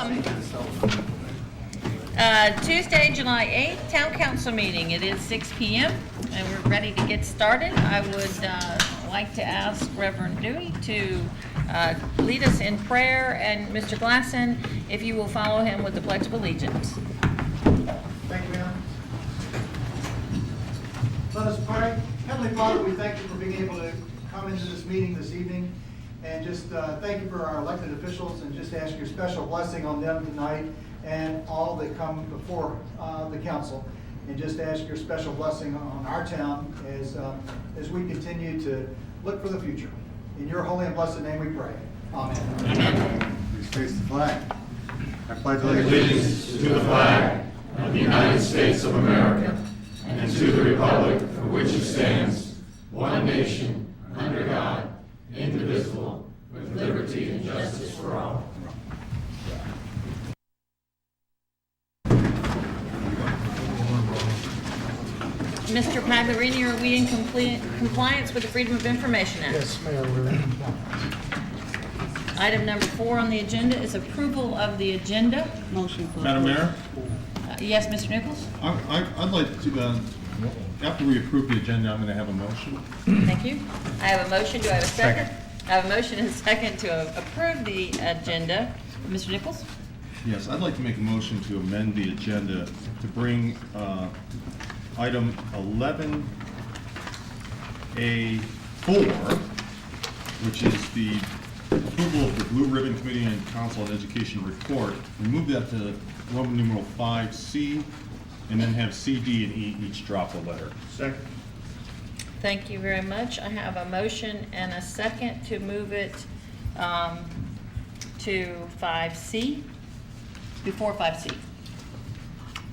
welcome. Tuesday, July 8th, Town Council meeting. It is 6 p.m. and we're ready to get started. I would like to ask Reverend Dewey to lead us in prayer, and Mr. Glasson, if you will follow him with the Pledge of Allegiance. Thank you, ma'am. Let us pray. Heavenly Father, we thank you for being able to come into this meeting this evening, and just thank you for our elected officials, and just ask your special blessing on them tonight and all that come before the council, and just ask your special blessing on our town as we continue to look for the future. In your holy and blessed name we pray. Amen. Amen. Please face the flag. I pledge Allegiance to the flag of the United States of America and to the republic for which it stands, one nation, under God, indivisible, with liberty and justice for all. Mr. Pagliarini, are we in compliance with the Freedom of Information Act? Yes, Mayor, we're in compliance. Item number 4 on the agenda is approval of the agenda. Motion for Madam Mayor, Yes, Mr. Nichols? I'd like to, after we approve the agenda, I'm going to have a motion. Thank you. I have a motion. Do I have a second? Second. I have a motion and a second to approve the agenda. Mr. Nichols? Yes, I'd like to make a motion to amend the agenda to bring item 11A4, which is the approval of the Blue Ribbon Committee and Council on Education report, and move that to Roman numeral 5C, and then have C, D, and E each drop a letter. Second. Thank you very much. I have a motion and a second to move it to 5C, before 5C.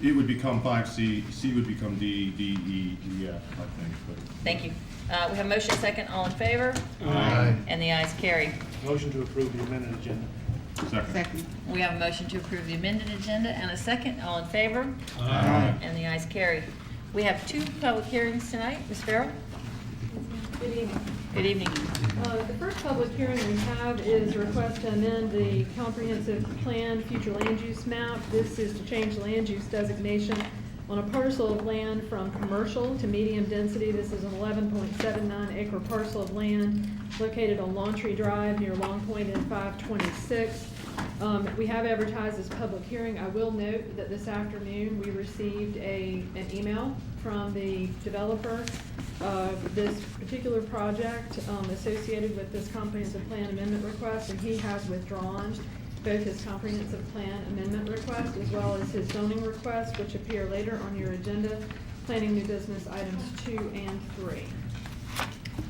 It would become 5C, C would become D, D, E, E, F, I think. But Thank you. We have a motion second. All in favor? Aye. And the ayes carry. Motion to approve the amended agenda. Second. We have a motion to approve the amended agenda and a second. All in favor? Aye. And the ayes carry. We have 2 public hearings tonight. Ms. Farrell? Good evening. Good evening. The first public hearing we have is a request to amend the comprehensive plan future land use map. This is to change the land use designation on a parcel of land from commercial to medium density. This is an 11.79 acre parcel of land located on Lawn Tree Drive near Long Point in 526. We have advertised this public hearing. I will note that this afternoon we received an email from the developer of this particular project associated with this comprehensive plan amendment request, and he has withdrawn both his comprehensive plan amendment request as well as his zoning request, which appear later on your agenda, planning new business items 2 and 3.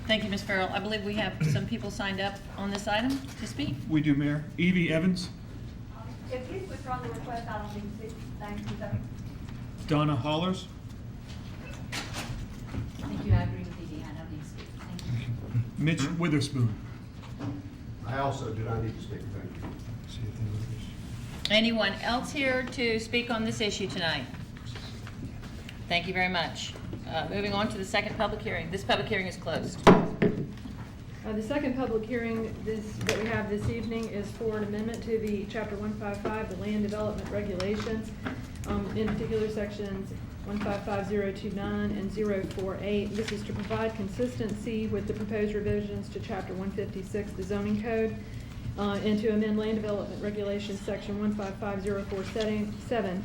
Thank you, Ms. Farrell. I believe we have some people signed up on this item to speak. We do, Mayor. Evie Evans, If he's withdrawn the request, I don't think so. Thank you, sir. Donna Hollers, Thank you, I agree with Edie, I don't need to speak. Thank you. Mitch Witherspoon. I also do not need to speak, thank you. Anyone else here to speak on this issue tonight? Thank you very much. Moving on to the second public hearing. This public hearing is closed. The second public hearing that we have this evening is for an amendment to the Chapter 155, the Land Development Regulations, in particular sections 155029 and 048. This is to provide consistency with the proposed revisions to Chapter 156, the zoning code, and to amend Land Development Regulations Section 155047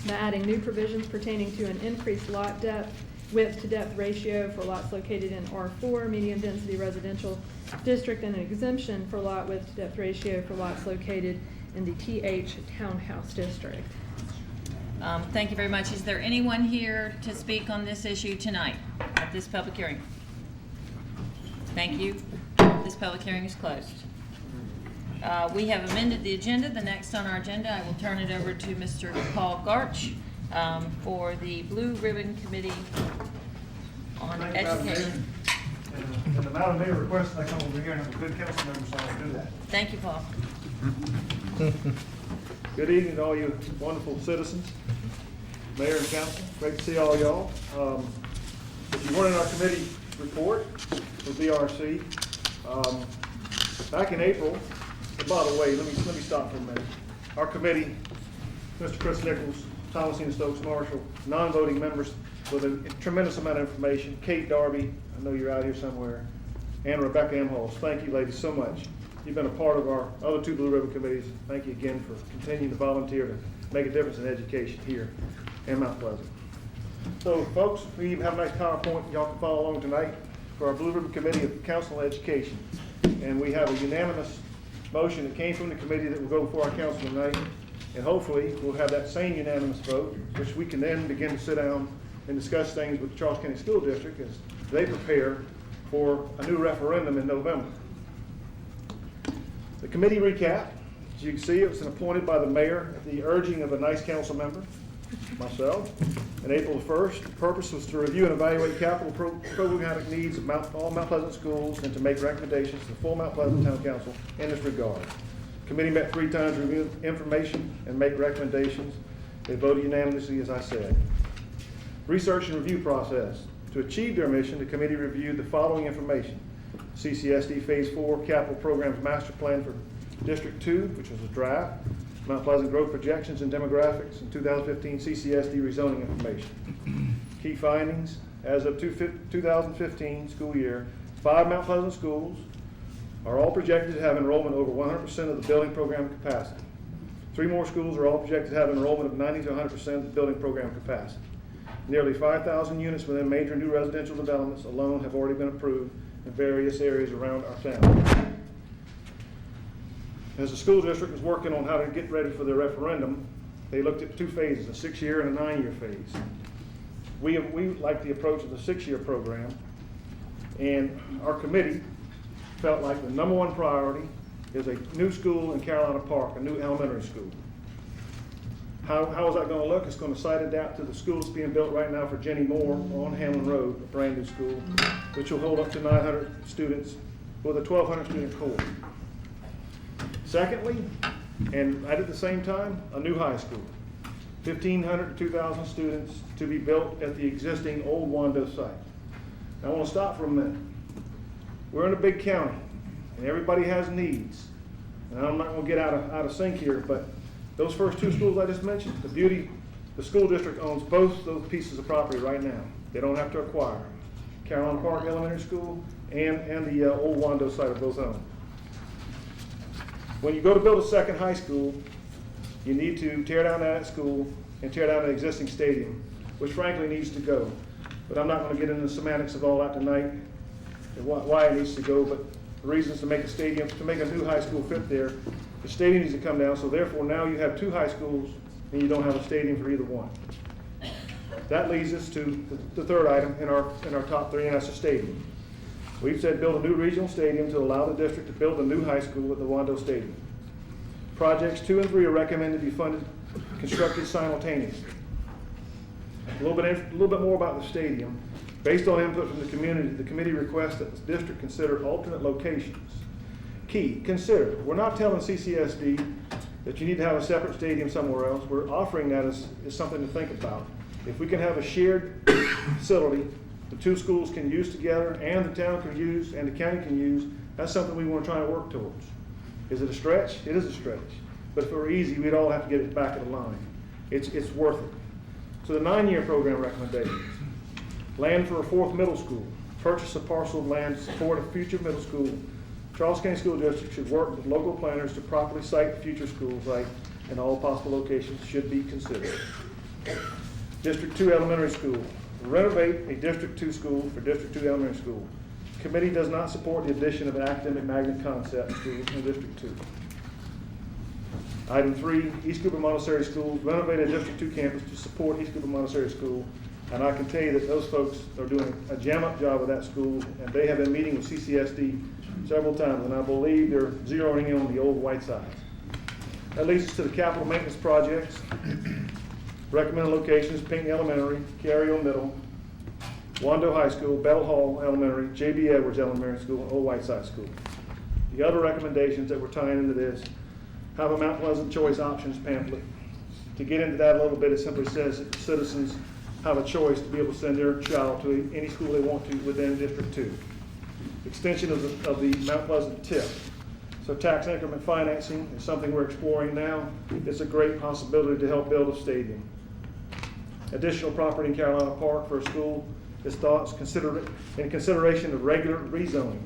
by adding new provisions pertaining to an increased lot width to depth ratio for lots located in R4 medium density residential district, and an exemption for lot width to depth ratio for lots located in the TH townhouse district. Thank you very much. Is there anyone here to speak on this issue tonight at this public hearing? Thank you. This public hearing is closed. We have amended the agenda. The next on our agenda, I will turn it over to Mr. Paul Garch for the Blue Ribbon Committee on Thank you, Madam Education. Mayor. And the Madam Mayor requested I come over here and have a good council member, so I'll do that. Thank you, Paul. Good evening to all you wonderful citizens, mayor and council. Great to see all y'all. If you weren't in our committee report for BRC, back in April, and by the way, let me stop for a minute. our committee, Mr. Chris Nichols, Thomasine Stokes Marshall, non-voting members with a tremendous amount of information, Kate Darby, I know you're out here somewhere, and Rebecca Emhoff. Thank you, ladies, so much. You've been a part of our other two Blue Ribbon committees. Thank you again for continuing to volunteer to make a difference in education here in Mount Pleasant. So, folks, we even have a nice PowerPoint y'all can follow along tonight for our Blue Ribbon Committee of Council on Education. And we have a unanimous motion that came from the committee that will go before our council tonight. And hopefully, we'll have that same unanimous vote, which we can then begin to sit down and discuss things with the Charles County School District as they prepare for a new referendum in November. The committee recap, as you can see, it was appointed by the mayor at the urging of a nice council member, myself, on April 1st. The purpose was to review and evaluate capital programmatic needs of all Mount Pleasant schools and to make recommendations to the full Mount Pleasant Town Council in this regard. The committee met 3 times to review information and make recommendations. They voted unanimously, as I said. Research and review process. To achieve their mission, the committee reviewed the following information: CCSD Phase 4 Capital Programs Master Plan for District 2, which was a draft, Mount Pleasant growth projections and demographics, and 2015 CCSD rezoning information. Key findings: as of 2015 school year, 5 Mount Pleasant schools are all projected to have enrollment over 100% of the building program capacity. 3 more schools are all projected to have enrollment of 90 to 100% of the building program capacity. Nearly 5,000 units within major new residential developments alone have already been approved in various areas around our town. As the school district was working on how to get ready for the referendum, they looked at 2 phases, a 6-year and a 9-year phase. We like the approach of the 6-year program, and our committee felt like the #1 priority is a new school in Carolina Park, a new elementary school. How is that going to look? It's going to site adapt to the school that's being built right now for Jenny Moore on Hamlin Road, a brand new school, which will hold up to 900 students with a 1,200 student core. Secondly, and right at the same time, a new high school, 1,500 to 2,000 students to be built at the existing old Wando site. Now, I want to stop for a minute. We're in a big county, and everybody has needs. And I'm not going to get out of sync here, but those first 2 schools I just mentioned, the school district owns both those pieces of property right now. They don't have to acquire them. Carolina Park Elementary School and the old Wando site are both owned. When you go to build a second high school, you need to tear down that school and tear down the existing stadium, which frankly needs to go. But I'm not going to get into the semantics of all that tonight and why it needs to go, but the reasons to make a stadium, to make a new high school fit there, the stadium needs to come down, so therefore now you have 2 high schools and you don't have a stadium for either one. That leads us to the third item in our top 3, and that's the stadium. We've said build a new regional stadium to allow the district to build a new high school at the Wando Stadium. Projects 2 and 3 are recommended to be funded, constructed simultaneously. A little bit more about the stadium. Based on input from the community, the committee requests that the district consider alternate locations. Key, consider. We're not telling CCSD that you need to have a separate stadium somewhere else. We're offering that as something to think about. If we can have a shared facility the 2 schools can use together and the town can use and the county can use, that's something we want to try and work towards. Is it a stretch? It is a stretch. But if it were easy, we'd all have to get it back of the line. It's worth it. So the 9-year program recommendations. Land for a 4th middle school. Purchase a parcel of land to support a future middle school. Charles County School District should work with local planners to properly site the future school site, and all possible locations should be considered. District 2 elementary school. Renovate a District 2 school for District 2 elementary school. Committee does not support the addition of an academic magnet concept school in District 2. Item 3, East Cooper Montessori School. Renovate a District 2 campus to support East Cooper Montessori School. And I can tell you that those folks are doing a jam-up job with that school, and they have been meeting with CCSD several times, and I believe they're zeroing in on the old white sides. That leads us to the capital maintenance projects. Recommended locations: Pinckney Elementary, Carrier Middle, Wando High School, Bell Hall Elementary, J.B. Edwards Elementary School, and Old Whiteside School. The other recommendations that we're tying into this: have a Mount Pleasant Choice Options pamphlet. To get into that a little bit, it simply says that citizens have a choice to be able to send their child to any school they want to within District 2. Extension of the Mount Pleasant TIP. So tax increment financing is something we're exploring now. It's a great possibility to help build a stadium. Additional property in Carolina Park for a school is thoughts in consideration of regular rezoning.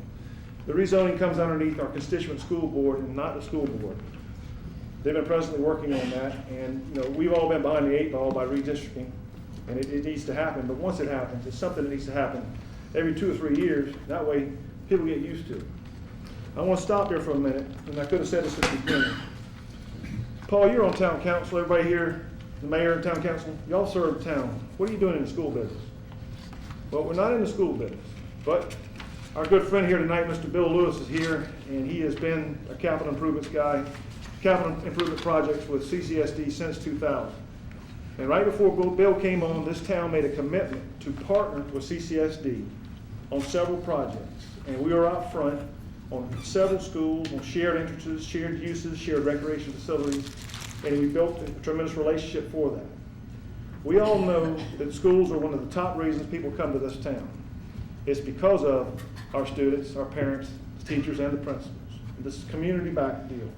The rezoning comes underneath our constituent school board and not the school board. They've been presently working on that, and we've all been behind the 8 ball by redistricting, and it needs to happen. But once it happens, it's something that needs to happen every 2 or 3 years. That way, people get used to it. I want to stop here for a minute, and I could have said this at the beginning. Paul, you're on town council. Everybody here, the mayor and town council, y'all serve the town. What are you doing in the school business? Well, we're not in the school business, but our good friend here tonight, Mr. Bill Lewis, is here, and he has been a capital improvements guy, capital improvement projects with CCSD since 2000. And right before Bill came on, this town made a commitment to partner with CCSD on several projects. And we were out front on several schools, on shared entrances, shared uses, shared recreation facilities, and we built a tremendous relationship for that. We all know that schools are one of the top reasons people come to this town. It's because of our students, our parents, the teachers, and the principals. This is a community-backed deal.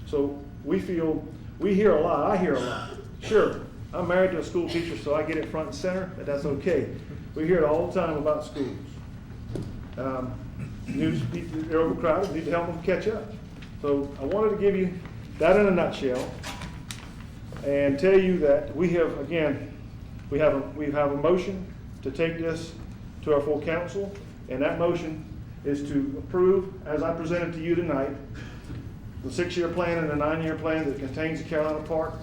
So we hear a lot, I hear a lot. Sure, I'm married to a school teacher, so I get it front and center, but that's okay. We hear it all the time about schools. They're overcrowded, we need to help them catch up. So I wanted to give you that in a nutshell and tell you that we have a motion to take this to our full council, and that motion is to approve, as I presented to you tonight, the 6-year plan and the 9-year plan that contains the Carolina Park,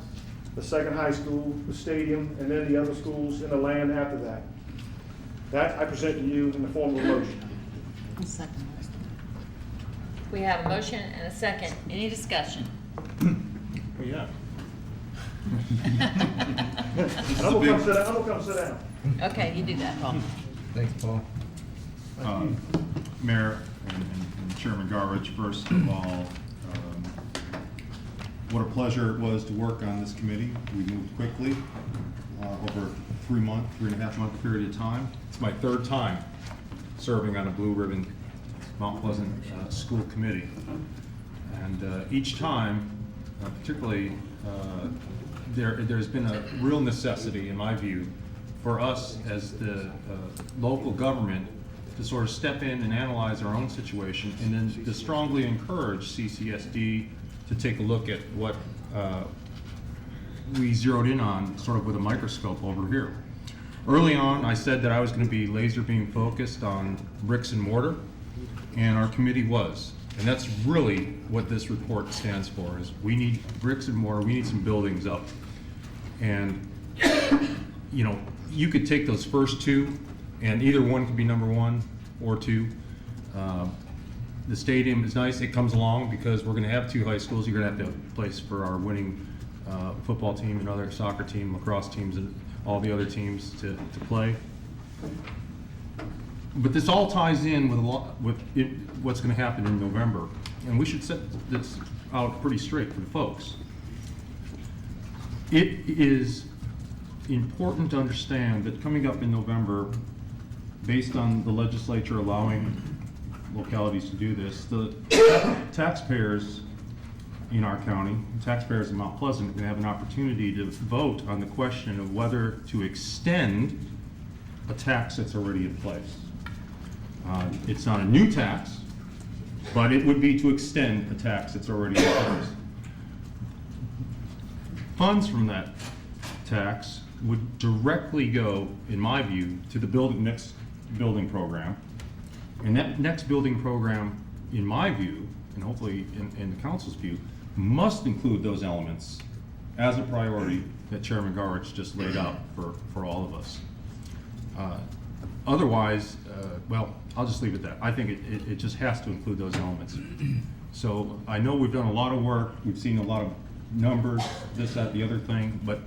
the second high school, the stadium, and then the other schools in the land after that. That I present to you in the form of a motion. We have a motion and a second. Any discussion? Well, yeah. I'm gonna come sit down. Okay, you do that, Paul. Thanks, Paul. Mayor and Chairman Garrett, first of all, what a pleasure it was to work on this committee. We moved quickly over a 3.5 month period of time. It's my 3rd time serving on a Blue Ribbon Mount Pleasant School Committee. And each time, particularly, there's been a real necessity, in my view, for us as the local government to sort of step in and analyze our own situation, and then to strongly encourage CCSD to take a look at what we zeroed in on sort of with a microscope over here. Early on, I said that I was going to be laser beam focused on bricks and mortar, and our committee was. And that's really what this report stands for, is we need bricks and mortar, we need some buildings up. And, you could take those first 2, and either one could be number 1 or 2. The stadium is nice, it comes along because we're gonna have 2 high schools. You're gonna have to have a place for our winning football team and other soccer team, lacrosse teams, and all the other teams to play. But this all ties in with what's gonna happen in November. And we should set this out pretty straight for the folks. It is important to understand that coming up in November, based on the legislature allowing localities to do this, the taxpayers in our county, taxpayers in Mount Pleasant, are going to have an opportunity to vote on the question of whether to extend a tax that's already in place. It's not a new tax, but it would be to extend a tax that's already in place. Funds from that tax would directly go, in my view, to the next building program. And that next building program, in my view, and hopefully in the council's view, must include those elements as a priority that Chairman Garrett just laid out for all of us. Otherwise, well, I'll just leave it at that. I think it just has to include those elements. So I know we've done a lot of work, we've seen a lot of numbers, this, that, the other thing, but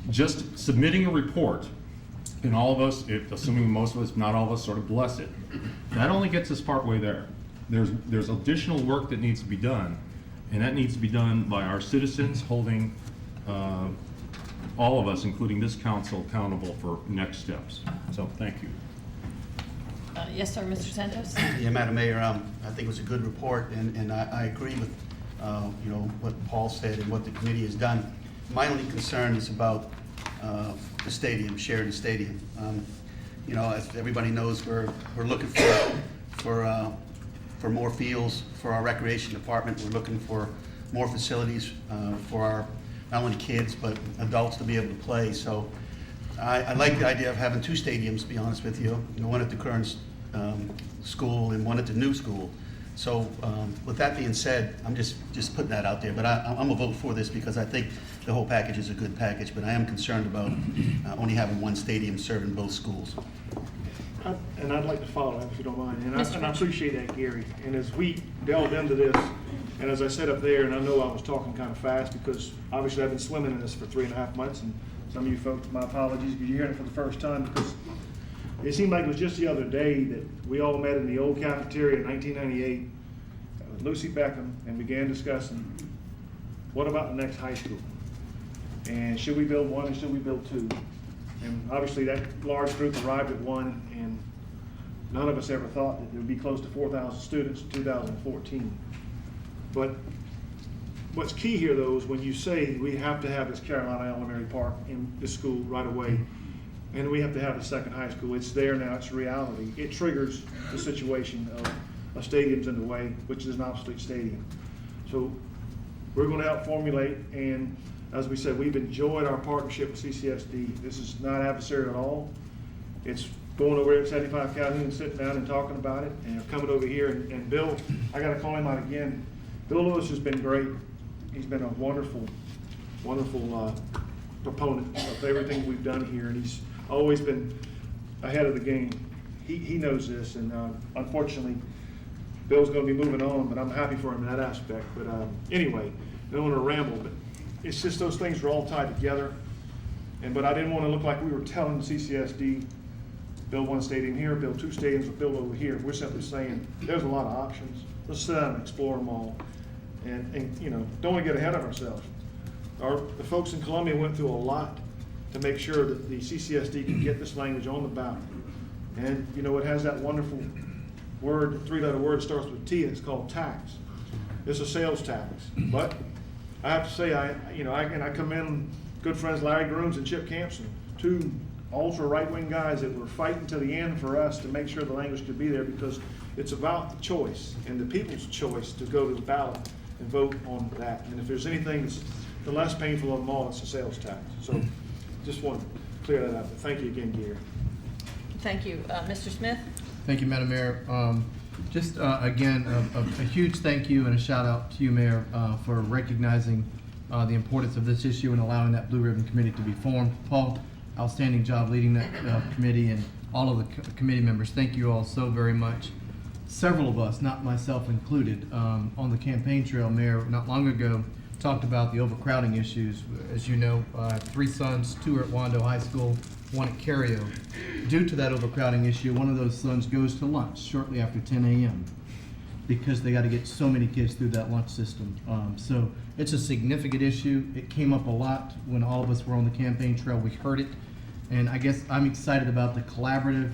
just submitting a report, and all of us, assuming most of us, not all of us, sort of bless it, that only gets us partway there. There's additional work that needs to be done, and that needs to be done by our citizens holding all of us, including this council, accountable for next steps. So, thank you. Yes, sir, Mr. Santos? Yeah, Madam Mayor, I think it was a good report, and I agree with, you know, what Paul said and what the committee has done. My only concern is about the stadium, Sheridan Stadium. You know, as everybody knows, we're looking for more fields for our recreation department. We're looking for more facilities for our, not only kids, but adults to be able to play. So I like the idea of having two stadiums, to be honest with you. One at the current school and one at the new school. So with that being said, I'm just putting that out there. But I'm gonna vote for this because I think the whole package is a good package. But I am concerned about only having one stadium serving both schools. And I'd like to follow that, if you don't mind. And Mr. I appreciate that, Gary. And as we delve into this, and as I said up there, and I know I was talking kind of fast because obviously I've been swimming in this for 3.5 months, and some of you folks, my apologies because you're hearing it for the first time, because it seemed like it was just the other day that we all met in the old cafeteria in 1998 with Lucy Beckham and began discussing what about the next high school? And should we build one and should we build two? And obviously that large group arrived at one, and none of us ever thought that there would be close to 4,000 students in 2014. But what's key here, though, is when you say we have to have this Carolina Elementary Park in this school right away, and we have to have a second high school, it's there now, it's reality. It triggers the situation of a stadium's in the way, which is an obsolete stadium. So we're going to help formulate, and as we said, we've enjoyed our partnership with CCSD. This is not adversarial at all. It's going over at 75 Calhoun and sitting down and talking about it, and coming over here. And Bill, I got to call him out again. Bill Lewis has been great. He's been a wonderful, wonderful proponent of everything we've done here, and he's always been ahead of the game. He knows this, and unfortunately, Bill's going to be moving on, but I'm happy for him in that aspect. But anyway, I don't want to ramble, but it's just those things are all tied together. But I didn't want to look like we were telling CCSD, build one stadium here, build two stadiums, or build over here. We're simply saying there's a lot of options. Let's sit down and explore them all. And you know, don't want to get ahead of ourselves. The folks in Columbia went through a lot to make sure that the CCSD can get this language on the ballot. And you know, it has that wonderful word, three-letter word, starts with T, and it's called tax. It's a sales tax. But I have to say, I commend good friends Larry Grooms and Chip Campson, two ultra right-wing guys that were fighting to the end for us to make sure the language could be there, because it's about the choice and the people's choice to go to the ballot and vote on that. And if there's anything that's the less painful of them all, it's a sales tax. So just want to clear that up. But thank you again, Gary. Thank you. Mr. Smith? Thank you, Madam Mayor. Again, a huge thank you and a shout out to you, Mayor, for recognizing the importance of this issue and allowing that Blue Ribbon Committee to be formed. Paul, outstanding job leading that committee, and all of the committee members. Thank you all so very much. Several of us, not myself included, on the campaign trail, Mayor, not long ago, talked about the overcrowding issues. As you know, I have 3 sons, 2 are at Wando High School, 1 at Cario. Due to that overcrowding issue, one of those sons goes to lunch shortly after 10 a.m. because they got to get so many kids through that lunch system. So it's a significant issue. It came up a lot when all of us were on the campaign trail. We heard it. And I guess I'm excited about the collaborative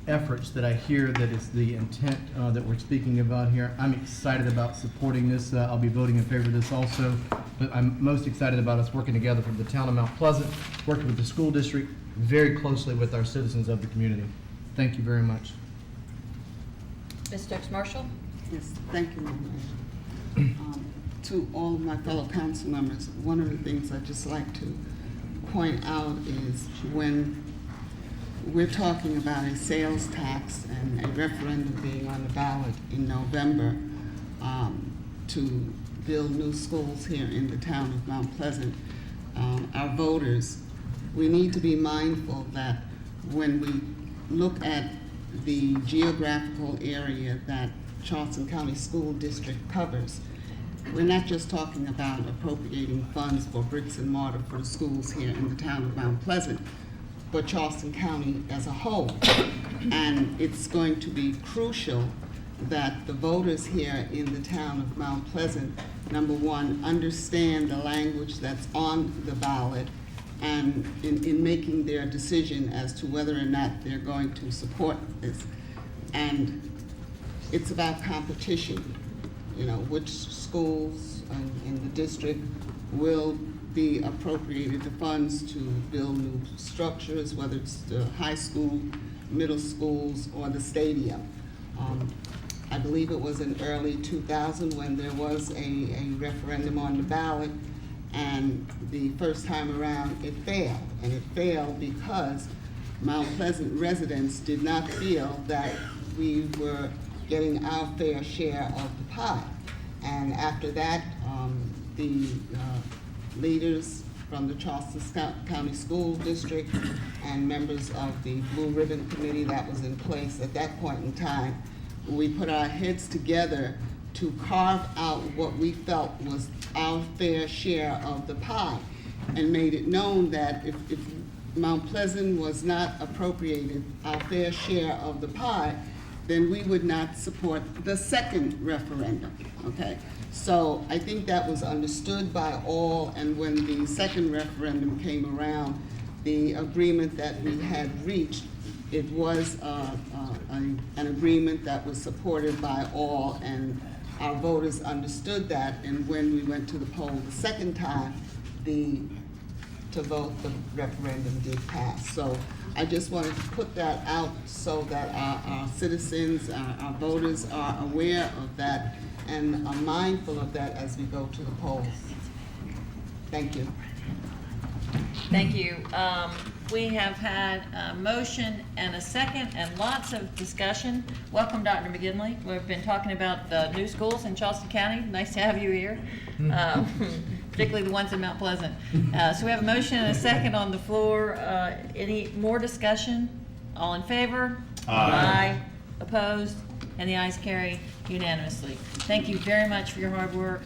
efforts that I hear that is the intent that we're speaking about here. I'm excited about supporting this. I'll be voting in favor of this also. But I'm most excited about us working together from the town of Mount Pleasant, working with the school district, very closely with our citizens of the community. Thank you very much. Ms. Stokes Marshall? Yes, thank you, Madam Mayor. To all of my fellow council members, one of the things I'd just like to point out is when we're talking about a sales tax and a referendum being on the ballot in November to build new schools here in the town of Mount Pleasant, our voters, we need to be mindful that when we look at the geographical area that Charleston County School District covers, we're not just talking about appropriating funds for bricks and mortar for the schools here in the town of Mount Pleasant, but Charleston County as a whole. And it's going to be crucial that the voters here in the town of Mount Pleasant, number one, understand the language that's on the ballot, and in making their decision as to whether or not they're going to support this. And it's about competition, you know, which schools in the district will be appropriated the funds to build new structures, whether it's the high school, middle schools, or the stadium. I believe it was in early 2000 when there was a referendum on the ballot, and the first time around it failed. And it failed because Mount Pleasant residents did not feel that we were getting our fair share of the pie. And after that, the leaders from the Charleston County School District and members of the Blue Ribbon Committee that was in place at that point in time, we put our heads together to carve out what we felt was our fair share of the pie, and made it known that if Mount Pleasant was not appropriated our fair share of the pie, then we would not support the second referendum, okay? So I think that was understood by all, and when the second referendum came around, the agreement that we had reached, it was an agreement that was supported by all, and our voters understood that. And when we went to the poll the second time, to vote, the referendum did pass. So I just wanted to put that out so that our citizens, our voters are aware of that and are mindful of that as we go to the polls. Thank you. Thank you. We have had a motion and a second and lots of discussion. Welcome, Dr. McGinley. We've been talking about the new schools in Charleston County. Nice to have you here, particularly the ones in Mount Pleasant. So we have a motion and a second on the floor. Any more discussion? All in favor? Aye. Opposed? And the ayes carry unanimously. Thank you very much for your hard work,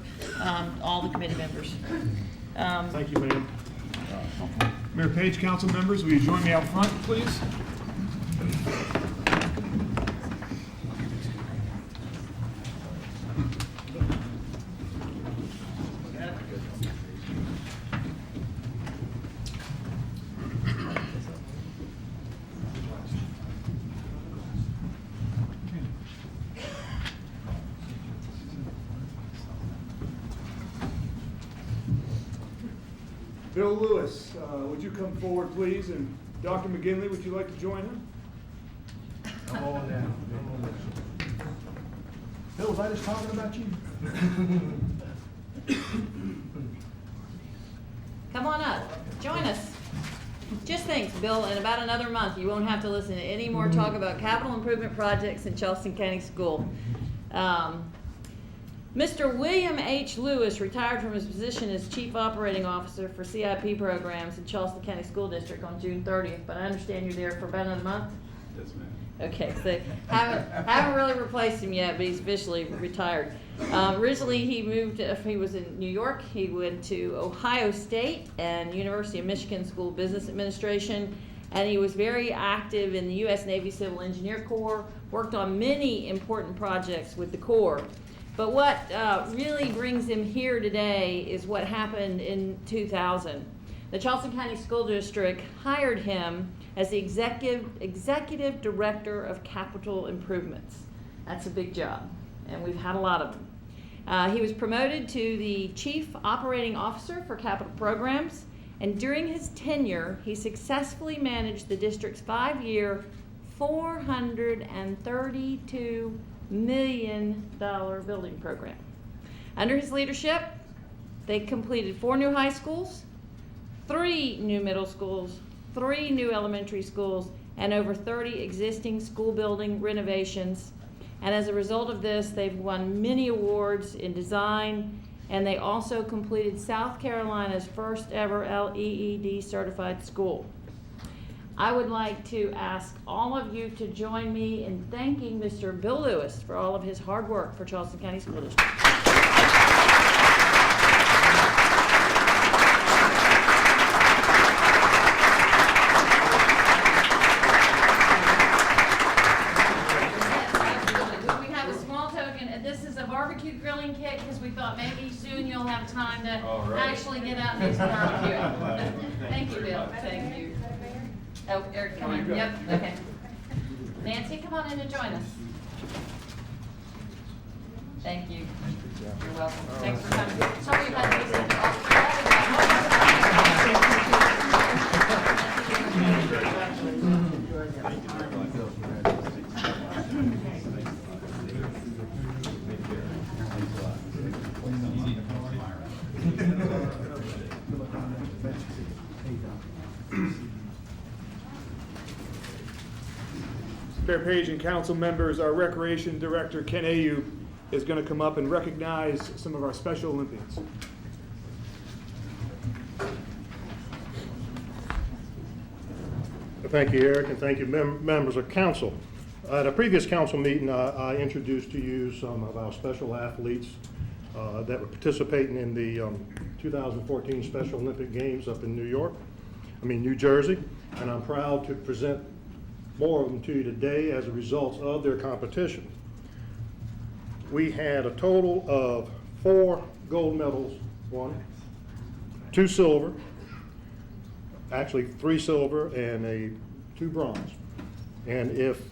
all the committee members. Thank you, ma'am. Mayor Page, council members, will you join me out front, please? Bill Lewis, would you come forward, please? And Dr. McGinley, would you like to join him? Come on down. Bill, was I just talking about you? Come on up, join us. Just think, Bill, in about another month, you won't have to listen to any more talk about capital improvement projects in Charleston County School. Mr. William H. Lewis retired from his position as Chief Operating Officer for CIP programs in Charleston County School District on June 30th, but I understand you're there for about another month? Yes, ma'am. Okay, so haven't really replaced him yet, but he's officially retired. Originally, he was in New York. He went to Ohio State and University of Michigan School of Business Administration, and he was very active in the U.S. Navy Civil Engineer Corps, worked on many important projects with the Corps. But what really brings him here today is what happened in 2000. The Charleston County School District hired him as the executive director of capital improvements. That's a big job, and we've had a lot of them. He was promoted to the chief operating officer for capital programs, and during his tenure, he successfully managed the district's 5-year, $432 million building program. Under his leadership, they completed 4 new high schools, 3 new middle schools, 3 new elementary schools, and over 30 existing school building renovations. And as a result of this, they've won many awards in design, and they also completed South Carolina's first ever LEED certified school. I would like to ask all of you to join me in thanking Mr. Bill Lewis for all of his hard work for Charleston County School District. We have a small token, and this is a barbecue grilling kit because we thought maybe soon you'll have time to actually get out and do some barbecue. Thank you, Bill. Thank you. Oh, Eric, come on. Yep, okay. Nancy, come on in and join us. Thank you. You're welcome. Thanks for coming. Sorry you had to visit Mayor Page and council members, our Recreation Director, Ken Ayu, is going to come up and recognize some of our Special Olympians. Thank you, Eric, and thank you, members of council. At a previous council meeting, I introduced to you some of our special athletes that were participating in the 2014 Special Olympic Games up in New Jersey, and I'm proud to present more of them to you today as a result of their competition. We had a total of 4 gold medals won, 2 silver, actually 3 silver and 2 bronze. And if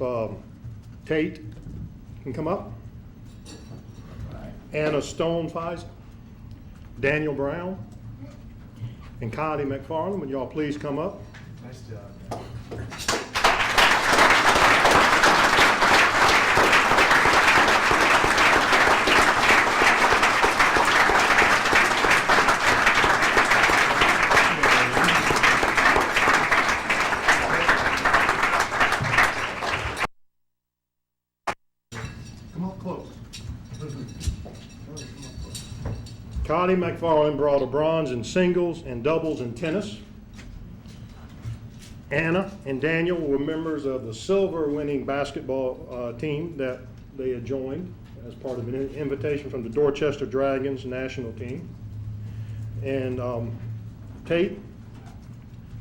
Tate can come up, Anna Stone Feist, Daniel Brown, and Kylie McFarland, would y'all please come up? Nice job. Kylie McFarland brought a bronze in singles and doubles in tennis. Anna and Daniel were members of the silver winning basketball team that they had joined as part of an invitation from the Dorchester Dragons national team. And Tate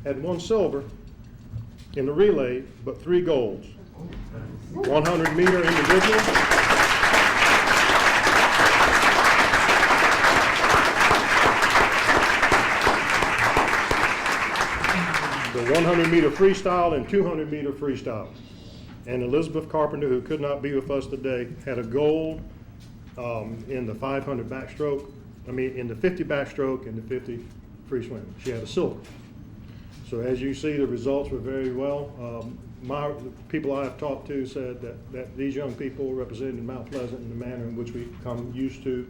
had 1 silver in the relay, but 3 golds. 100-meter individual. The 100-meter freestyle and 200-meter freestyle. And Elizabeth Carpenter, who could not be with us today, had a gold in the 500 backstroke, in the 50 backstroke and the 50 free swim. She had a silver. So as you see, the results were very well. The people I have talked to said that these young people represented Mount Pleasant in the manner in which we come used to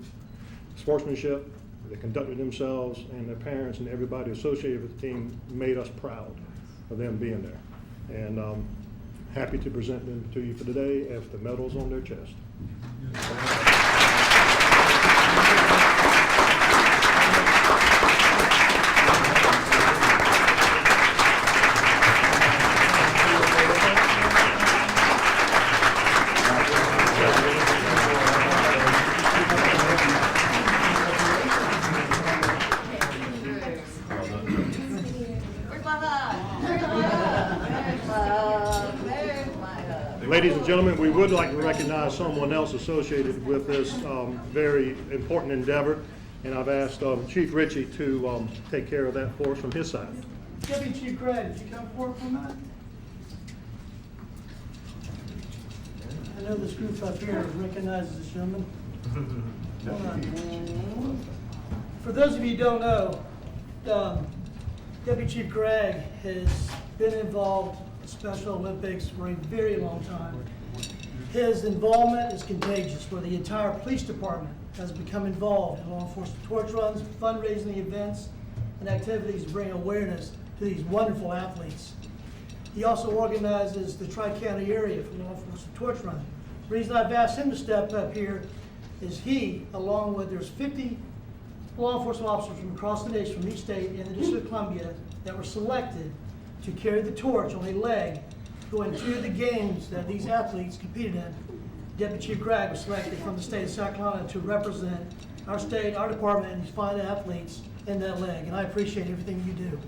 sportsmanship. They conducted themselves, and their parents and everybody associated with the team made us proud of them being there. And happy to present them to you for today as the medals on their chest. Ladies and gentlemen, we would like to recognize someone else associated with this very important endeavor, and I've asked Chief Ritchie to take care of that for us from his side. Deputy Chief Gregg, did you come forward for a minute? I know this group up here recognizes this gentleman. For those of you who don't know, Deputy Chief Gregg has been involved in Special Olympics for a very long time. His involvement is contagious, where the entire police department has become involved in law enforcement torch runs, fundraising events, and activities to bring awareness to these wonderful athletes. He also organizes the Tri-County area for law enforcement torch running. The reason I've asked him to step up here is he, along with, there's 50 law enforcement officers from across the nation, from each state and the District of Columbia, that were selected to carry the torch on a leg going to the games that these athletes competed in. Deputy Chief Gregg was selected from the state of South Carolina to represent our state, our department, and these fine athletes in that leg, and I appreciate everything you do.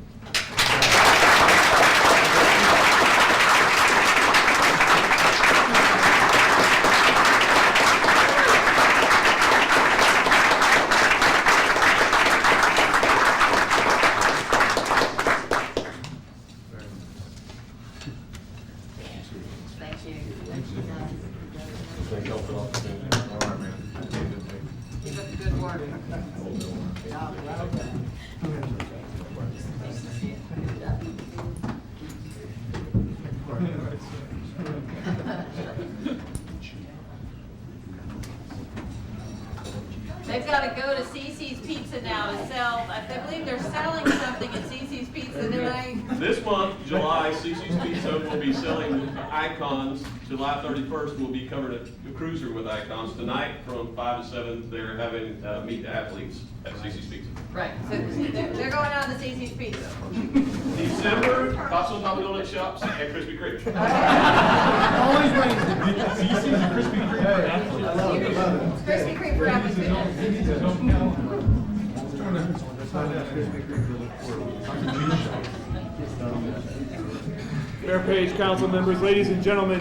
Thank you. This month, July, CC's Pizza will be selling icons. July 31st, we'll be covering a cruiser with icons. Tonight, from 5 to 7, they're having Meet the Athletes at CC's Pizza. Right, so they're going on to CC's Pizza. December, Paso Papa Donut Shops and Krispy Kreme. Always ready to CC's and Krispy Kreme for athletes. I love it. Krispy Kreme for athletes. Mayor Page, council members, ladies and gentlemen,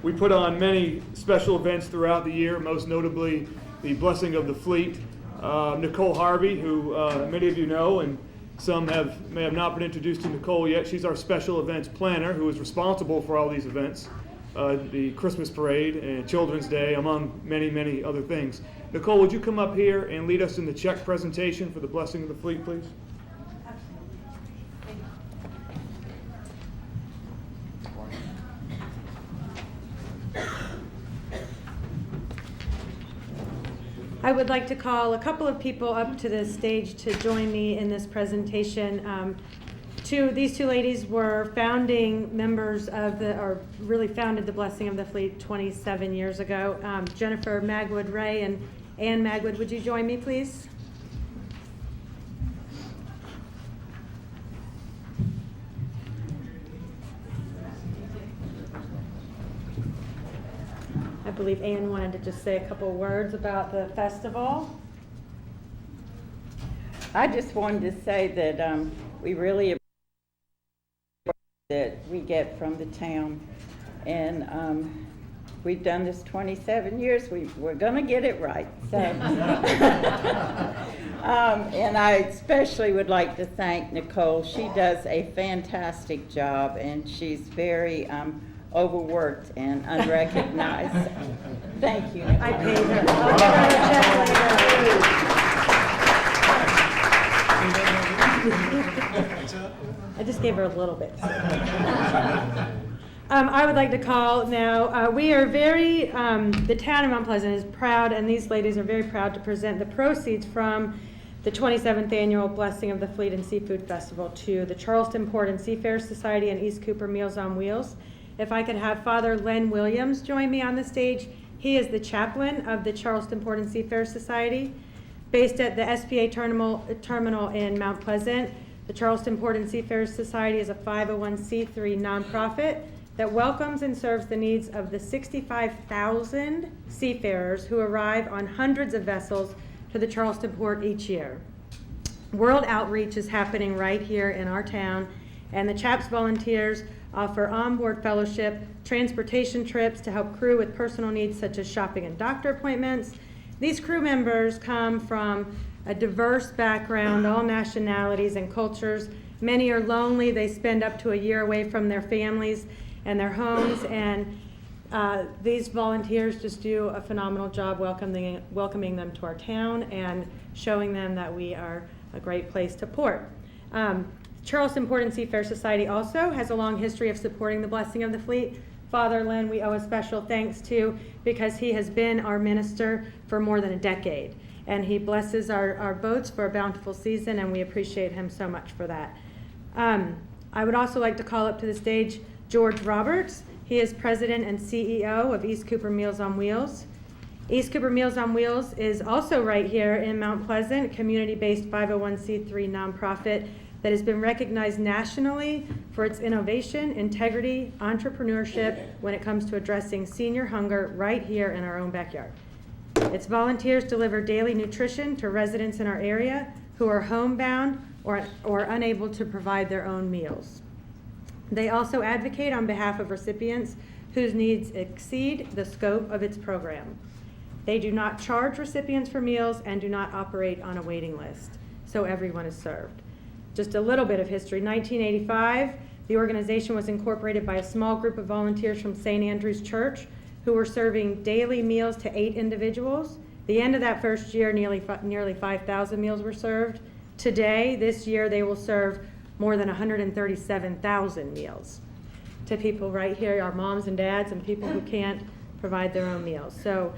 we put on many special events throughout the year, most notably the Blessing of the Fleet. Nicole Harvey, who many of you know, and some may have not been introduced to Nicole yet. She's our special events planner who is responsible for all these events, the Christmas parade and Children's Day, among many, many other things. Nicole, would you come up here and lead us in the check presentation for the Blessing of the Fleet, please? I would like to call a couple of people up to the stage to join me in this presentation. These two ladies were founding members of or really founded the Blessing of the Fleet 27 years ago. Jennifer Magwood Ray and Ann Magwood, would you join me, please? I believe Ann wanted to just say a couple words about the festival. I just wanted to say that we really appreciate that we get from the town, and we've done this 27 years. We're going to get it right. So, and I especially would like to thank Nicole. She does a fantastic job, and she's very overworked and unrecognized. Thank you, Nicole. I paid her. I'll give her a check later. I just gave her a little bit. I would like to call now, we are very, the town of Mount Pleasant is proud, and these ladies are very proud to present the proceeds from the 27th Annual Blessing of the Fleet and Seafood Festival to the Charleston Port and Seafarer Society and East Cooper Meals on Wheels. If I could have Father Len Williams join me on the stage. He is the chaplain of the Charleston Port and Seafarer Society. Based at the SPA terminal in Mount Pleasant, the Charleston Port and Seafarer Society is a 501c3 nonprofit that welcomes and serves the needs of the 65,000 seafarers who arrive on hundreds of vessels to the Charleston Port each year. World outreach is happening right here in our town, and the CHAPS volunteers offer onboard fellowship, transportation trips to help crew with personal needs such as shopping and doctor appointments. These crew members come from a diverse background, all nationalities and cultures. Many are lonely. They spend up to a year away from their families and their homes, and these volunteers just do a phenomenal job welcoming them to our town and showing them that we are a great place to port. Charleston Port and Seafarer Society also has a long history of supporting the Blessing of the Fleet. Father Len, we owe a special thanks to, because he has been our minister for more than a decade. And he blesses our boats for a bountiful season, and we appreciate him so much for that. I would also like to call up to the stage George Roberts. He is president and CEO of East Cooper Meals on Wheels. East Cooper Meals on Wheels is also right here in Mount Pleasant, a community-based 501c3 nonprofit that has been recognized nationally for its innovation, integrity, entrepreneurship when it comes to addressing senior hunger right here in our own backyard. Its volunteers deliver daily nutrition to residents in our area who are homebound or unable to provide their own meals. They also advocate on behalf of recipients whose needs exceed the scope of its program. They do not charge recipients for meals and do not operate on a waiting list, so everyone is served. Just a little bit of history. 1985, the organization was incorporated by a small group of volunteers from St. Andrew's Church who were serving daily meals to 8 individuals. The end of that first year, nearly 5,000 meals were served. Today, this year, they will serve more than 137,000 meals to people right here, our moms and dads and people who can't provide their own meals. So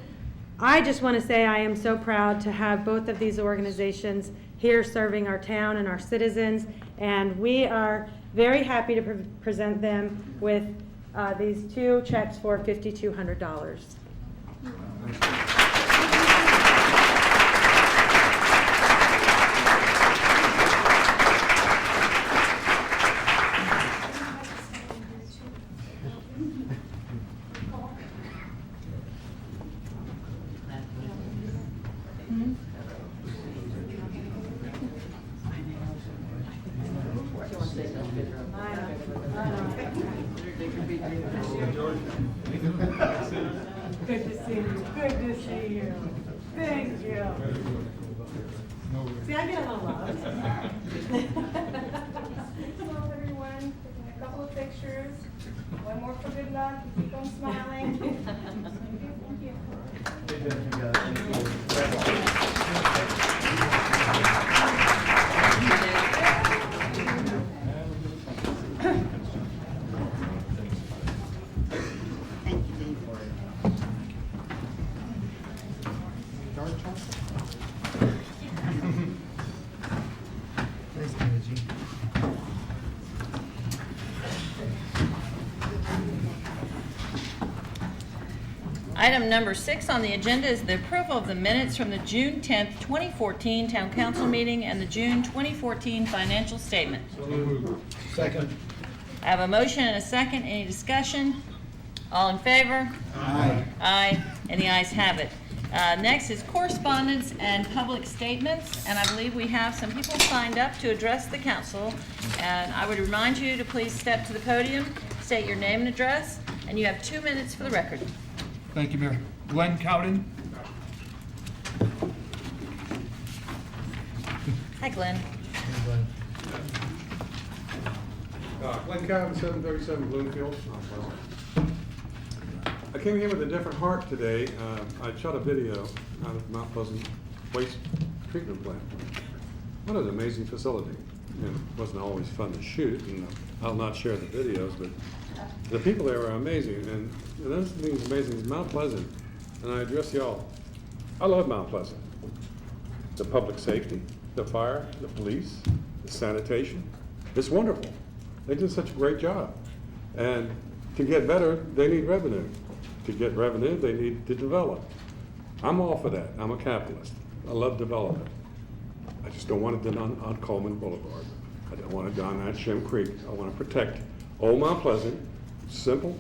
I just want to say I am so proud to have both of these organizations here serving our town and our citizens. And we are very happy to present them with these 2 checks for $5,200. Good to see you. Good to see you. Thank you. See, I get a little love. Hello, everyone. Taking a couple of pictures. One more for good luck. Keep on smiling. Thank you. Item number 6 on the agenda is the approval of the minutes from the June 10th, 2014 Town Council meeting and the June 2014 financial statement. Second. I have a motion and a second. Any discussion? All in favor? Aye. Aye, and the ayes have it. Next is correspondence and public statements, and I believe we have some people signed up to address the council. And I would remind you to please step to the podium, state your name and address, and you have 2 minutes for the record. Thank you, Mayor. Glenn Cowden. Hi, Glenn. Glenn Cowden, 737 Bloomfield. I came here with a different heart today. I shot a video out of Mount Pleasant Waste Treatment Plant. What an amazing facility. It wasn't always fun to shoot, and I'll not share the videos, but the people there are amazing. And another thing that's amazing is Mount Pleasant, and I address y'all. I love Mount Pleasant. The public safety, the fire, the police, the sanitation. It's wonderful. They did such a great job. And to get better, they need revenue. To get revenue, they need to develop. I'm all for that. I'm a capitalist. I love development. I just don't want it done on Coleman Boulevard. I don't want it done at Shem Creek. I want to protect Old Mount Pleasant. Simple.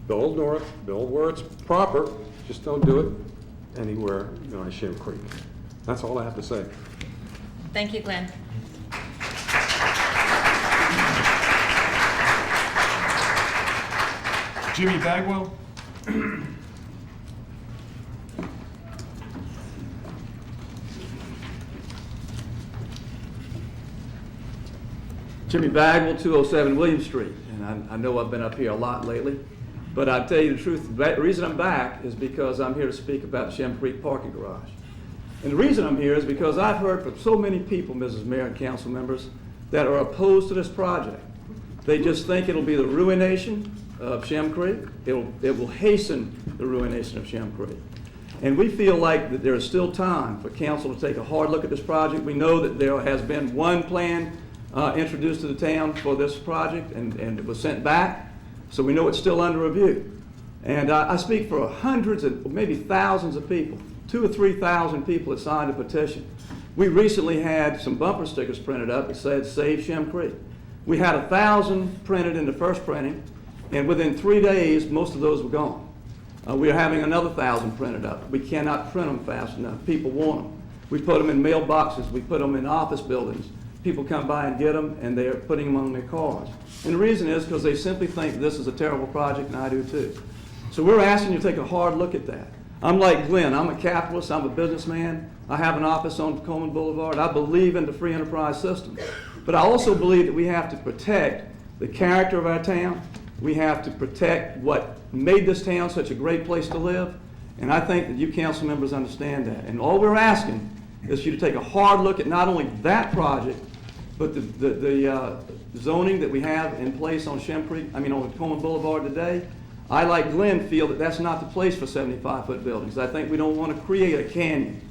Build north, build where it's proper. Just don't do it anywhere on Shem Creek. That's all I have to say. Thank you, Glenn. Jimmy Bagwell. Jimmy Bagwell, 207 William Street. And I know I've been up here a lot lately, but I'll tell you the truth, the reason I'm back is because I'm here to speak about Shem Creek Parking Garage. And the reason I'm here is because I've heard from so many people, Mrs. Mayor and council members, that are opposed to this project. They just think it'll be the ruination of Shem Creek. It will hasten the ruination of Shem Creek. And we feel like that there is still time for council to take a hard look at this project. We know that there has been one plan introduced to the town for this project, and it was sent back. So we know it's still under review. And I speak for hundreds of, maybe thousands of people, 2,000 or 3,000 people that signed a petition. We recently had some bumper stickers printed up that said, "Save Shem Creek." We had 1,000 printed in the first printing, and within 3 days, most of those were gone. We are having another 1,000 printed up. We cannot print them fast enough. People want them. We put them in mailboxes. We put them in office buildings. People come by and get them, and they're putting them on their cars. And the reason is because they simply think this is a terrible project, and I do too. So we're asking you to take a hard look at that. I'm like Glenn. I'm a capitalist. I'm a businessman. I have an office on Coleman Boulevard. I believe in the free enterprise system. But I also believe that we have to protect the character of our town. We have to protect what made this town such a great place to live. And I think that you council members understand that. And all we're asking is for you to take a hard look at not only that project, but the zoning that we have in place on Shem Creek, on Coleman Boulevard today. I, like Glenn, feel that that's not the place for 75-foot buildings. I think we don't want to create a canyon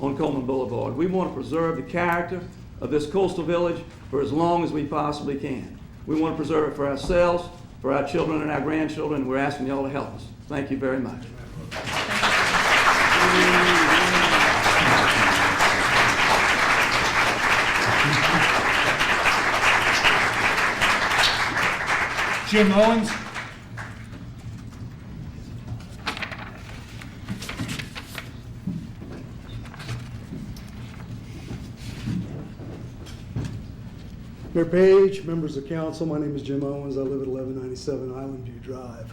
on Coleman Boulevard. We want to preserve the character of this coastal village for as long as we possibly can. We want to preserve it for ourselves, for our children and our grandchildren, and we're asking y'all to help us. Thank you very much. Jim Owens. Mayor Page, members of council, my name is Jim Owens. I live at 1197 Island View Drive.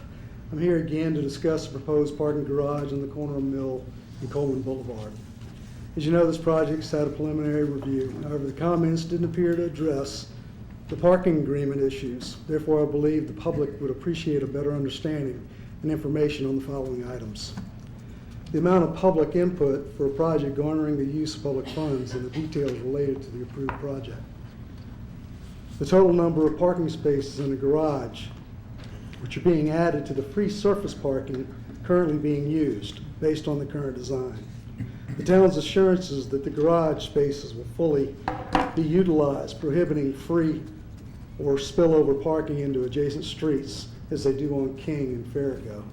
I'm here again to discuss the proposed parking garage on the corner of Mill and Coleman Boulevard. As you know, this project's had a preliminary review. However, the comments didn't appear to address the parking agreement issues. Therefore, I believe the public would appreciate a better understanding and information on the following items. The amount of public input for a project garnering the use of public funds and the details related to the approved project. The total number of parking spaces in the garage, which are being added to the free surface parking currently being used based on the current design. The town's assurances that the garage spaces will fully be utilized, prohibiting free or spillover parking into adjacent streets as they do on King and Farrago.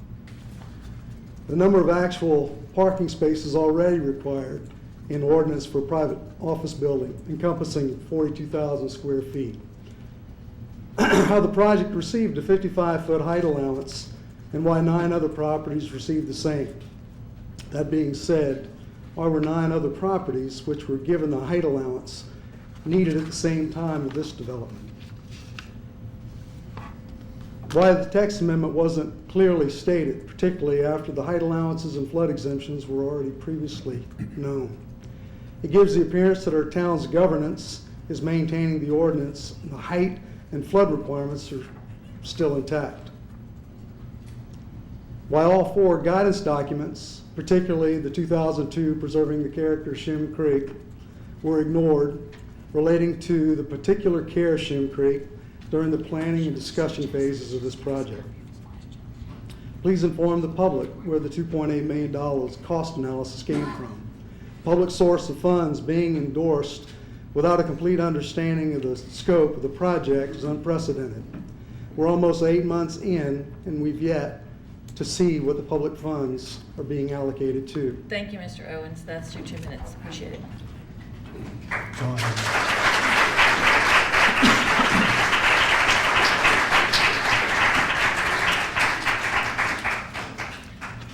The number of actual parking spaces already required in ordinance for private office building encompassing 42,000 square feet. How the project received a 55-foot height allowance and why 9 other properties received the same. That being said, why were 9 other properties which were given the height allowance needed at the same time of this development? Why the text amendment wasn't clearly stated, particularly after the height allowances and flood exemptions were already previously known. It gives the appearance that our town's governance is maintaining the ordinance and the height and flood requirements are still intact. While all 4 guidance documents, particularly the 2002 Preserving the Character of Shem Creek, were ignored relating to the particular care of Shem Creek during the planning and discussion phases of this project. Please inform the public where the $2.8 million cost analysis came from. Public source of funds being endorsed without a complete understanding of the scope of the project is unprecedented. We're almost 8 months in, and we've yet to see what the public funds are being allocated to. Thank you, Mr. Owens. That's your 2 minutes. Appreciate it.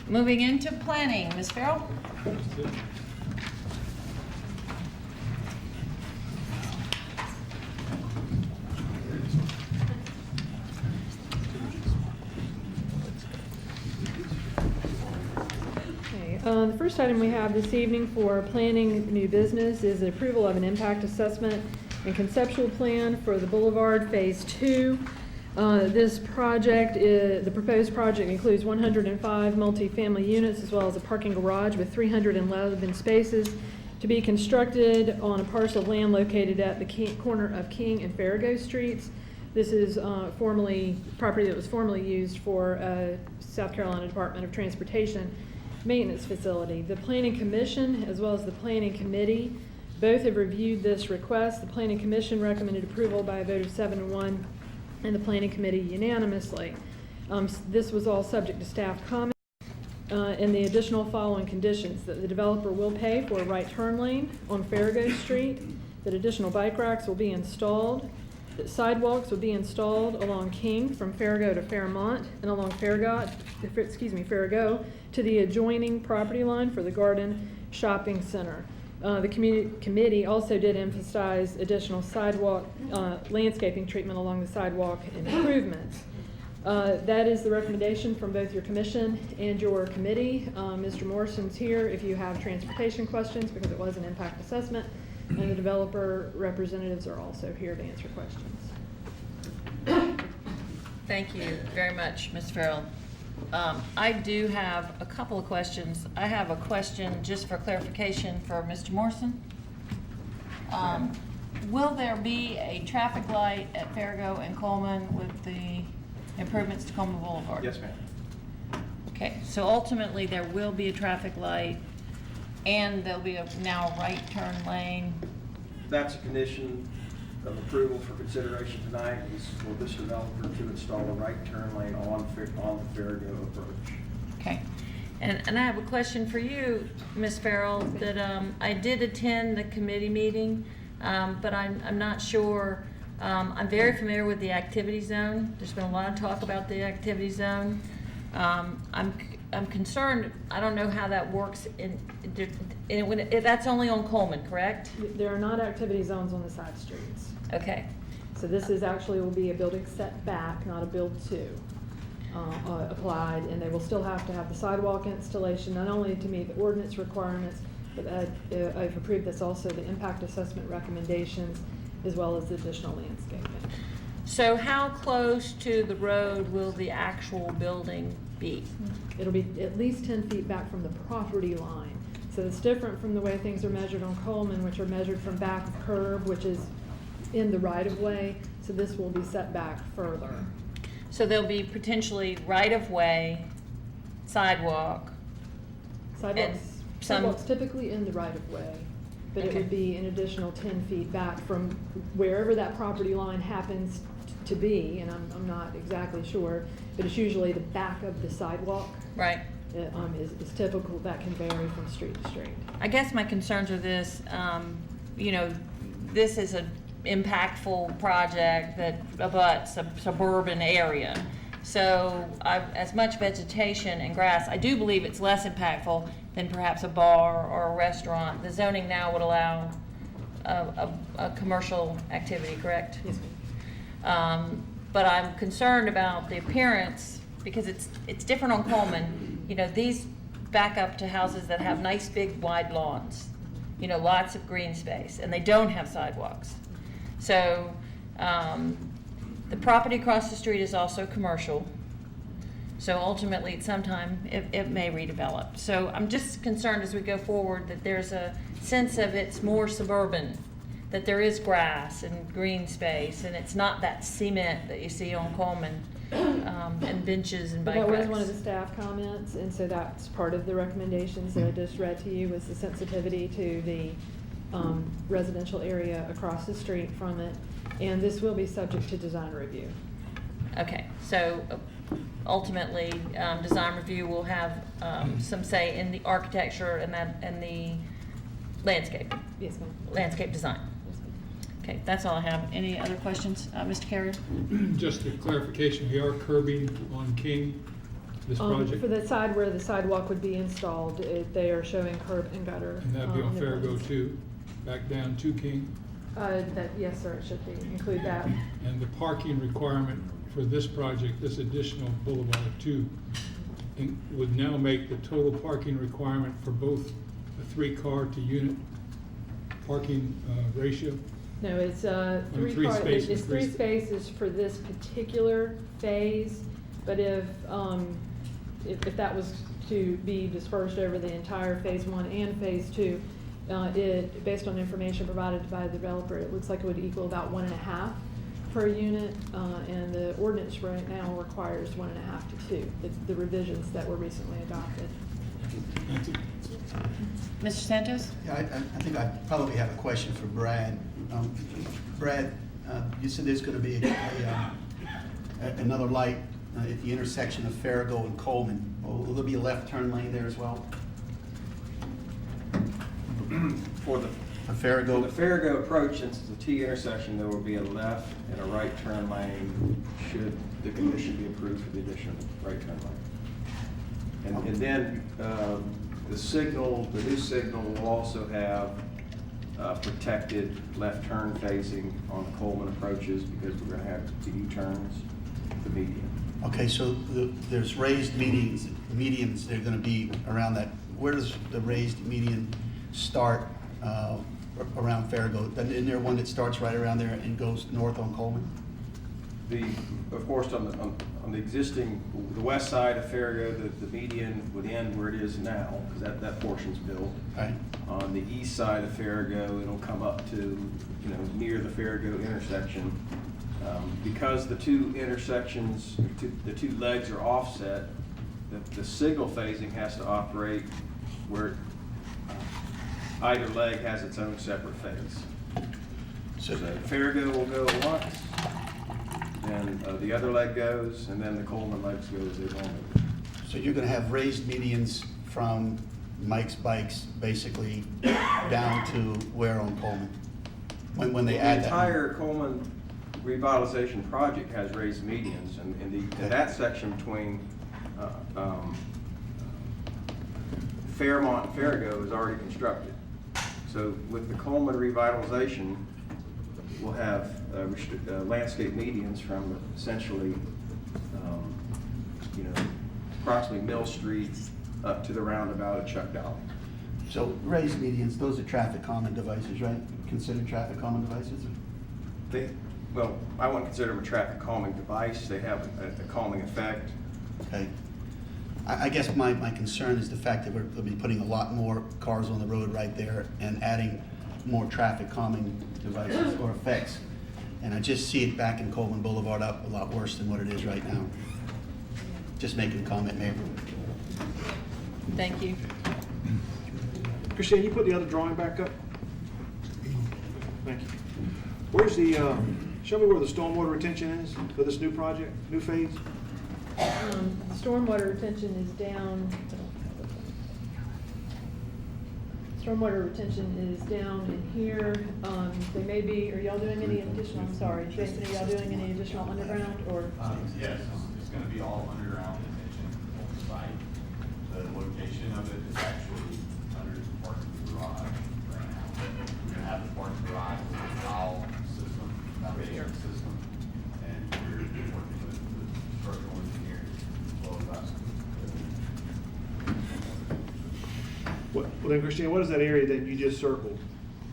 Moving into planning, Ms. Farrell? The first item we have this evening for planning new business is the approval of an impact assessment and conceptual plan for the Boulevard Phase 2. This project, the proposed project includes 105 multifamily units as well as a parking garage with 311 spaces to be constructed on a parcel of land located at the corner of King and Farrago Streets. This is property that was formerly used for South Carolina Department of Transportation maintenance facility. The Planning Commission as well as the Planning Committee both have reviewed this request. The Planning Commission recommended approval by a vote of 7-1 and the Planning Committee unanimously. This was all subject to staff comment and the additional following conditions: that the developer will pay for a right turn lane on Farrago Street, that additional bike racks will be installed, that sidewalks will be installed along King from Farrago to Fairmont and along Farrago to the adjoining property line for the Garden Shopping Center. The committee also did emphasize additional sidewalk landscaping treatment along the sidewalk improvements. That is the recommendation from both your commission and your committee. Mr. Morrison's here if you have transportation questions because it was an impact assessment, and the developer representatives are also here to answer questions. Thank you very much, Ms. Farrell. I do have a couple of questions. I have a question just for clarification for Mr. Morrison. Will there be a traffic light at Farrago and Coleman with the improvements to Coleman Boulevard? Yes, ma'am. Okay, so ultimately there will be a traffic light And there'll be now a right turn lane. That's a condition of approval for consideration tonight, is for this developer to install a right turn lane on the Farigo approach. Okay. And I have a question for you, Ms. Farrell, that I did attend the committee meeting, but I'm not sure. I'm very familiar with the activity zone. There's been a lot of talk about the activity zone. I'm concerned, I don't know how that works that's only on Coleman, correct? There are not activity zones on the side streets. Okay. So this is actually will be a building setback, not a build to, applied, and they will still have to have the sidewalk installation, not only to meet the ordinance requirements, but I've approved this also the impact assessment recommendations, as well as the additional landscaping. So how close to the road will the actual building be? It'll be at least 10 feet back from the property line. So it's different from the way things are measured on Coleman, which are measured from back of curb, which is in the right-of-way. So this will be set back further. So there'll be potentially right-of-way, sidewalk. Sidewalks typically in the right-of-way, but it would be an additional 10 feet back from wherever that property line happens to be, and I'm not exactly sure, but it's usually the back of the sidewalk. Right. Is typical. That can vary from street to street. I guess my concerns are this, this is an impactful project that abuts a suburban area. So as much vegetation and grass, I do believe it's less impactful than perhaps a bar or a restaurant. The zoning now would allow a commercial activity, correct? Yes, ma'am. But I'm concerned about the appearance because it's different on Coleman. These back up to houses that have nice big wide lawns, lots of green space, and they don't have sidewalks. So the property across the street is also commercial. So ultimately, at some time, it may redevelop. So I'm just concerned as we go forward that there's a sense of it's more suburban, that there is grass and green space, and it's not that cement that you see on Coleman, and benches and bike That racks. was one of the staff comments, and so that's part of the recommendations that I just read to you, was the sensitivity to the residential area across the street from it, and this will be subject to design review. Okay, so ultimately, design review will have some say in the architecture and the landscape. Yes, ma'am. Landscape design. Yes, ma'am. Okay, that's all I have. Any other questions, Mr. Carrier? Just a clarification, we are curbing on King, this project? For the side where the sidewalk would be installed, they are showing curb and gutter. And that'd be on the Farigo plans. too, back down to King? Yes, sir, it should be, include that. And the parking requirement for this project, this additional Boulevard 2, would now make the total parking requirement for both a 3-car to unit parking ratio? No, it's three spaces, it's 3 spaces for this particular phase, but if that was to be dispersed over the entire phase 1 and phase 2, based on information provided by the developer, it looks like it would equal about 1.5 per unit, and the ordinance right now requires 1.5 to 2, the revisions that were recently adopted. Thank you. Mr. Santos? Yeah, I think I probably have a question for Brad. Brad, you said there's going to be another light at the intersection of Farigo and Coleman. Will there be a left turn lane there as well? For the Farigo? For the Farigo approach, since it's a T intersection, there will be a left and a right turn lane should the condition be approved for the addition of right turn lane. And then the new signal will also have protected left turn facing on the Coleman approaches because we're going to have the U-turns, the median. Okay, so there's raised medians, they're going to be around that. Where does the raised median start around Farigo? Isn't there one that starts right around there and goes north on Coleman? Of course, on the existing, the west side of Farigo, the median would end where it is now, because that portion's built. Right. On the east side of Farigo, it'll come up to, near the Farigo intersection. Because the two intersections, the two legs are offset, the signal phasing has to operate where either leg has its own separate phase. So the Farrago will go once, then the other leg goes, and then the Coleman legs go as they normally do. So you're gonna have raised medians from Mike's Bikes basically down to where on Coleman? When they add that? The entire Coleman revitalization project has raised medians, and that section between Fairmont and Farrago is already constructed. So with the Coleman revitalization, we'll have landscape medians from essentially, approximately Mill Street up to the roundabout of Chuck Dolly. So raised medians, those are traffic calming devices, right? Considered traffic calming devices? Well, I wouldn't consider them a traffic calming device. They have a calming effect. Okay. I guess my concern is the fact that we'll be putting a lot more cars on the road right there and adding more traffic calming devices or effects. And I just see it back in Coleman Boulevard up a lot worse than what it is right now. Just making a comment, Mayor. Thank you. Christine, you put the other drawing back up? Thank you. Where's the, show me where the stormwater retention is for this new project, new phase? Stormwater retention is down. Stormwater retention is down in here. They may be, are y'all doing any additional, I'm sorry, Jason, are y'all doing any additional underground or? Yes, it's gonna be all underground detention on the site. The location of it is actually under the parking garage right now. We're gonna have the parking garage with a valve system, foundation system, and we're working with the structural engineers as well as us. Well then, Christine, what is that area that you just circled?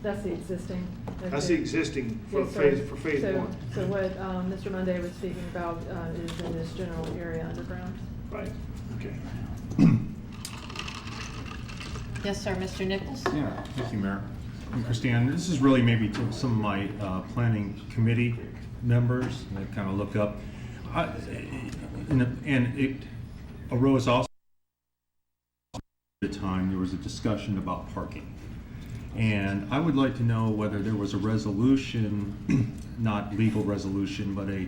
That's the existing. That's the existing for Yes, sir. phase So- one. So what Mr. Monday was speaking about is in this general area underground. Right, okay. Yes, sir, Mr. Nichols? Yeah, thank you, Mayor. And Christine, this is really maybe to some of my planning committee members, and I kind of look up. And it arose also at the time, there was a discussion about parking. And I would like to know whether there was a resolution, not legal resolution, but a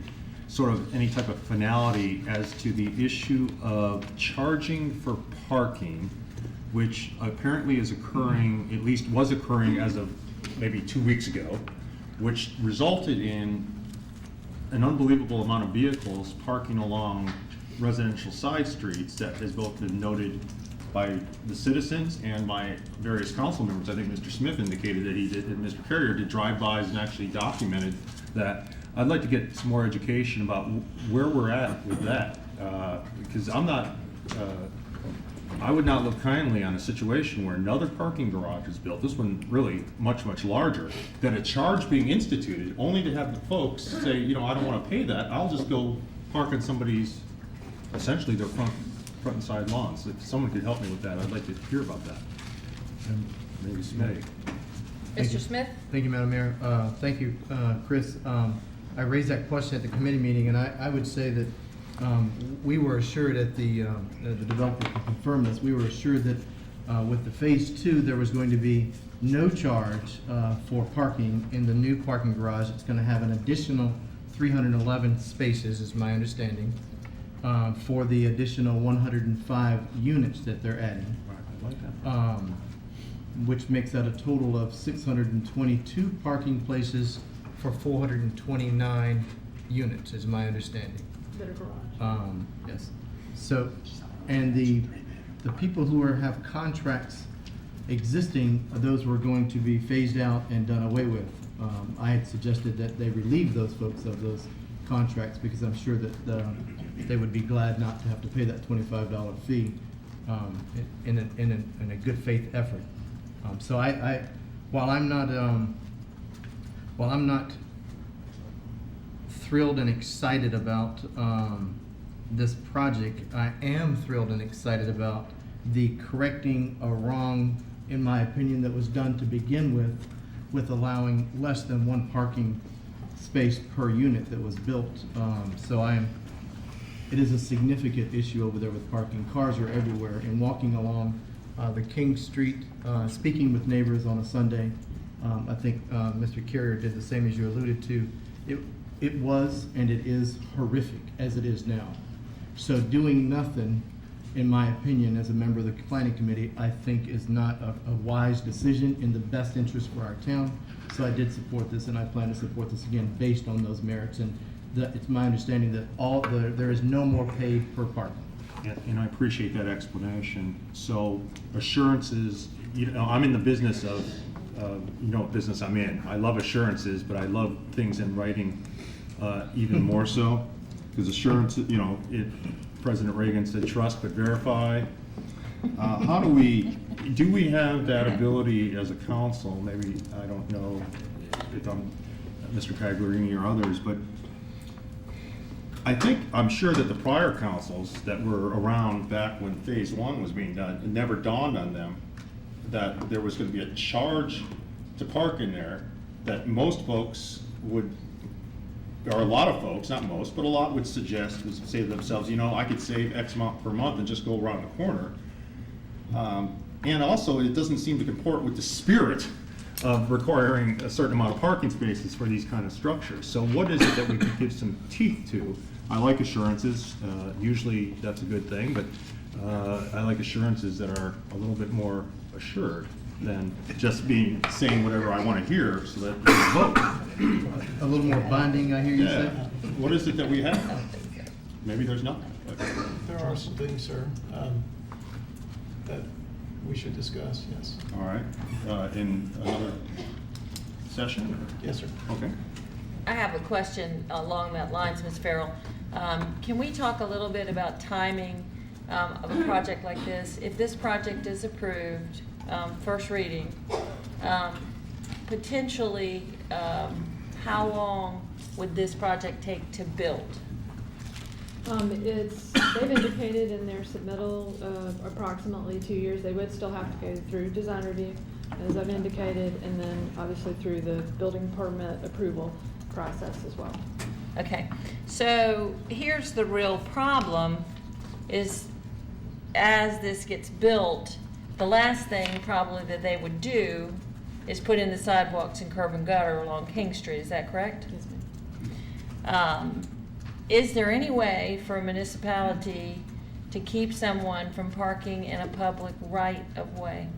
sort of any type of finality as to the issue of charging for parking, which apparently is occurring, at least was occurring as of maybe 2 weeks ago, which resulted in an unbelievable amount of vehicles parking along residential side streets that has both been noted by the citizens and by various council members. I think Mr. Smith indicated that he did, and Mr. Carrier did drive-bys and actually documented that. I'd like to get some more education about where we're at with that, because I'm not, I would not look kindly on a situation where another parking garage is built, this one really much, much larger, that a charge being instituted, only to have the folks say, you know, I don't want to pay that, I'll just go park on somebody's, essentially their front and side lawns. If someone could help me with that, I'd like to hear about that. Maybe Smith. Mr. Smith? Thank you, Madam Mayor. Thank you, Chris. I raised that question at the committee meeting, and I would say that we were assured at the developer can confirm this, we were assured that with the phase 2, there was going to be no charge for parking in the new parking garage. It's going to have an additional 311 spaces, is my understanding, for the additional 105 units that they're adding. Which makes that a total of 622 parking places for 429 units, is my understanding. That are garage. Yes. So, and the people who have contracts existing, those were going to be phased out and done away with. I had suggested that they relieve those folks of those contracts because I'm sure that they would be glad not to have to pay that $25 fee in a good faith effort. So while I'm not thrilled and excited about this project, I am thrilled and excited about the correcting a wrong, in my opinion, that was done to begin with allowing less than one parking space per unit that was built. It is a significant issue over there with parking. Cars are everywhere, and walking along the King Street, speaking with neighbors on a Sunday. I think Mr. Carrier did the same as you alluded to. It was and it is horrific as it is now. So doing nothing, in my opinion, as a member of the planning committee, I think is not a wise decision in the best interest for our town. So I did support this, and I plan to support this again based on those merits. And it's my understanding that there is no more paid per parking. And I appreciate that explanation. So assurances, I'm in the business of, you know what business I'm in. I love assurances, but I love things in writing even more so. Because assurance, President Reagan said, trust but verify. How do we have that ability as a council? Maybe, I don't know if I'm Mr. Cagliarini or others, but I'm sure that the prior councils that were around back when phase 1 was being done, it never dawned on them that there was going to be a charge to park in there that most folks would, or a lot of folks, not most, but a lot would suggest, would say to themselves, I could save X amount per month and just go around the corner. And also, it doesn't seem to comport with the spirit of requiring a certain amount of parking spaces for these kind of structures. So what is it that we could give some teeth to? I like assurances. Usually that's a good thing, but I like assurances that are a little bit more assured than just saying whatever I want to hear so that we vote. A little more binding, I hear you say? What is it that we have? Maybe there's nothing. There are some things, sir, that we should discuss, yes. All right. In another session? Yes, sir. Okay. I have a question along that lines, Ms. Farrell. Can we talk a little bit about timing of a project like this? If this project is approved, first reading, potentially, how long would this project take to build? They've indicated in their submittal approximately 2 years. They would still have to go through design review, as I've indicated, and then obviously through the building permit approval process as well. Okay, so here's the real problem is as this gets built, the last thing probably that they would do is put in the sidewalks and curb and gutter along King Street. Is that correct? Yes, ma'am. Is there any way for a municipality to keep someone from parking in a public right-of-way?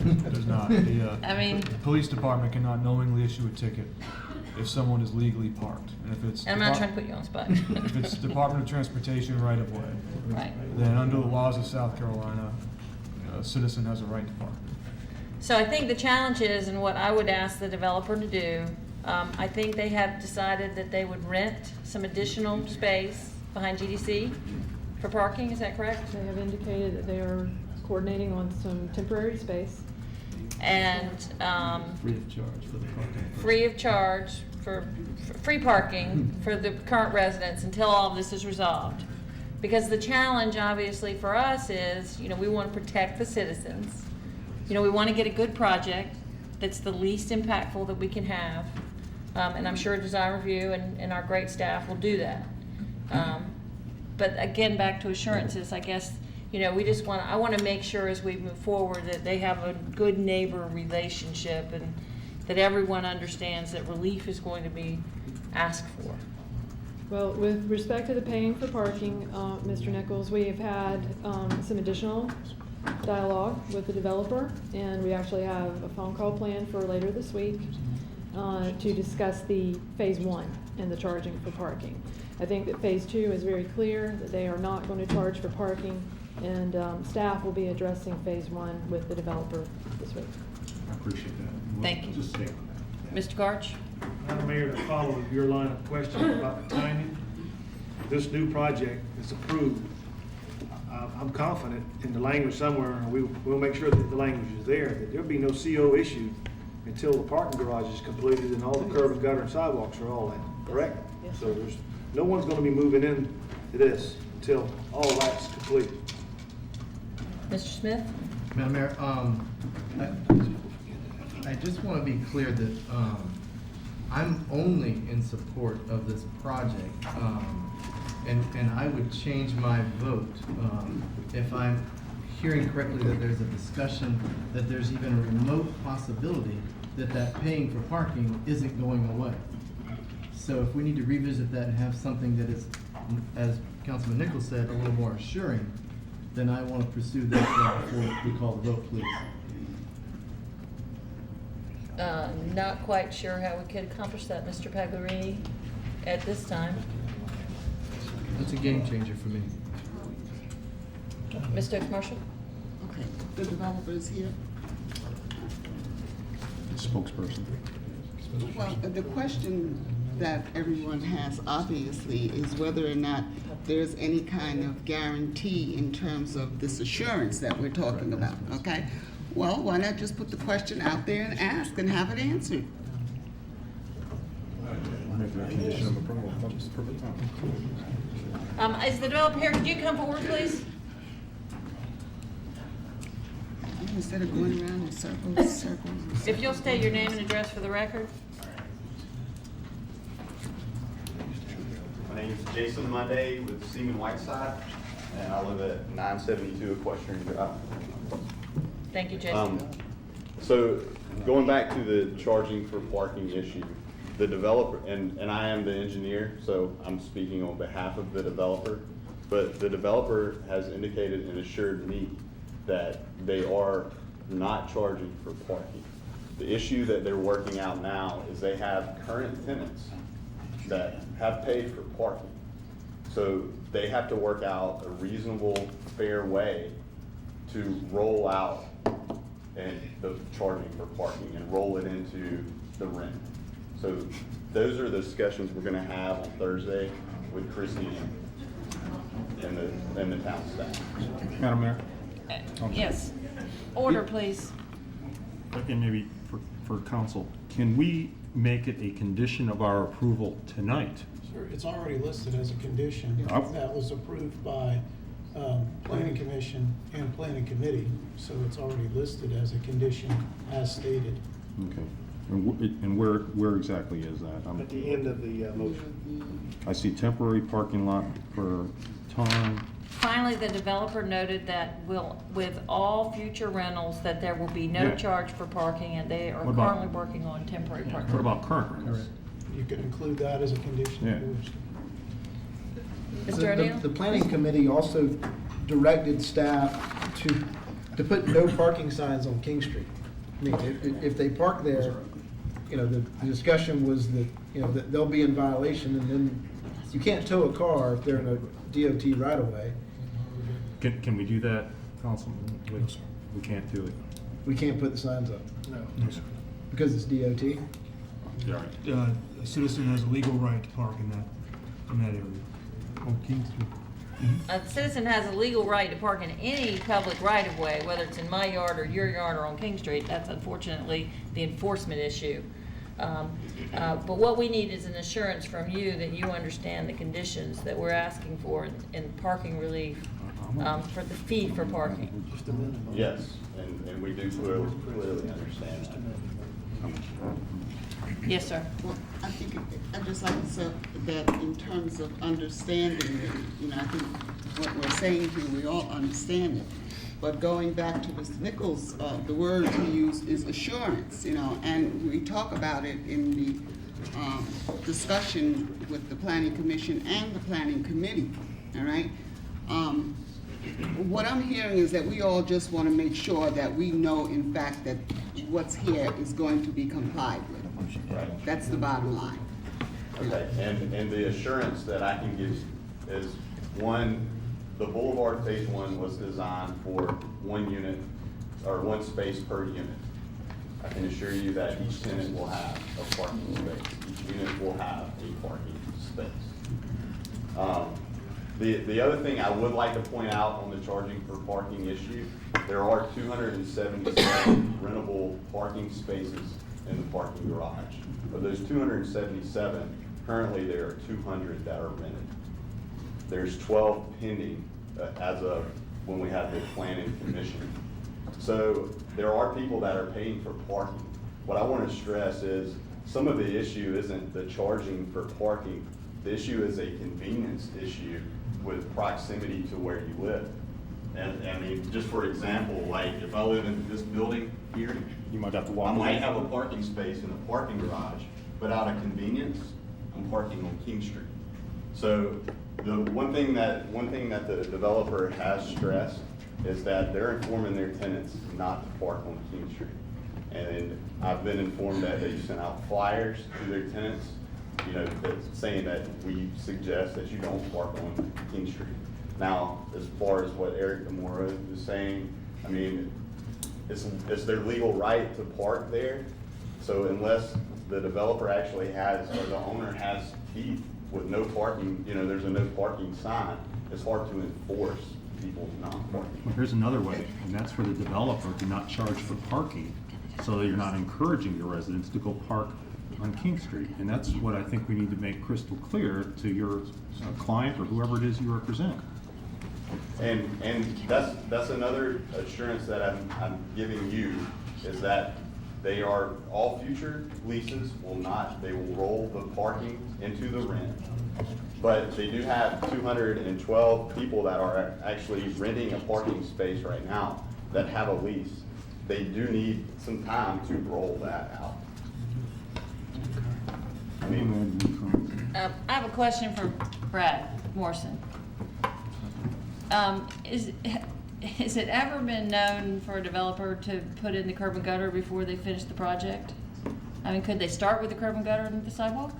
There's not. The police department cannot knowingly issue a ticket if someone is legally parked. And if it's I'm not trying to put you on the spot. If it's Department of Transportation right-of-way, Right. then under the laws of South Carolina, a citizen has a right to park. So I think the challenge is, and what I would ask the developer to do, I think they have decided that they would rent some additional space behind GDC for parking, is that correct? They have indicated that they are coordinating on some temporary space. And Free of charge for the parking. free of charge for free parking for the current residents until all of this is resolved. Because the challenge obviously for us is, we want to protect the citizens. We want to get a good project that's the least impactful that we can have. And I'm sure Design Review and our great staff will do that. But again, back to assurances, I guess, I want to make sure as we move forward that they have a good neighbor relationship and that everyone understands that relief is going to be asked for. Well, with respect to the paying for parking, Mr. Nichols, we have had some additional dialogue with the developer, and we actually have a phone call planned for later this week to discuss the phase 1 and the charging for parking. I think that phase 2 is very clear that they are not going to charge for parking, and staff will be addressing phase 1 with the developer this week. I appreciate that. Thank you. Just stay on that. Mr. Garch? Madam Mayor, to follow your line of questioning about the timing, if this new project is approved, I'm confident in the language somewhere, and we'll make sure that the language is there, that there'll be no CO issued until the parking garage is completed and all the curb and gutter and sidewalks are all in, correct? Yes. So no one's gonna be moving in to this until all that's complete. Mr. Smith? Madam Mayor, I just want to be clear that I'm only in support of this project And I would change my vote, if I'm hearing correctly that there's a discussion, that there's even a remote possibility that paying for parking isn't going away. So if we need to revisit that and have something that is, as Councilman Nichols said, a little more assuring, then I want to pursue that before we call the vote, please. Not quite sure how we could accomplish that, Mr. Pagliarini, at this time. That's a game changer for me. Ms. Stokes Marshall? Okay, the developer is here. Spokesperson. Well, the question that everyone has obviously is whether or not there's any kind of guarantee in terms of this assurance that we're talking about, okay? Well, why not just put the question out there and ask and have it answered? Is the developer here? Could you come forward, please? Instead of going around in circles. If you'll state your name and address for the record. My name is Jason Monday with Seaman Whiteside, and I live at 972 Equestrian Drive. Thank you, Jason. So going back to the charging for parking issue, the developer, and I am the engineer, so I'm speaking on behalf of the developer, but the developer has indicated and assured me that they are not charging for parking. The issue that they're working out now is they have current tenants that have paid for parking. So they have to work out a reasonable, fair way to roll out and the charging for parking and roll it into the rent. So those are the discussions we're gonna have on Thursday with Christie and the town staff. Madam Mayor? Yes. Order, please. And maybe for council, can we make it a condition of our approval tonight? Sure, it's already listed as a condition Oh. that was approved by Planning Commission and Planning Committee, so it's already listed as a condition as stated. Okay. And where exactly is that? At the end of the motion. I see temporary parking lot for time. Finally, the developer noted that with all future rentals, that there will be no Yeah. charge for parking, and they are What about- currently working on temporary parking. What about current rentals? You could include that as a condition. if you wish. Mr. O'Neill? The planning committee also directed staff to put no parking signs on King Street. I mean, if they park there, you know, the discussion was that, you know, that they'll be in violation, and then you can't tow a car if they're in a DOT right of way. Can we do that, Councilman? We can't do it. We can't put the signs up. No. Because it's DOT. Yeah. A citizen has a legal right to park in that area on King Street. A citizen has a legal right to park in any public right-of-way, whether it's in my yard or your yard or on King Street. That's unfortunately the enforcement issue. But what we need is an assurance from you that you understand the conditions that we're asking for in parking relief, for the fee for parking. Yes, and we do clearly understand that. Yes, sir. Well, I think, I'd just like to say that in terms of understanding, you know, I think what we're saying here, we all understand it. But going back to Mr. Nichols, the word he used is assurance, you know, and we talk about it in the discussion with the Planning Commission and the Planning Committee, all right? What I'm hearing is that we all just want to make sure that we know, in fact, that what's here is going to be complied with. Right. That's the bottom line. Okay, and the assurance that I can give is, one, the Boulevard Phase 1 was designed for one unit, or one space per unit. I can assure you that each tenant will have a parking space. Each unit will have a parking space. The other thing I would like to point out on the charging for parking issue, there are 277 rentable parking spaces in the parking garage. Of those 277, currently there are 200 that are rented. There's 12 pending as of when we had the planning commission. So there are people that are paying for parking. What I want to stress is some of the issue isn't the charging for parking The issue is a convenience issue with proximity to where you live. And I mean, just for example, like if I live in this building here, You might have to walk. I might away. have a parking space in a parking garage, but out of convenience, I'm parking on King Street. So the one thing that the developer has stressed is that they're informing their tenants not to park on King Street. And I've been informed that they sent out flyers to their tenants, saying that we suggest that you don't park on King Street. Now, as far as what Eric Demora is saying, I mean, it's their legal right to park there. So unless the developer actually has, or the owner has teeth with no parking, there's a no parking sign, it's hard to enforce people not parking. Well, here's another way, and that's for the developer to not charge for parking, so that you're not encouraging your residents to go park on King Street. And that's what I think we need to make crystal clear to your client or whoever it is you represent. And that's another assurance that I'm giving you, is that all future leases will roll the parking into the rent. But they do have 212 people that are actually renting a parking space right now that have a lease. They do need some time to roll that out. I I have a question for Brad Morrison. Is it ever been known for a developer to put in the curb and gutter before they finish the project? I mean, could they start with the curb and gutter and the sidewalk?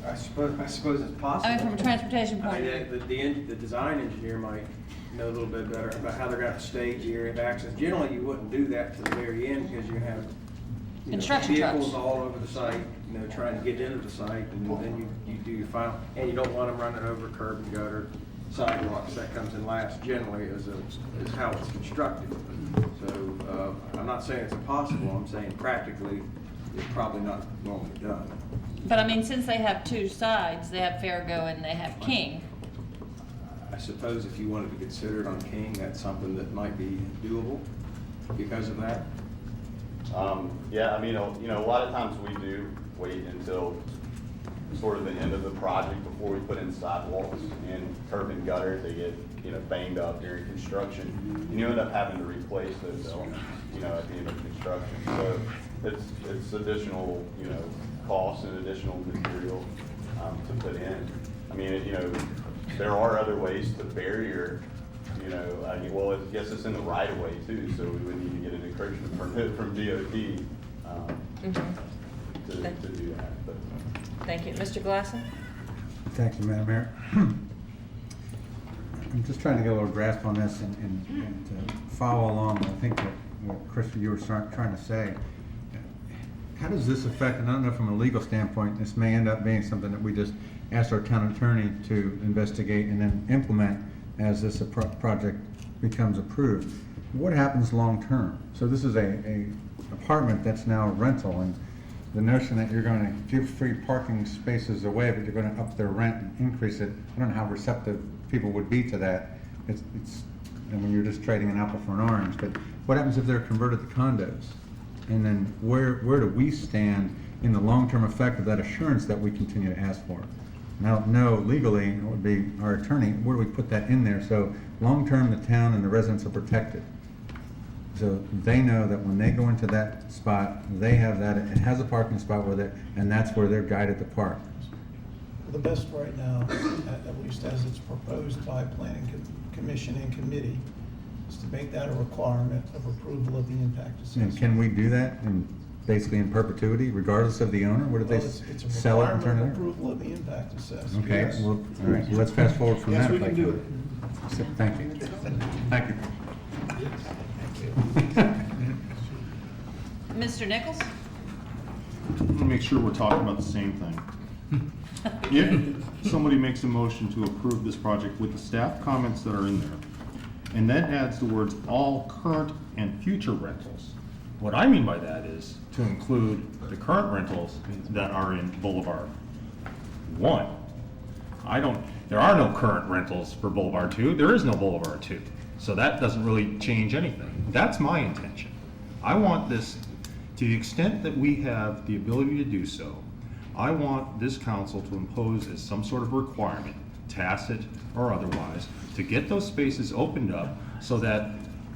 I suppose it's possible. I mean, from a transportation point of view. The design engineer might know a little bit better about how they're going to stage the area of access. Generally, you wouldn't do that to the very end because you have Construction trucks. vehicles all over the site, trying to get into the site, and then you do your final, and you don't want them running over curb and gutter, sidewalks. That comes in last generally is how it's constructed. So I'm not saying it's impossible. I'm saying practically it's probably not normally done. But I mean, since they have two sides, they have Farrago and they have King. I suppose if you wanted to consider it on King, that's something that might be doable because of that. Yeah, I mean, a lot of times we do wait until sort of the end of the project before we put in sidewalks and curb and gutter. They get, banged up during construction. And you end up having to replace those elements, at the end of construction. So it's additional, costs and additional material to put in. I mean, there are other ways to barrier, I guess it's in the right of way too, so we would need to get an encouragement permit from DOT to do that. But. Thank you. Mr. Glassen? Thank you, Madam Mayor. I'm just trying to get a little grasp on this and to follow along. I think what Chris, you were trying to say. How does this affect, and I don't know from a legal standpoint, this may end up being something that we just ask our town attorney to investigate and then implement as this project becomes approved. What happens long term? So this is a apartment that's now a rental, and the notion that you're going to give free parking spaces away, but you're going to up their rent and increase it, I don't know how receptive people would be to that. It's when you're just trading an apple for an orange. But what happens if they're converted to condos? And then where do we stand in the long-term effect of that assurance that we continue to ask for? And I don't know legally, it would be our attorney, where do we put that in there? So long-term, the town and the residents are protected. So they know that when they go into that spot, they have that, it has a parking spot with it, and that's where they're guided to park. The best right now, at least as it's proposed by Planning Commission and Committee, is to make that a requirement of approval of the impact assessment. And can we do that basically in perpetuity, regardless of the owner? What if they It's a sell it and turn requirement it of over? approval of the impact assessment. Okay, Yes. well, all right, let's fast forward from that. Yes, we if I can do it. Thank you. Thank you. Mr. Nichols? I want to make sure we're talking about the same thing. If somebody makes a motion to approve this project with the staff comments that are in there, and then adds the words all current and future rentals, what I mean by that is to include the current rentals that are in Boulevard 1. There are no current rentals for Boulevard 2. There is no Boulevard 2. So that doesn't really change anything. That's my intention. I want this, to the extent that we have the ability to do so, I want this council to impose as some sort of requirement, tacit or otherwise, to get those spaces opened up so that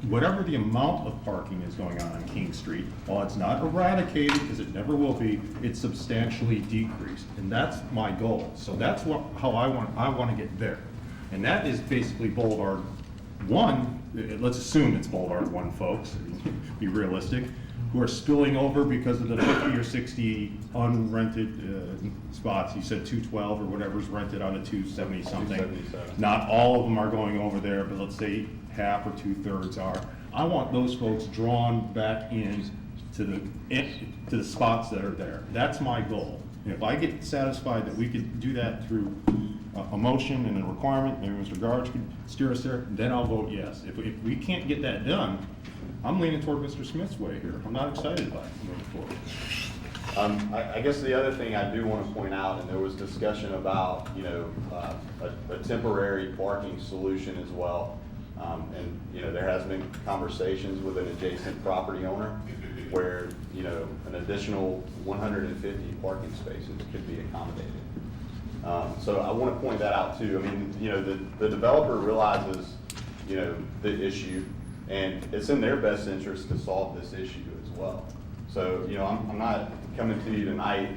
whatever the amount of parking is going on King Street, while it's not eradicated, because it never will be, it's substantially decreased. And that's my goal. So that's how I want to get there. And that is basically Boulevard 1, let's assume it's Boulevard 1, folks, be realistic, who are spilling over because of the 50 or 60 unrented spots. You said 212 or whatever's rented out of 270 something. 277. Not all of them are going over there, but let's say half or 2/3 are. I want those folks drawn back in to the spots that are there. That's my goal. And if I get satisfied that we could do that through a motion and a requirement, maybe Mr. Garge could steer us there, then I'll vote yes. If we can't get that done, I'm leaning toward Mr. Smith's way here. I'm not excited about it moving forward. I guess the other thing I do want to point out, and there was discussion about, a temporary parking solution as well. And, there has been conversations with an adjacent property owner where, an additional 150 parking spaces could be accommodated. So I want to point that out too. I mean, the developer realizes, the issue, and it's in their best interest to solve this issue as well. So, I'm not coming to you tonight,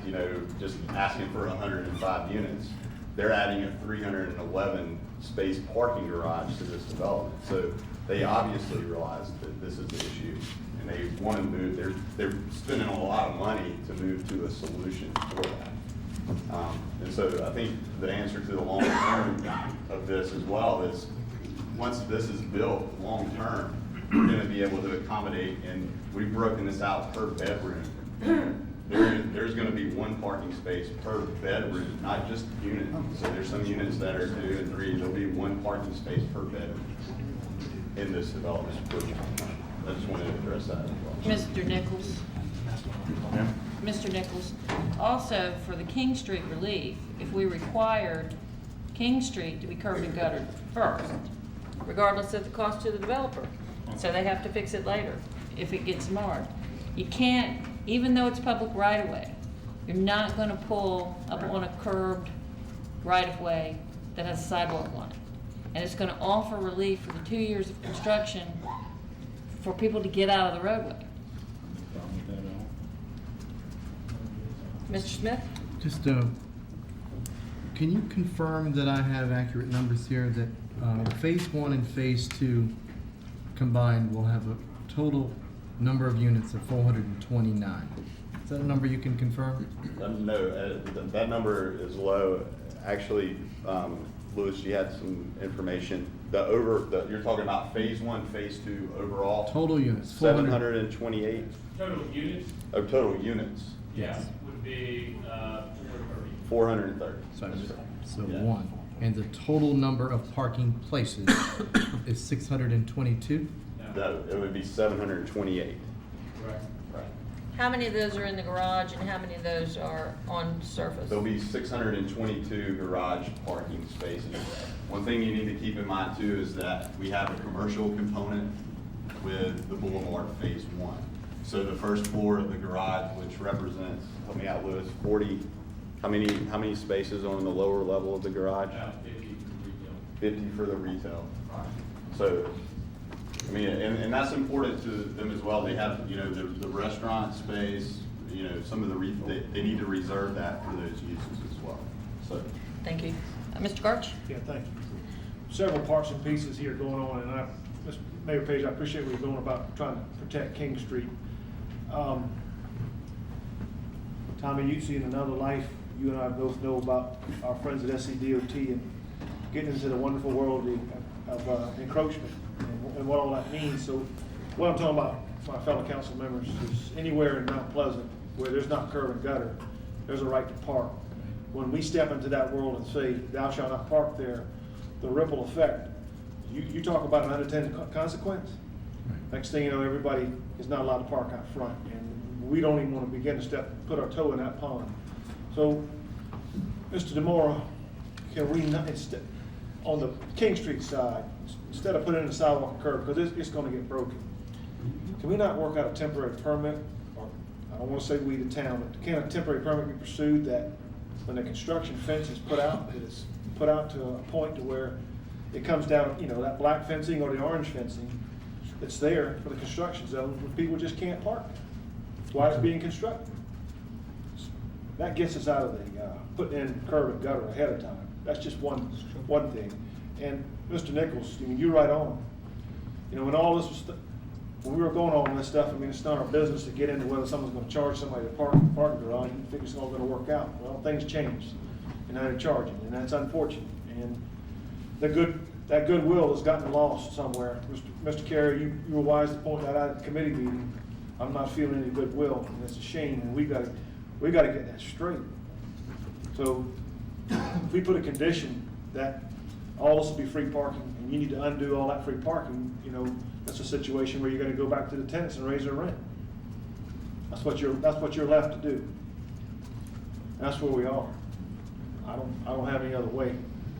just asking for 105 units. They're adding a 311 space parking garage to this development. So they obviously realize that this is the issue, and they want to move. They're spending a lot of money to move to a solution for that. And so I think the answer to the long term of this as well is, once this is built long term, we're going to be able to accommodate, and we've broken this out per bedroom. There's going to be one parking space per bedroom, not just unit. So there's some units that are 2 and 3. There'll be one parking space per bedroom in this development. I just wanted to address that as well. Mr. Nichols? Mr. Nichols, also for the King Street relief, if we required King Street to be curb and guttered first, regardless of the cost to the developer, so they have to fix it later if it gets marred. You can't, even though it's public right-of-way, you're not going to pull up on a curbed right-of-way that has a sidewalk on it. And it's going to offer relief for the 2 years of construction for people to get out of the roadway. Mr. Smith? Just, can you confirm that I have accurate numbers here, that phase 1 and phase 2 combined will have a total number of units of 429? Is that a number you can confirm? No, that number is low. Actually, Louis, you had some information. You're talking about phase 1, phase 2 overall? Total units. 728? Total units? Oh, total units. Yeah, would be 430. So one. And the total number of parking places is 622? No, it would be 728. Right. How many of those are in the garage and how many of those are on surface? There'll be 622 garage parking spaces. One thing you need to keep in mind too is that we have a commercial component with the Boulevard Phase 1. So the first floor of the garage, which represents, help me out, Louis, 40, how many spaces on the lower level of the garage? 50 for the retail. So, I mean, and that's important to them as well. They have, the restaurant space, some of they need to reserve that for those uses as well. So. Thank you. Mr. Garch? Yeah, thank you. Several parts and pieces here going on, and Mr. Mayor Page, I appreciate what you're doing about trying to protect King Street. Tommy, you've seen another life. You and I both know about our friends at SCDOT and getting into the wonderful world of encroachment and what all that means. So what I'm talking about, my fellow council members, is anywhere in Mount Pleasant where there's not curb and gutter, there's a right to park. When we step into that world and say, thou shalt not park there, the ripple effect, you talk about an unintended consequence. Next thing you know, everybody is not allowed to park out front, and we don't even want to begin to put our toe in that pond. So, Mr. DeMora, can we not, on the King Street side, instead of putting in a sidewalk curb, because it's going to get broken, can we not work out a temporary permit or I don't wanna say we the town, but can a temporary permit be pursued that when the construction fence is put out, it is put out to a point to where it comes down, you know, that black fencing or the orange fencing that's there for the construction zone, where people just can't park. That's why it's being constructed. That gets us out of the, putting in curb and gutter ahead of time. That's just one thing. And Mr. Nichols, I mean, you're right on. You know, when all this was, when we were going on this stuff, I mean, it's not our business to get into whether someone's gonna charge somebody to park in the parking garage and think it's all gonna work out. Well, things changed, and now they're charging, and that's unfortunate. And that goodwill has gotten lost somewhere. Mr. Carey, you were wise to point that out at the committee meeting. I'm not feeling any goodwill, and it's a shame, and we gotta get that straight. So, if we put a condition that all this will be free parking, and you need to undo all that free parking, you know, that's a situation where you're gonna go back to the tenants and raise their rent. That's what you're left to do. That's where we are. I don't have any other way.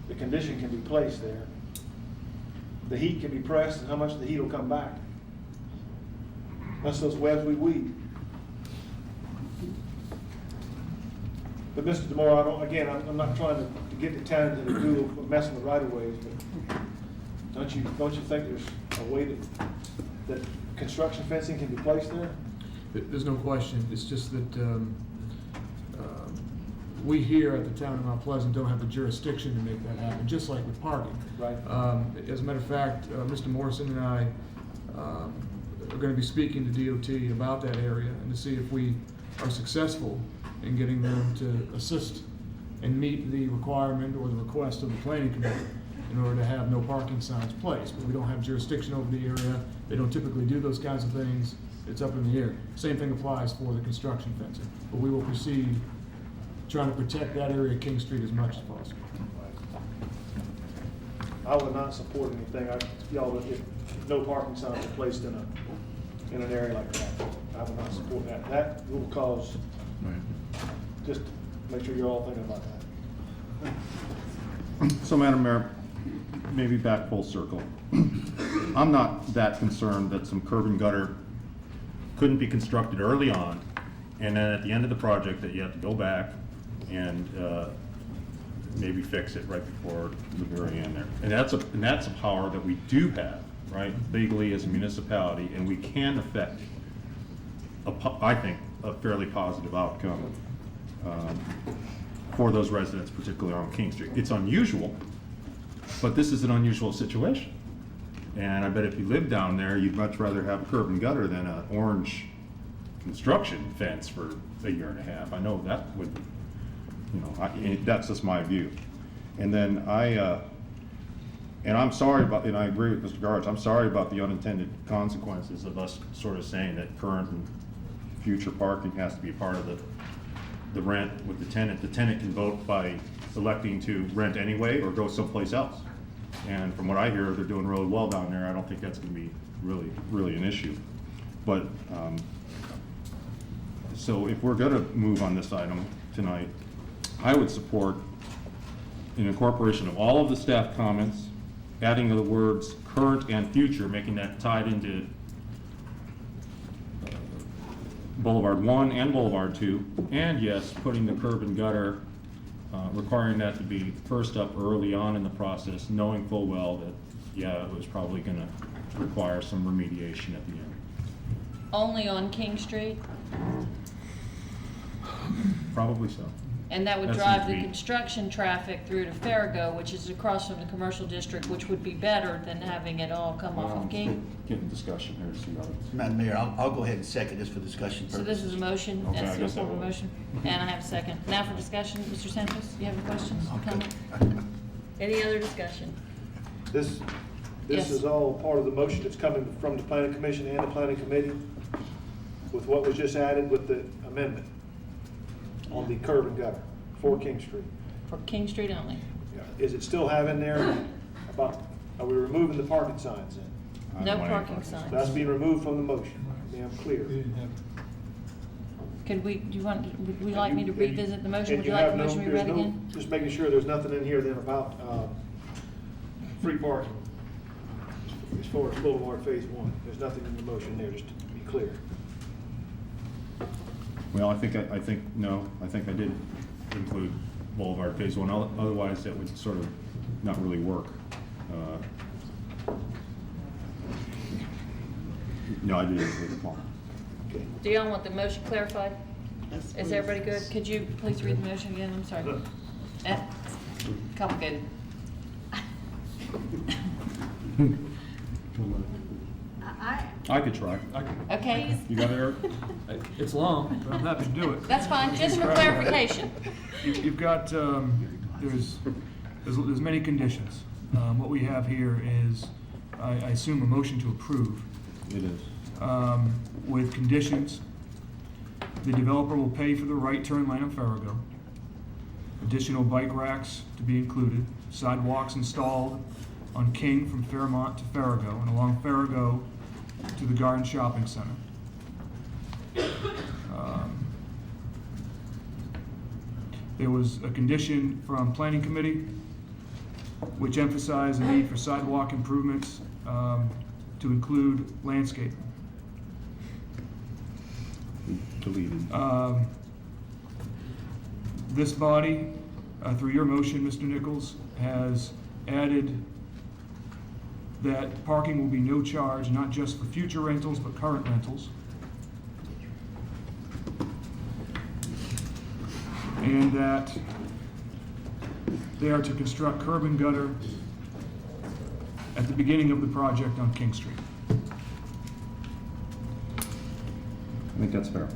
The condition can be placed there. The heat can be pressed, and how much the heat will come back. That's those webs we weave. But Mr. DeMora, I'm not trying to get the town into the goo of messing with right-of-ways, but don't you think there's a way that construction fencing can be placed there? There's no question. It's just that we here at the town of Mount Pleasant don't have the jurisdiction to make that happen, just like with parking. Right. As a matter of fact, Mr. Morrison and I are going to be speaking to DOT about that area and to see if we are successful in getting them to assist and meet the requirement or the request of the planning committee in order to have no parking signs placed. But we don't have jurisdiction over the area. They don't typically do those kinds of things. It's up in the air. Same thing applies for the construction fencing. But we will proceed trying to protect that area of King Street as much as possible. I would not support anything, if no parking signs are placed in an area like that. I would not support that. That will cause, just make sure you're all thinking about that. So, Madam Mayor, maybe back full circle. I'm not that concerned that some curb and gutter couldn't be constructed early on, and then at the end of the project that you have to go back and maybe fix it right before the very end there. And that's a power that we do have, right, legally as a municipality, and we can affect, I think, a fairly positive outcome for those residents, particularly on King Street. It's unusual, but this is an unusual situation. And I bet if you live down there, you'd much rather have a curb and gutter than an orange construction fence for a year and a half. I know that would, that's just my view. And then I'm sorry about, and I agree with Mr. Garge, I'm sorry about the unintended consequences of us sort of saying that current and future parking has to be part of the rent with the tenant. The tenant can vote by electing to rent anyway or go someplace else. And from what I hear, they're doing really well down there. I don't think that's going to be really an issue. But so if we're going to move on this item tonight, I would support an incorporation of all of the staff comments, adding the words current and future, making that tied into Boulevard 1 and Boulevard 2, and yes, putting the curb and gutter, requiring that to be first up early on in the process, knowing full well that, yeah, it was probably going to require some remediation at the end. Only on King Street? Probably so. And that would That drive seems the to be- construction traffic through to Farrago, which is across from the commercial district, which would be better than having it all come off of King. Get discussion here to see how it's. Madam Mayor, I'll go ahead and second this for discussion So purposes. this is a motion, Okay, I that's the guess I form of will. motion, and I have a second. Now for discussion, Mr. Santos, you have any questions, comments? Any other discussion? This Yes. is all part of the motion that's coming from the planning commission and the planning committee with what was just added with the amendment on the curb and gutter for King Street. For King Street only. Is it still having there about, are we removing the parking signs then? No parking signs. That's being removed from the motion. I'm clear. Would we like me to revisit the motion? And Would you like the have motion to be there's read again? Just making sure there's nothing in here then about free parking as far as Boulevard Phase 1. There's nothing in the motion there, just to be clear. Well, I think I did include Boulevard Phase 1, otherwise that would sort of not really work. No, I did include the Palmer. Do y'all want the motion clarified? Is everybody good? Could you please read the motion again? I'm sorry. Complicated. I could try. Okay. You got it, Eric? It's long, but I'm happy to do it. That's fine, just for clarification. You've got, there's many conditions. What we have here is, I assume, a motion to approve. It is. With conditions. The developer will pay for the right turn lane on Farrago. Additional bike racks to be included. Sidewalks installed on King from Fairmont to Farrago and along Farrago to the Garden Shopping Center. There was a condition from Planning Committee which emphasized the need for sidewalk improvements to include landscaping. Deleted. This body, through your motion, Mr. Nichols, has added that parking will be no charge, not just for future rentals, but current rentals. And that they are to construct curb and gutter at the beginning of the project on King Street. I think that's fair.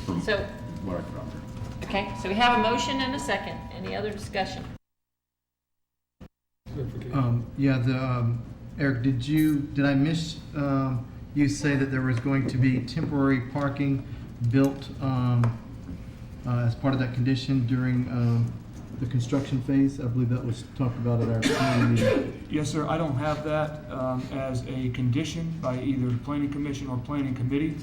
From So, what I found. okay, so we have a motion and a second. Any other discussion? Eric, did I miss, you say that there was going to be temporary parking built, as part of that condition during, the construction phase? I believe that was talked about at our committee meeting. Yes, sir, I don't have that as a condition by either the Planning Commission or Planning Committee.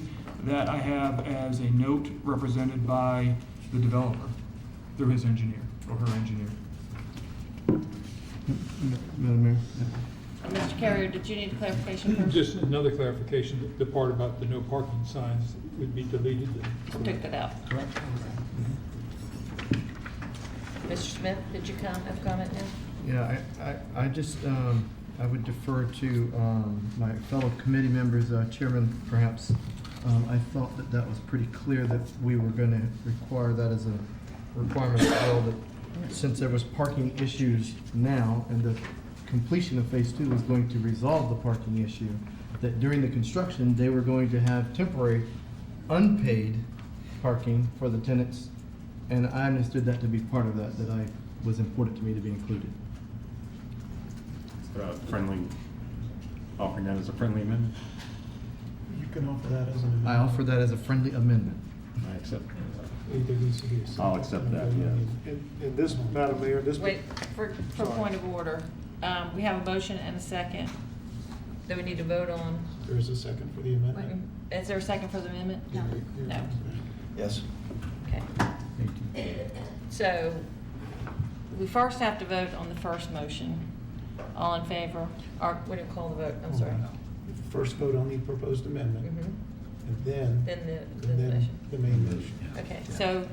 That I have as a note represented by the developer through his engineer or her engineer. Madam Mayor? Mr. Carrier, did you need clarification first? Just another clarification, the part about the no parking signs would be deleted. Took that out. Correct. Mr. Smith, did you have comment now? Yeah, I just, I would defer to my fellow committee members, Chairman, perhaps. I thought that that was pretty clear that we were going to require that as a requirement as well, that since there was parking issues now and the completion of Phase 2 was going to resolve the parking issue, that during the construction, they were going to have temporary unpaid parking for the tenants. And I understood that to be part of that was important to me to be included. Offering that as a friendly amendment? You can offer that as an amendment. I offer that as a friendly amendment. I accept. There needs to be a second. I'll accept that, yeah. And this, Madam Mayor, this. Wait, for point of order, we have a motion and a second that we need to vote on. There's a second for the amendment. Is there a second for the amendment? No. Yes. Okay. So, we first have to vote on the first motion. All in favor? Or, we didn't call the vote, I'm sorry. First vote on the proposed amendment, and then. The and then motion. the main motion. Okay, so,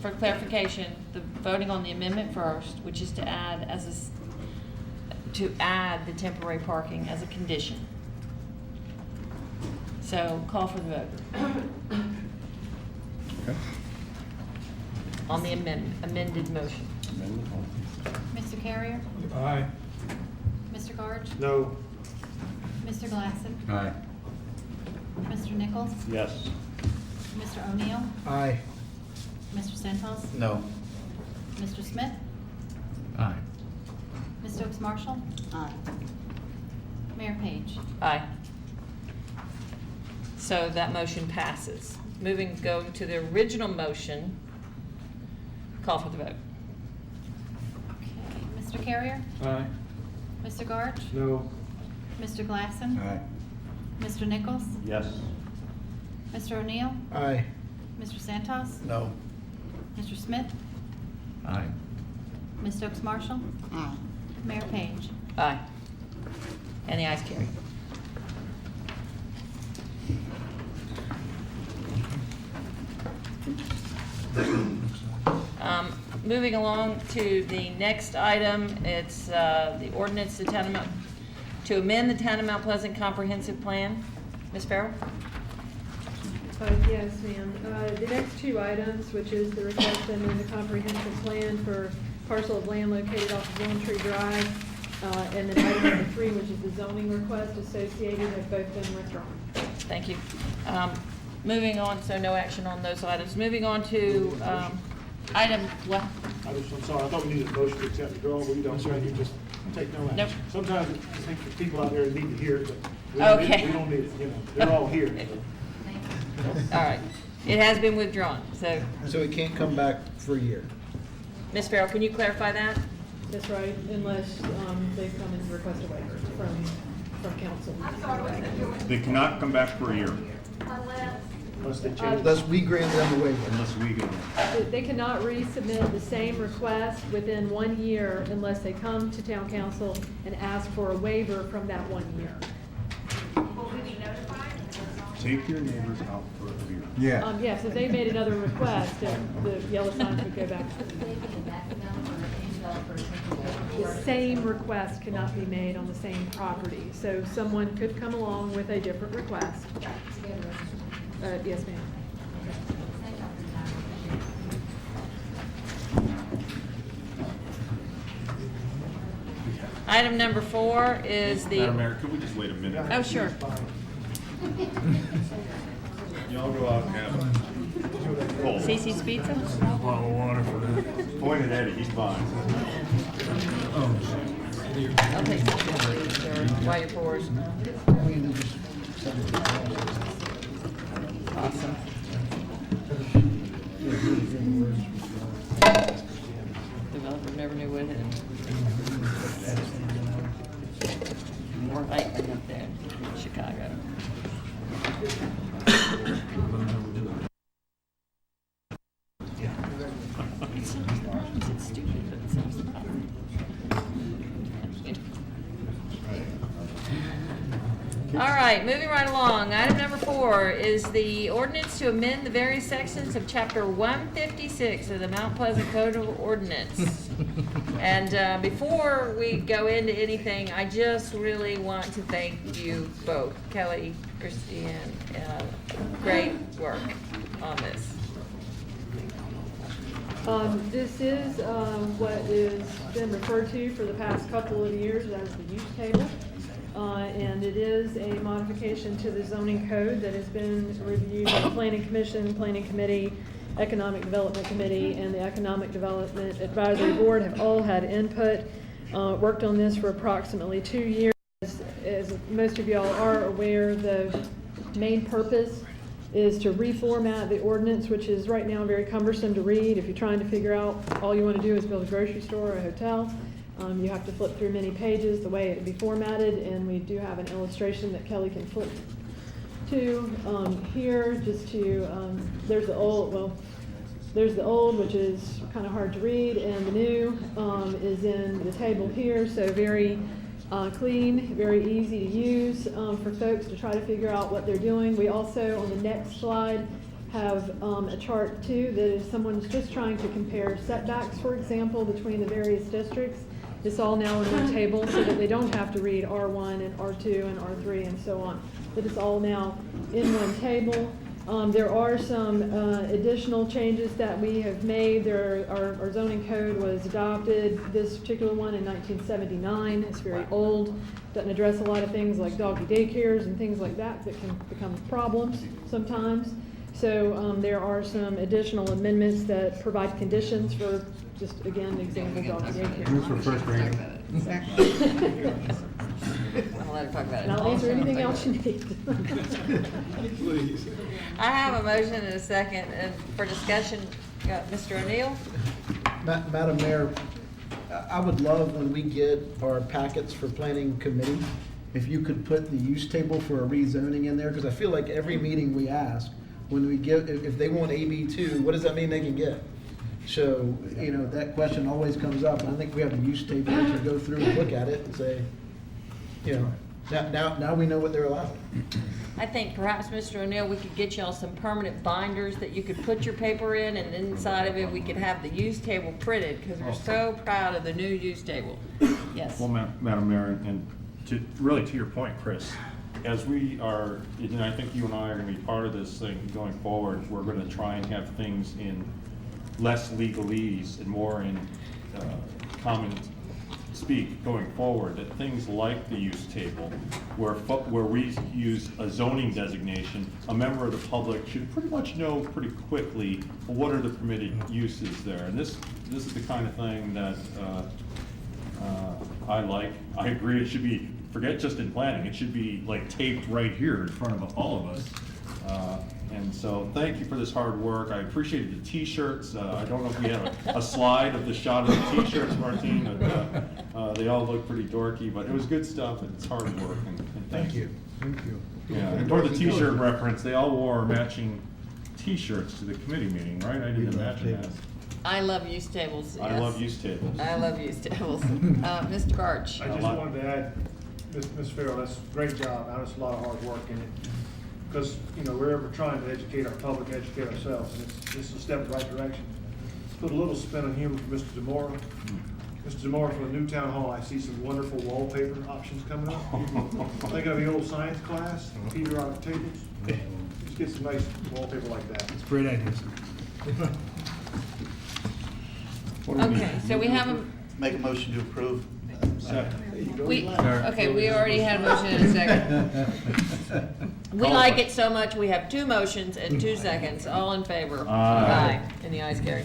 for clarification, the voting on the amendment first, which is to add to add the temporary parking as a condition. So, call for the vote. Okay. On the amended motion. Mr. Carrier? Aye. Mr. Garge? No. Mr. Glassen? Aye. Mr. Nichols? Yes. Mr. O'Neill? Aye. Mr. Santos? No. Mr. Smith? Aye. Ms. Stokes Marshall? Aye. Mayor Page? Aye. So that motion passes. Going to the original motion, call for the vote. Okay. Mr. Carrier? Aye. Mr. Garge? No. Mr. Glassen? Aye. Mr. Nichols? Yes. Mr. O'Neill? Aye. Mr. Santos? No. Mr. Smith? Aye. Ms. Stokes Marshall? Aye. Mayor Page? Aye. And the ayes carry. Moving along to the next item, it's the ordinance to amend the Town of Mount Pleasant Comprehensive Plan. Ms. Farrell? Yes, ma'am. The next two items, which is the request to amend the comprehensive plan for parcel of land located off of Lone Tree Drive, and then item number 3, which is the zoning request associated, have both been withdrawn. Thank you. Moving on, so no action on those items. Moving on to item, what? I'm sorry, I thought we needed a motion to accept the draw, but we don't, so you just take no action. Nope. Sometimes I think the people out there need to hear it, but Okay. we don't need it, you know, they're all here. All right. It has been withdrawn, so, So it can't come back for a year. Ms. Farrell, can you clarify that? That's right, unless they come and request a waiver from council. They cannot come back for a year Unless they change. Unless we grant them a waiver. unless we go. They cannot resubmit the same request within 1 year unless they come to town council and ask for a waiver from that 1 year. Take your neighbors out for a beer. Yeah. Yes, if they made another request, then the yellow signs would go back. The same request cannot be made on the same property. So someone could come along with a different request. Yes, ma'am. Item number 4 is the. Madam Mayor, could we just wait a minute? Oh, sure. Y'all go out and have a cold. CC's Pizza? Bottle of water for that. Point at Eddie, he's fine. I'll take some please, sir, while you're pours. Awesome. Developer never knew what hit him. More lightning up there in Chicago. It solves the problems. It's stupid, but it solves the problem. All right, moving right along. Item number 4 is the ordinance to amend the various sections of Chapter 156 of the Mount Pleasant Code of Ordinance. And before we go into anything, I just really want to thank you both, Kelly, Christine. Great work on this. This is what has been referred to for the past couple of years as the use table. And it is a modification to the zoning code that has been reviewed by the Planning Commission, Planning Committee, Economic Development Committee, and the Economic Development Advisory Board have all had input. Worked on this for approximately 2 years. As most of y'all are aware, the main purpose is to reformat the ordinance, which is right now very cumbersome to read. If you're trying to figure out, all you want to do is build a grocery store or a hotel. You have to flip through many pages the way it would be formatted, and we do have an illustration that Kelly can flip to here, just to, there's the old, which is kind of hard to read, and the new is in the table here, so very clean, very easy to use for folks to try to figure out what they're doing. We also, on the next slide, have a chart too, that if someone's just trying to compare setbacks, for example, between the various districts, it's all now in one table so that they don't have to read R1 and R2 and R3 and so on. But it's all now in one table. There are some additional changes that we have made. Our zoning code was adopted, this particular one, in 1979. It's very old. Doesn't address a lot of things like doggy daycares and things like that can become problems sometimes. So there are some additional amendments that provide conditions for, just again, example, doggy daycare. Move for first reading. I'll let her talk about it. And I'll answer anything else you need. Please. I have a motion and a second, and for discussion, Mr. O'Neill? Madam Mayor, I would love when we get our packets for planning committee, if you could put the use table for a rezoning in there, because I feel like every meeting we ask, when we give, if they want AB2, what does that mean they can get? So, you know, that question always comes up, and I think we have the use table to go through and look at it and say, you know, now we know what they're allowed. I think perhaps, Mr. O'Neill, we could get y'all some permanent binders that you could put your paper in, and inside of it, we could have the use table printed, because we're so proud of the new use table. Yes. Well, Madam Mayor, and to your point, Chris, as we are, and I think you and I are gonna be part of this thing going forward, we're gonna try and have things in less legalese and more in common speak going forward, that things like the use table, where we use a zoning designation, a member of the public should pretty much know pretty quickly what are the permitted uses there. And this is the kind of thing that I like. I agree, it should be, forget just in planning, it should be like taped right here in front of all of us. And so thank you for this hard work. I appreciated the t-shirts. I don't know if we have a slide of the shot of the t-shirts, Martine. They all look pretty dorky, but it was good stuff and it's hard work. And thank you. Thank you. Yeah, and for the t-shirt reference, they all wore matching t-shirts to the committee meeting, right? I didn't imagine that. I love use tables, I yes. love use tables. I love use tables. Mr. Garch. I just wanted to add, Ms. Farrell, that's a great job. I know it's a lot of hard work in it. Because, you know, we're ever trying to educate our public, educate ourselves, and this is a step in the right direction. Let's put a little spin on humor for Mr. Demora. Mr. Demora, for the new town hall, I see some wonderful wallpaper options coming up. Think of the old science class, periodic tables. Just get some nice wallpaper like that. It's a great idea. Okay, so we have a, Make a motion to approve. okay, we already had a motion and a second. We like it so much, we have 2 motions and 2 seconds. All in favor? Aye. And the ayes carry.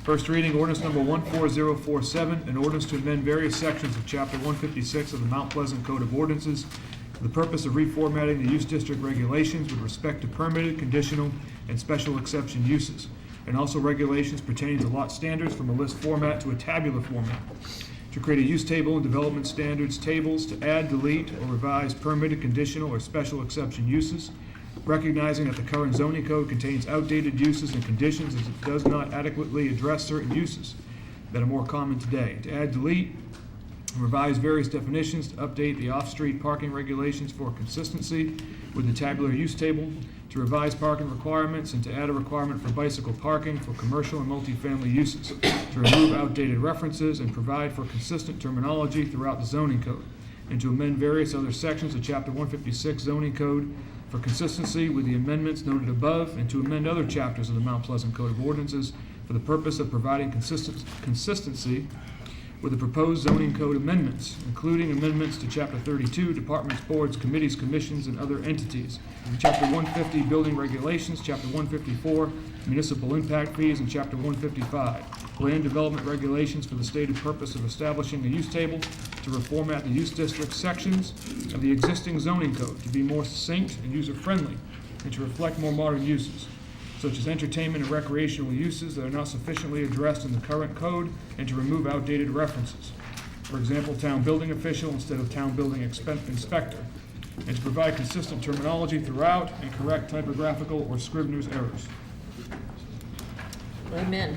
First reading, ordinance number 14047, an ordinance to amend various sections of Chapter 156 of the Mount Pleasant Code of Ordinances for the purpose of reformatting the use district regulations with respect to permitted, conditional, and special exception uses, and also regulations pertaining to lot standards from a list format to a tabular format, to create a use table and development standards tables, to add, delete, or revise permitted, conditional, or special exception uses, recognizing that the current zoning code contains outdated uses and conditions as it does not adequately address certain uses that are more common today, to add, delete, revise various definitions, to update the off-street parking regulations for consistency with the tabular use table, to revise parking requirements, and to add a requirement for bicycle parking for commercial and multifamily uses, to remove outdated references and provide for consistent terminology throughout the zoning code, and to amend various other sections of Chapter 156 zoning code for consistency with the amendments noted above, and to amend other chapters of the Mount Pleasant Code of Ordinances for the purpose of providing consistency with the proposed zoning code amendments, including amendments to Chapter 32, departments, boards, committees, commissions, and other entities, Chapter 150, building regulations, Chapter 154, municipal impact fees, and Chapter 155, land development regulations for the stated purpose of establishing a use table to reformat the use district sections of the existing zoning code to be more succinct and user-friendly, and to reflect more modern uses, such as entertainment and recreational uses that are not sufficiently addressed in the current code, and to remove outdated references. For example, town building official instead of town building inspector, and to provide consistent terminology throughout and correct typographical or Scrivener's errors. Amen.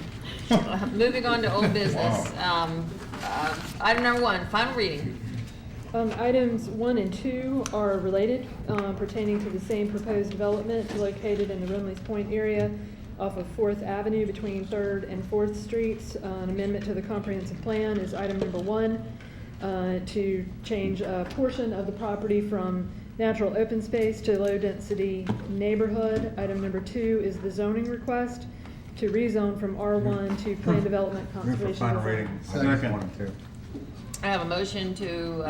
Moving on to old business. Item number 1, final reading. Items 1 and 2 are related, pertaining to the same proposed development located in the Remley's Point area off of 4th Avenue between 3rd and 4th Streets. An amendment to the comprehensive plan is item number 1, to change a portion of the property from natural open space to low-density neighborhood. Item number 2 is the zoning request to rezone from R1 to plan development conservation. Final reading. Second. 1 and 2. I have a motion to,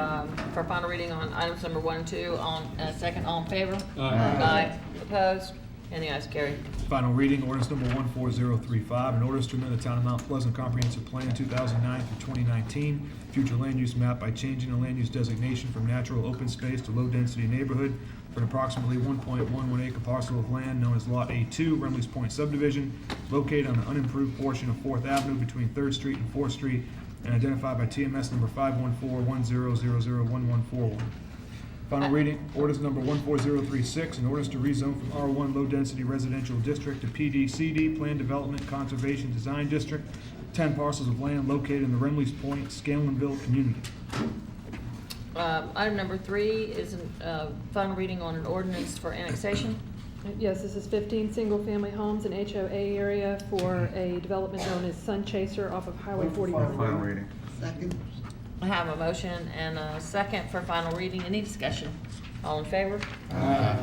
for final reading on items number 1 and 2. Second, all in favor? Aye. Opposed? And the ayes carry. Final reading, ordinance number 14035, an ordinance to amend the Town of Mount Pleasant Comprehensive Plan 2009 through 2019, future land use map by changing the land use designation from natural open space to low-density neighborhood for an approximately 1.11 acre parcel of land known as Lot A2, Remley's Point subdivision, located on the unimproved portion of 4th Avenue between 3rd Street and 4th Street, and identified by TMS number 514-1000-1141. Final reading, ordinance number 14036, an ordinance to rezone from R1 low-density residential district to PD/CD, Plan Development Conservation Design District, 10 parcels of land located in the Remley's Point, Scalenville community. Item number 3 is final reading on an ordinance for annexation. Yes, this is 15 single-family homes in HOA area for a development known as Sun Chaser off of Highway 41. Final reading. Second. I have a motion and a second for final reading. Any discussion? All in favor?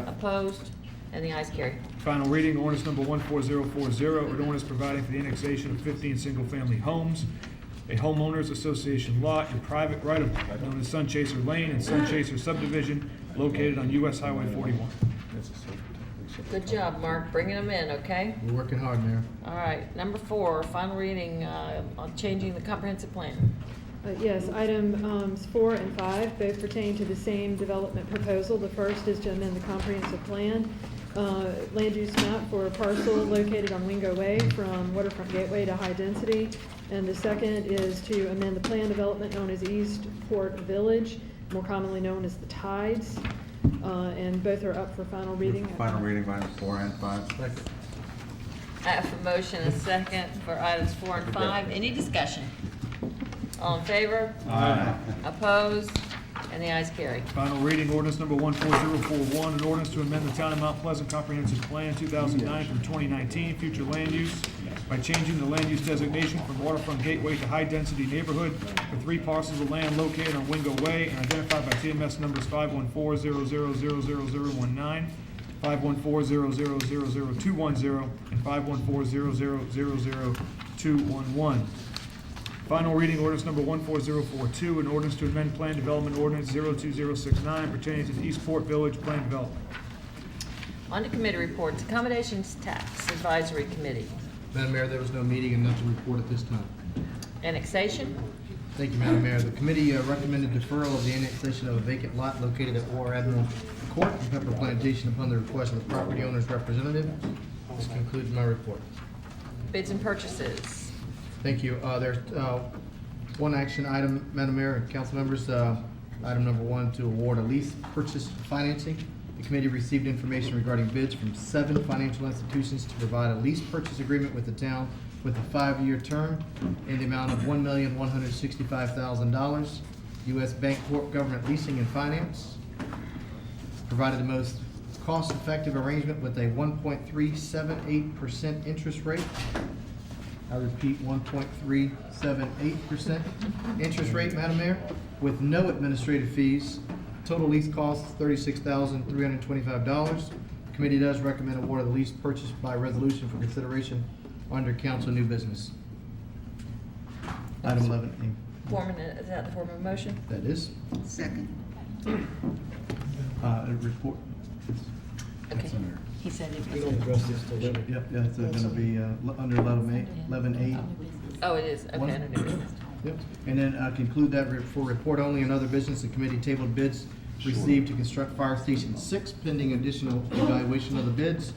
Opposed? And the ayes carry. Final reading, ordinance number 14040, an ordinance providing for the annexation of 15 single-family homes, a homeowners association lot in private right-of-way known as Sun Chaser Lane and Sun Chaser subdivision located on US Highway 41. Good job, Mark, bringing them in, okay? We're working hard, Mayor. All right, number 4, final reading on changing the comprehensive plan. Yes, items 4 and 5 both pertain to the same development proposal. The first is to amend the comprehensive plan, land use map for a parcel located on Wingo Way from Waterfront Gateway to High Density. And the second is to amend the plan development known as East Port Village, more commonly known as the Tides. And both are up for final reading. Final reading of items 4 and 5. Second. I have a motion and a second for items 4 and 5. Any discussion? All in favor? Aye. Opposed? And the ayes carry. Final reading, ordinance number 14041, an ordinance to amend the Town of Mount Pleasant Comprehensive Plan 2009 through 2019, future land use by changing the land use designation from Waterfront Gateway to High Density Neighborhood for 3 parcels of land located on Wingo Way and identified by TMS numbers 514-0000019, 514-0000210, and 514-0000211. Final reading, ordinance number 14042, an ordinance to amend Plan Development Ordinance 02069 pertaining to the Eastport Village Plan Development. On to committee reports, Accommodations Tax Advisory Committee. Madam Mayor, there was no meeting and nothing to report at this time. Annexation. Thank you, Madam Mayor. The committee recommended deferral of the annexation of a vacant lot located at War Admiral Court and Pepper Plantation upon the request of the property owner's representative. This concludes my report. Bids and purchases. Thank you. There's one action item, Madam Mayor and council members. Item number 1, to award a lease purchase financing. The committee received information regarding bids from 7 financial institutions to provide a lease purchase agreement with the town with a 5-year term in the amount of $1,165,000. U.S. Bancorp Government Leasing and Finance provided the most cost-effective arrangement with a 1.378% interest rate. I repeat, 1.378% interest rate, Madam Mayor, with no administrative fees. Total lease cost is $36,325. The committee does recommend award of the lease purchase by resolution for consideration under council new business. Item 11A. Is that the form of a motion? That is. Second. Report. Okay. He said it We was. don't address this till later. Yep, that's gonna be under 11A. Oh, it is, okay. One. I didn't know. Yep, and then conclude that for report only and other business, the committee tabled bids received to construct Fire Station 6 pending additional evaluation of the bids.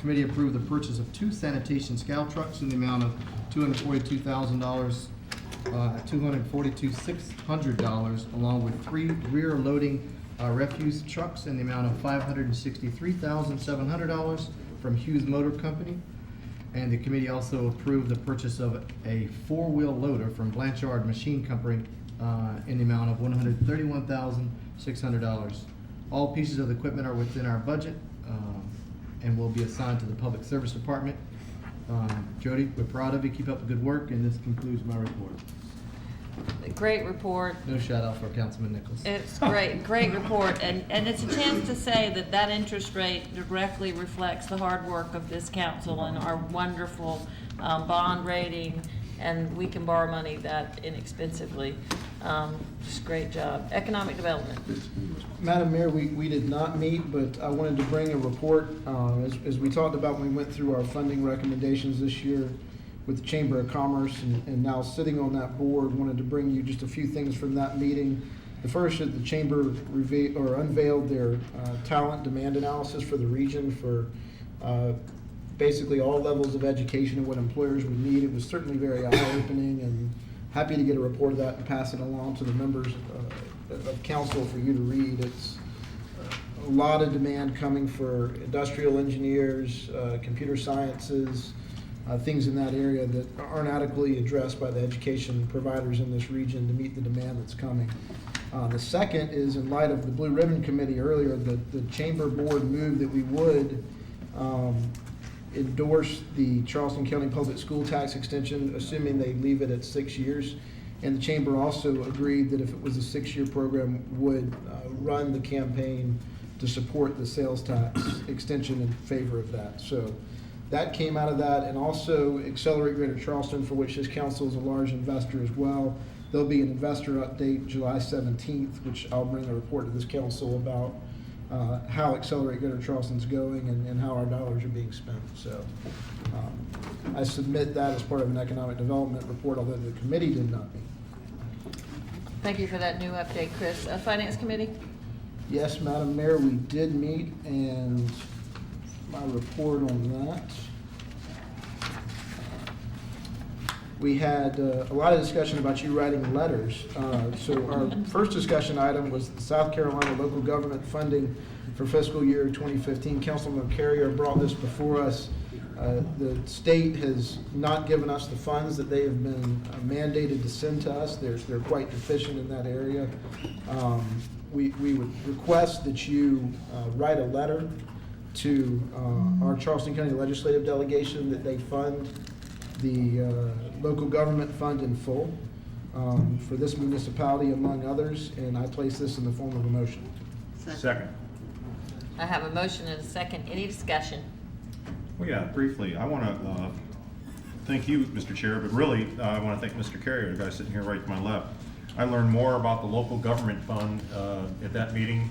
Committee approved the purchase of 2 sanitation scow trucks in the amount of $242,600, along with 3 rear loading refuse trucks in the amount of $563,700 from Hughes Motor Company. And the committee also approved the purchase of a 4-wheel loader from Blanchard Machine Company in the amount of $131,600. All pieces of the equipment are within our budget and will be assigned to the Public Service Department. Jody, we're proud of you. Keep up the good work, and this concludes my report. Great report. No shout out for Councilman Nichols. It's great report, and it's a chance to say that that interest rate directly reflects the hard work of this council and our wonderful bond rating, and we can borrow money that inexpensively. Just great job. Economic development. Madam Mayor, we did not meet, but I wanted to bring a report, as we talked about when we went through our funding recommendations this year with the Chamber of Commerce, and now sitting on that board, wanted to bring you just a few things from that meeting. The first is the Chamber unveiled their talent demand analysis for the region for basically all levels of education and what employers would need. It was certainly very eye-opening, and happy to get a report of that and pass it along to the members of council for you to read. It's a lot of demand coming for industrial engineers, computer sciences, things in that area that aren't adequately addressed by the education providers in this region to meet the demand that's coming. The second is in light of the Blue Ribbon Committee earlier, the Chamber Board moved that we would endorse the Charleston County Public School tax extension, assuming they leave it at 6 years. And the Chamber also agreed that if it was a 6-year program, would run the campaign to support the sales tax extension in favor of that. So that came out of that, and also Accelerate Greater Charleston, for which this council is a large investor as well. There'll be an investor update July 17th, which I'll bring a report to this council about how Accelerate Greater Charleston's going and how our dollars are being spent. So I submit that as part of an economic development report, although the committee did not meet. Thank you for that new update, Chris. Finance Committee? Yes, Madam Mayor, we did meet, and my report on that. We had a lot of discussion about you writing letters. So our first discussion item was the South Carolina local government funding for fiscal year 2015. Councilman Carrier brought this before us. The state has not given us the funds that they have been mandated to send to us. They're quite deficient in that area. We would request that you write a letter to our Charleston County Legislative Delegation that they fund the local government fund in full for this municipality, among others, and I place this in the form of a motion. Second. I have a motion and a second. Any discussion? Well, yeah, briefly, I want to thank you, Mr. Chair, but really, I want to thank Mr. Carrier, the guy sitting here right to my left. I learned more about the local government fund at that meeting,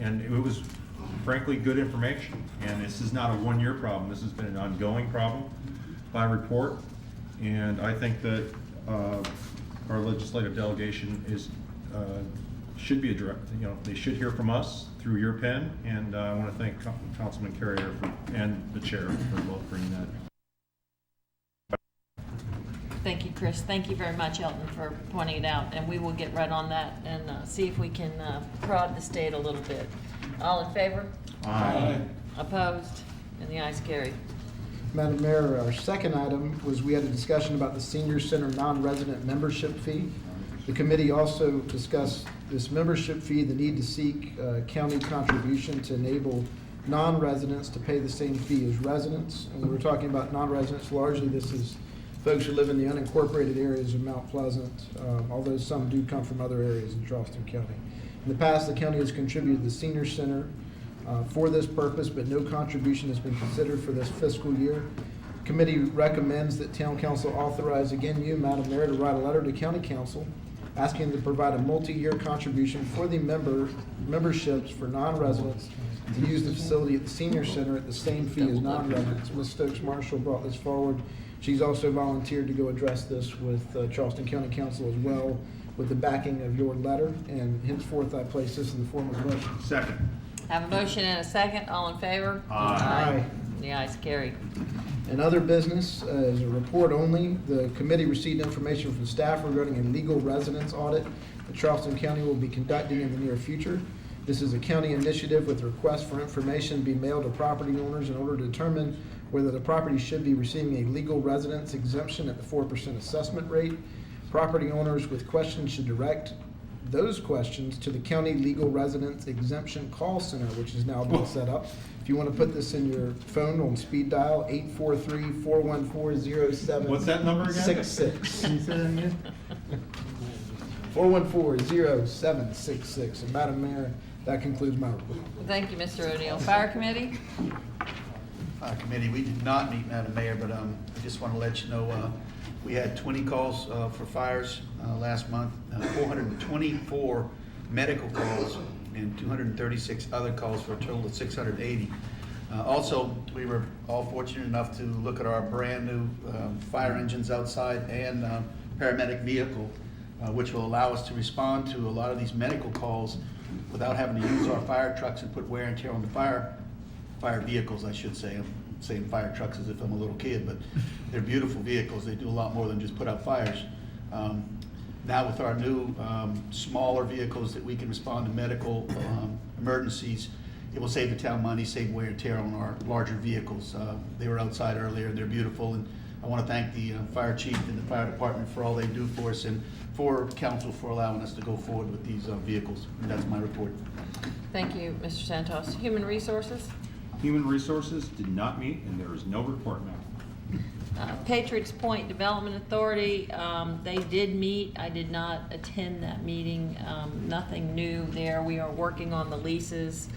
and it was frankly good information. And this is not a one-year problem. This has been an ongoing problem by report, and I think that our legislative delegation should be a direct, they should hear from us through your pen, and I want to thank Councilman Carrier and the chair for both bringing that. Thank you, Chris. Thank you very much, Elton, for pointing it out, and we will get right on that and see if we can prod the state a little bit. All in favor? Aye. Opposed? And the ayes carry. Madam Mayor, our second item was we had a discussion about the Senior Center non-resident membership fee. The committee also discussed this membership fee, the need to seek county contribution to enable non-residents to pay the same fee as residents. And we're talking about non-residents, largely this is folks who live in the unincorporated areas of Mount Pleasant, although some do come from other areas in Charleston County. In the past, the county has contributed the Senior Center for this purpose, but no contribution has been considered for this fiscal year. Committee recommends that Town Council authorize again you, Madam Mayor, to write a letter to County Council asking them to provide a multi-year contribution for the memberships for non-residents to use the facility at the Senior Center at the same fee as non-residents. Ms. Stokes Marshall brought this forward. She's also volunteered to go address this with Charleston County Council as well, with the backing of your letter, and henceforth I place this in the form of a motion. Second. I have a motion and a second. All in favor? Aye. The ayes carry. And other business, as a report only, the committee received information from staff regarding a legal residence audit that Charleston County will be conducting in the near future. This is a county initiative with requests for information be mailed to property owners in order to determine whether the property should be receiving a legal residence exemption at the 4% assessment rate. Property owners with questions should direct those questions to the County Legal Residence Exemption Call Center, which is now being set up. If you want to put this in your phone on speed dial, 843-414-0766. What's that number again? 66. Can you say that again? 414-0766. And Madam Mayor, that concludes my report. Thank you, Mr. O'Neill. Fire Committee? Fire Committee, we did not meet, Madam Mayor, but I just want to let you know, we had 20 calls for fires last month, 424 medical calls, and 236 other calls for a total of 680. Also, we were all fortunate enough to look at our brand-new fire engines outside and paramedic vehicle, which will allow us to respond to a lot of these medical calls without having to use our fire trucks and put wear and tear on the fire vehicles, I should say. I'm saying fire trucks as if I'm a little kid, but they're beautiful vehicles. They do a lot more than just put out fires. Now with our new smaller vehicles that we can respond to medical emergencies, it will save the town money, save wear and tear on our larger vehicles. They were outside earlier, and they're beautiful, and I want to thank the fire chief and the fire department for all they do for us, and for council for allowing us to go forward with these vehicles. And that's my report. Thank you, Mr. Santos. Human Resources? Human Resources did not meet, and there is no report, ma'am. Patriots Point Development Authority, they did meet. I did not attend that meeting. Nothing new there. We are working on the leases.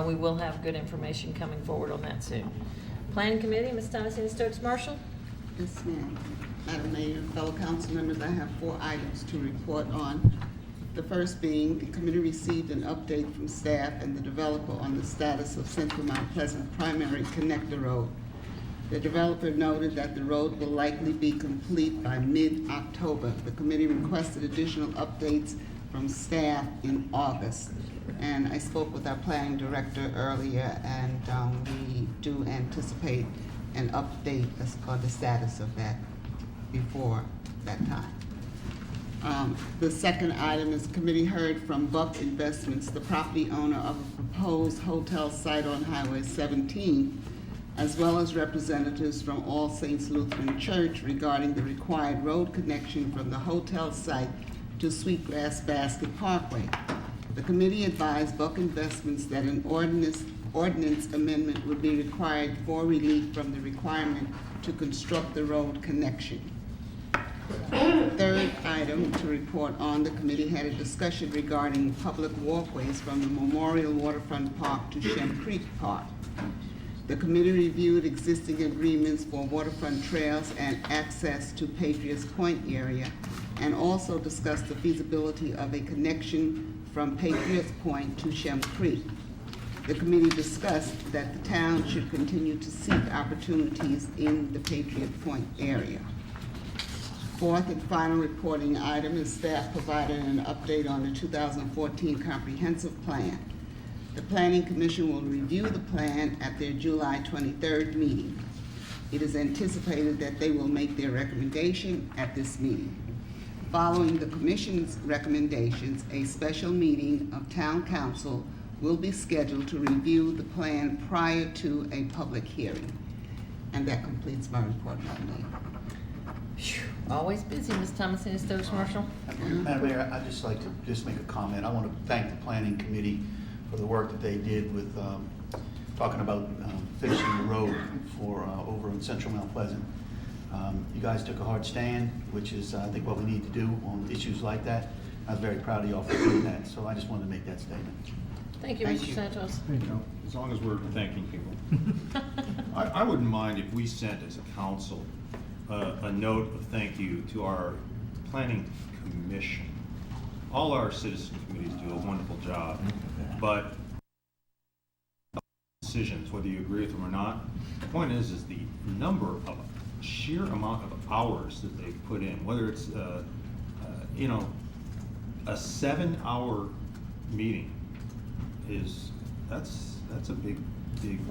We will have good information coming forward on that soon. Planning Committee, Ms. Thomasina Stokes Marshall. Yes, ma'am. Madam Mayor, fellow council members, I have 4 items to report on. The first being, the committee received an update from staff and the developer on the status of Central Mount Pleasant Primary Connector Road. The developer noted that the road will likely be complete by mid-October. The committee requested additional updates from staff in August. And I spoke with our planning director earlier, and we do anticipate an update on the status of that before that time. The second item is committee heard from Buck Investments, the property owner of a proposed hotel site on Highway 17, as well as representatives from All Saints Lutheran Church regarding the required road connection from the hotel site to Sweetgrass Basket Parkway. The committee advised Buck Investments that an ordinance amendment would be required for relief from the requirement to construct the road connection. Third item to report on, the committee had a discussion regarding public walkways from the Memorial Waterfront Park to Shem Creek Park. The committee reviewed existing agreements for waterfront trails and access to Patriots Point area, and also discussed the feasibility of a connection from Patriots Point to Shem Creek. The committee discussed that the town should continue to seek opportunities in the Patriot Point area. Fourth and final reporting item is staff provided an update on the 2014 comprehensive plan. The Planning Commission will review the plan at their July 23rd meeting. It is anticipated that they will make their recommendation at this meeting. Following the Commission's recommendations, a special meeting of Town Council will be scheduled to review the plan prior to a public hearing. And that completes my report, Madam Mayor. Always busy, Ms. Thomasina Stokes Marshall. Madam Mayor, I'd just like to just make a comment. I want to thank the planning committee for the work that they did with talking about finishing the road for over in Central Mount Pleasant. You guys took a hard stand, which is I think what we need to do on issues like that. I was very proud of y'all for doing that, so I just wanted to make that statement. Thank you, Mr. Santos. As long as we're thanking people. I wouldn't mind if we sent as a council a note of thank you to our planning commission. All our citizen committees do a wonderful job, but decisions, whether you agree with them or not, the point is the number of sheer amount of hours that they put in, whether it's a 7-hour meeting that's a big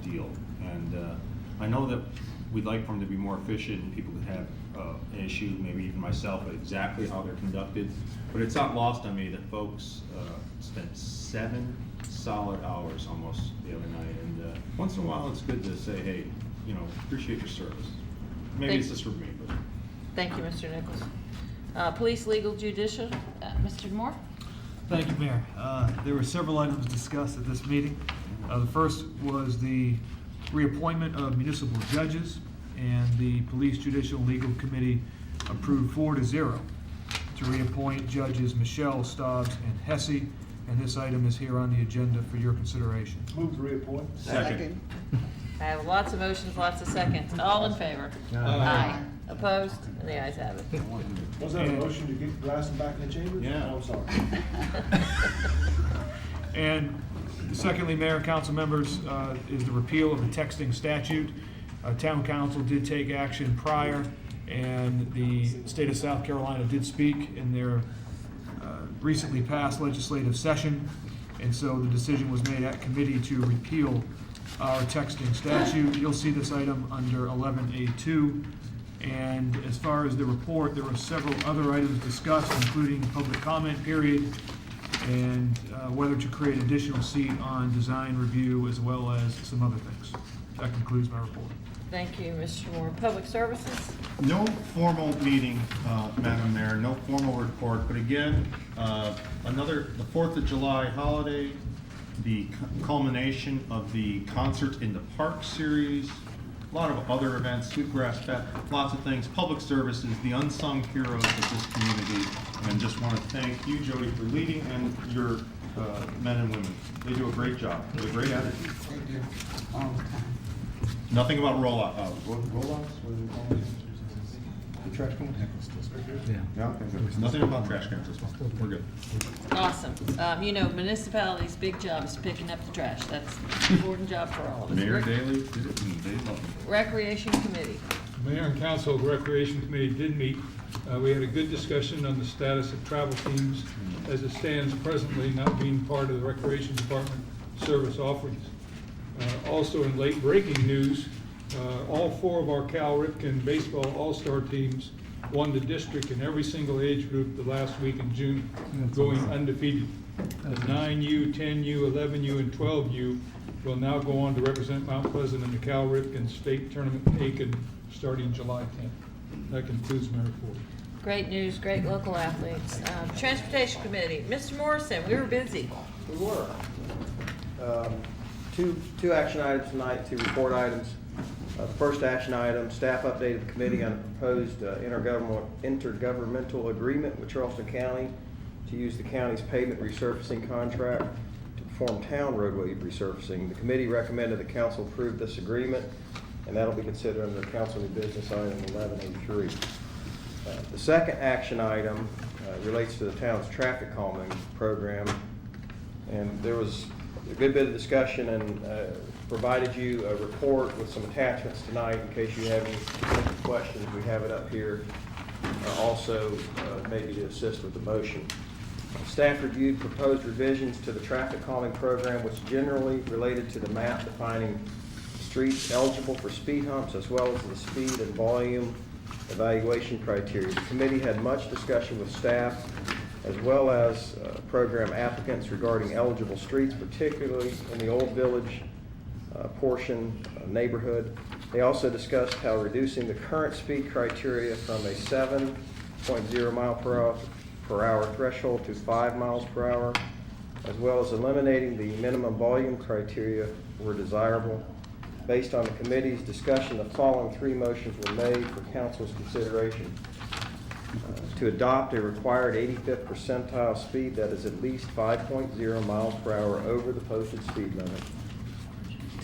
deal. And I know that we'd like for them to be more efficient and people could have an issue, maybe even myself, at exactly how they're conducted. But it's not lost on me that folks spent 7 solid hours almost the other night. And once in a while, it's good to say, hey, appreciate your service. Maybe it's just for me, but. Thank you, Mr. Nichols. Police, Legal, Judicial, Mr. Moore? Thank you, Mayor. There were several items discussed at this meeting. The first was the reappointment of municipal judges, and the Police Judicial Legal Committee approved 4-0 to reappoint judges Michelle, Stobbs, and Hesse, and this item is here on the agenda for your consideration. Move to reappoint. Second. I have lots of motions, lots of seconds. All in favor? Aye. Opposed? And the ayes have it. Was that a motion to get Glasson back in the chamber? Yeah. Oh, I'm sorry. And secondly, Mayor and council members, is the repeal of the texting statute. Town council did take action prior, and the state of South Carolina did speak in their recently passed legislative session. And so the decision was made at committee to repeal our texting statute. You'll see this item under 11A2. And as far as the report, there were several other items discussed, including public comment period and whether to create additional seat on design review, as well as some other things. That concludes my report. Thank you, Mr. Moore. Public Services? No formal meeting, Madam Mayor, no formal report, but again, the 4th of July holiday, the culmination of the Concert in the Park series, a lot of other events, Sweetgrass Fest, lots of things, public services, the unsung heroes of this community. And just want to thank you, Jody, for leading, and your men and women. They do a great job, with a great attitude. They do, all the time. Nothing about rollouts? What do they call it? The trash cans? Yeah, okay, good. Nothing about trash cans this one. We're good. Awesome. You know, municipalities' big job is picking up the trash. That's an important job for all of us. Mayor Daley did it, and they love it. Recreation Committee. Mayor and Council Recreation Committee did meet. We had a good discussion on the status of travel teams as it stands presently, not being part of the Recreation Department service offerings. Also in late breaking news, all 4 of our Cal Ripken baseball all-star teams won the district in every single age group the last week in June, going undefeated. The 9U, 10U, 11U, and 12U will now go on to represent Mount Pleasant in the Cal Ripken State Tournament in Aiken starting July 10th. That concludes my report. Great news, great local athletes. Transportation Committee, Mr. Morrison, we were busy. We were. Two action items tonight, 2 report items. The first action item, staff updated the committee on a proposed intergovernmental agreement with Charleston County to use the county's pavement resurfacing contract to perform town roadway resurfacing. The committee recommended the council approve this agreement, and that'll be considered under council new business item 1183. The second action item relates to the town's traffic calming program, and there was a good bit of discussion, and provided you a report with some attachments tonight in case you have any questions. We have it up here. Also, maybe to assist with the motion. Staff reviewed proposed revisions to the traffic calming program, which generally related to the map defining streets eligible for speed humps, as well as the speed and volume evaluation criteria. The committee had much discussion with staff, as well as program applicants regarding eligible streets, particularly in the Old Village portion neighborhood. They also discussed how reducing the current speed criteria from a 7.0 mile per hour threshold to 5 miles per hour, as well as eliminating the minimum volume criteria were desirable. Based on the committee's discussion, the following 3 motions were made for council's consideration. To adopt a required 85th percentile speed that is at least 5.0 miles per hour over the posted speed limit.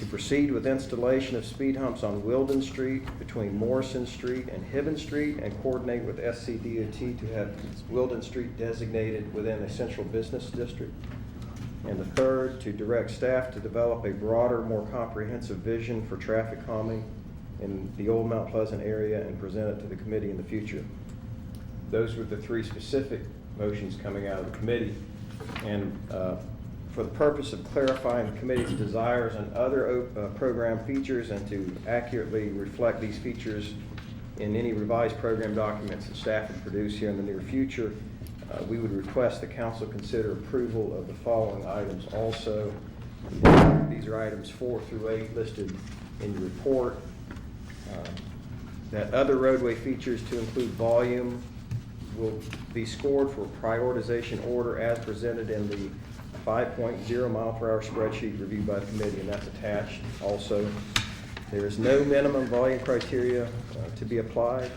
To proceed with installation of speed humps on Wilden Street between Morrison Street and Hibben Street, and coordinate with SCDOT to have Wilden Street designated within a central business district. And the third, to direct staff to develop a broader, more comprehensive vision for traffic calming in the old Mount Pleasant area and present it to the committee in the future. Those were the 3 specific motions coming out of the committee. And for the purpose of clarifying the committee's desires and other program features, and to accurately reflect these features in any revised program documents that staff will produce here in the near future, we would request the council consider approval of the following items also. These are items 4 through 8 listed in your report. That other roadway features, to include volume, will be scored for prioritization order as presented in the 5.0 mile per hour spreadsheet reviewed by the committee, and that's attached also. There is no minimum volume criteria to be applied.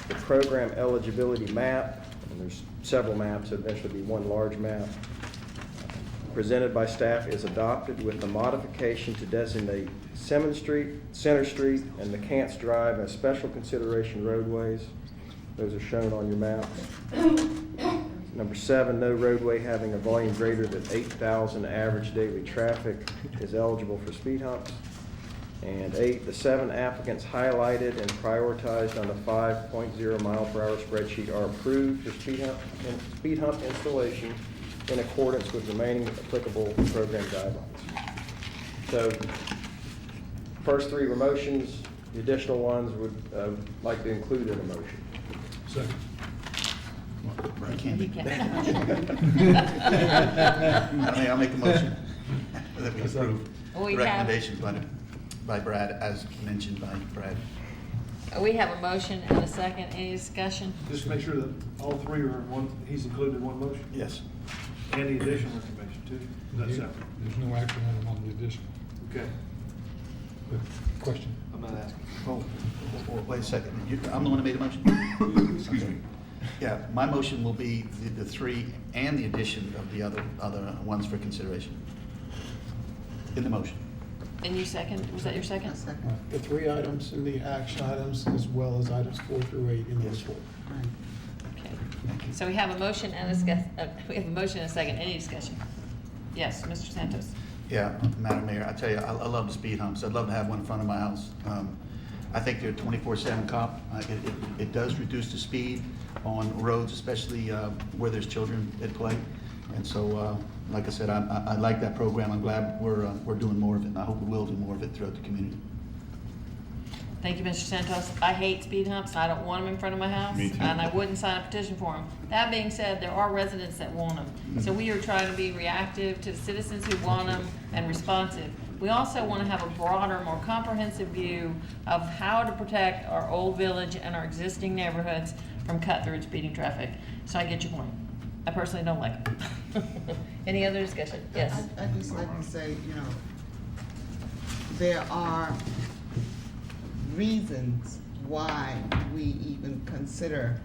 The program eligibility map, and there's several maps, so eventually be one large map, presented by staff is adopted with the modification to designate Simmons Street, Center Street, and McCants Drive as special consideration roadways. Those are shown on your map. Number 7, no roadway having a volume greater than 8,000 average daily traffic is eligible for speed humps. And 8, the 7 applicants highlighted and prioritized on the 5.0 mile per hour spreadsheet are approved for speed hump installation in accordance with remaining applicable program guidelines. So, first 3 were motions. The additional ones would like to include in a motion. Second. I can't make You I'll make a motion that we approve We the have- recommendation by Brad, as mentioned by Brad. We have a motion and a second. Any discussion? Just to make sure that all three are in one, he's included in one motion? Yes. And the additional information too? Is that separate? There's no action item on the additional. Okay. But, question? I'm not asking. Oh, wait a second. I'm the one who made the motion? Excuse me. Yeah, my motion will be the three and the addition of the other ones for consideration. In the motion. And you second, was that your second? The three items and the action items, as well as items 4 through 8 in the report. Okay. So we have a motion and we have a motion and a second. Any discussion? Yes, Mr. Santos. Yeah, Madam Mayor, I tell you, I love the speed humps. I'd love to have one in front of my house. I think they're 24/7 cop. It does reduce the speed on roads, especially where there's children at play. And so, like I said, I like that program. I'm glad we're doing more of it, and I hope we will do more of it throughout the community. Thank you, Mr. Santos. I hate speed humps. I don't want them in front of my house. Me too. And I wouldn't sign a petition for them. That being said, there are residents that want them. So we are trying to be reactive to the citizens who want them and responsive. We also want to have a broader, more comprehensive view of how to protect our old village and our existing neighborhoods from cut-through and speeding traffic. So I get your point. I personally don't like them. Any other discussion? Yes. I just like to say, you know, there are reasons why we even consider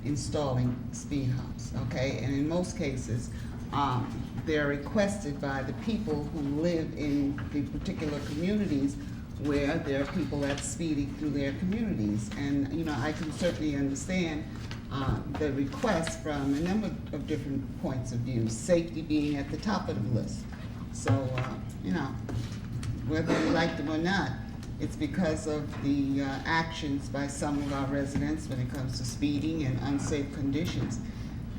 installing speed humps, okay? And in most cases, they're requested by the people who live in the particular communities where there are people that's speeding through their communities. And, you know, I can certainly understand the request from a number of different points of view, safety being at the top of the list. So, you know, whether you like them or not, it's because of the actions by some of our residents when it comes to speeding and unsafe conditions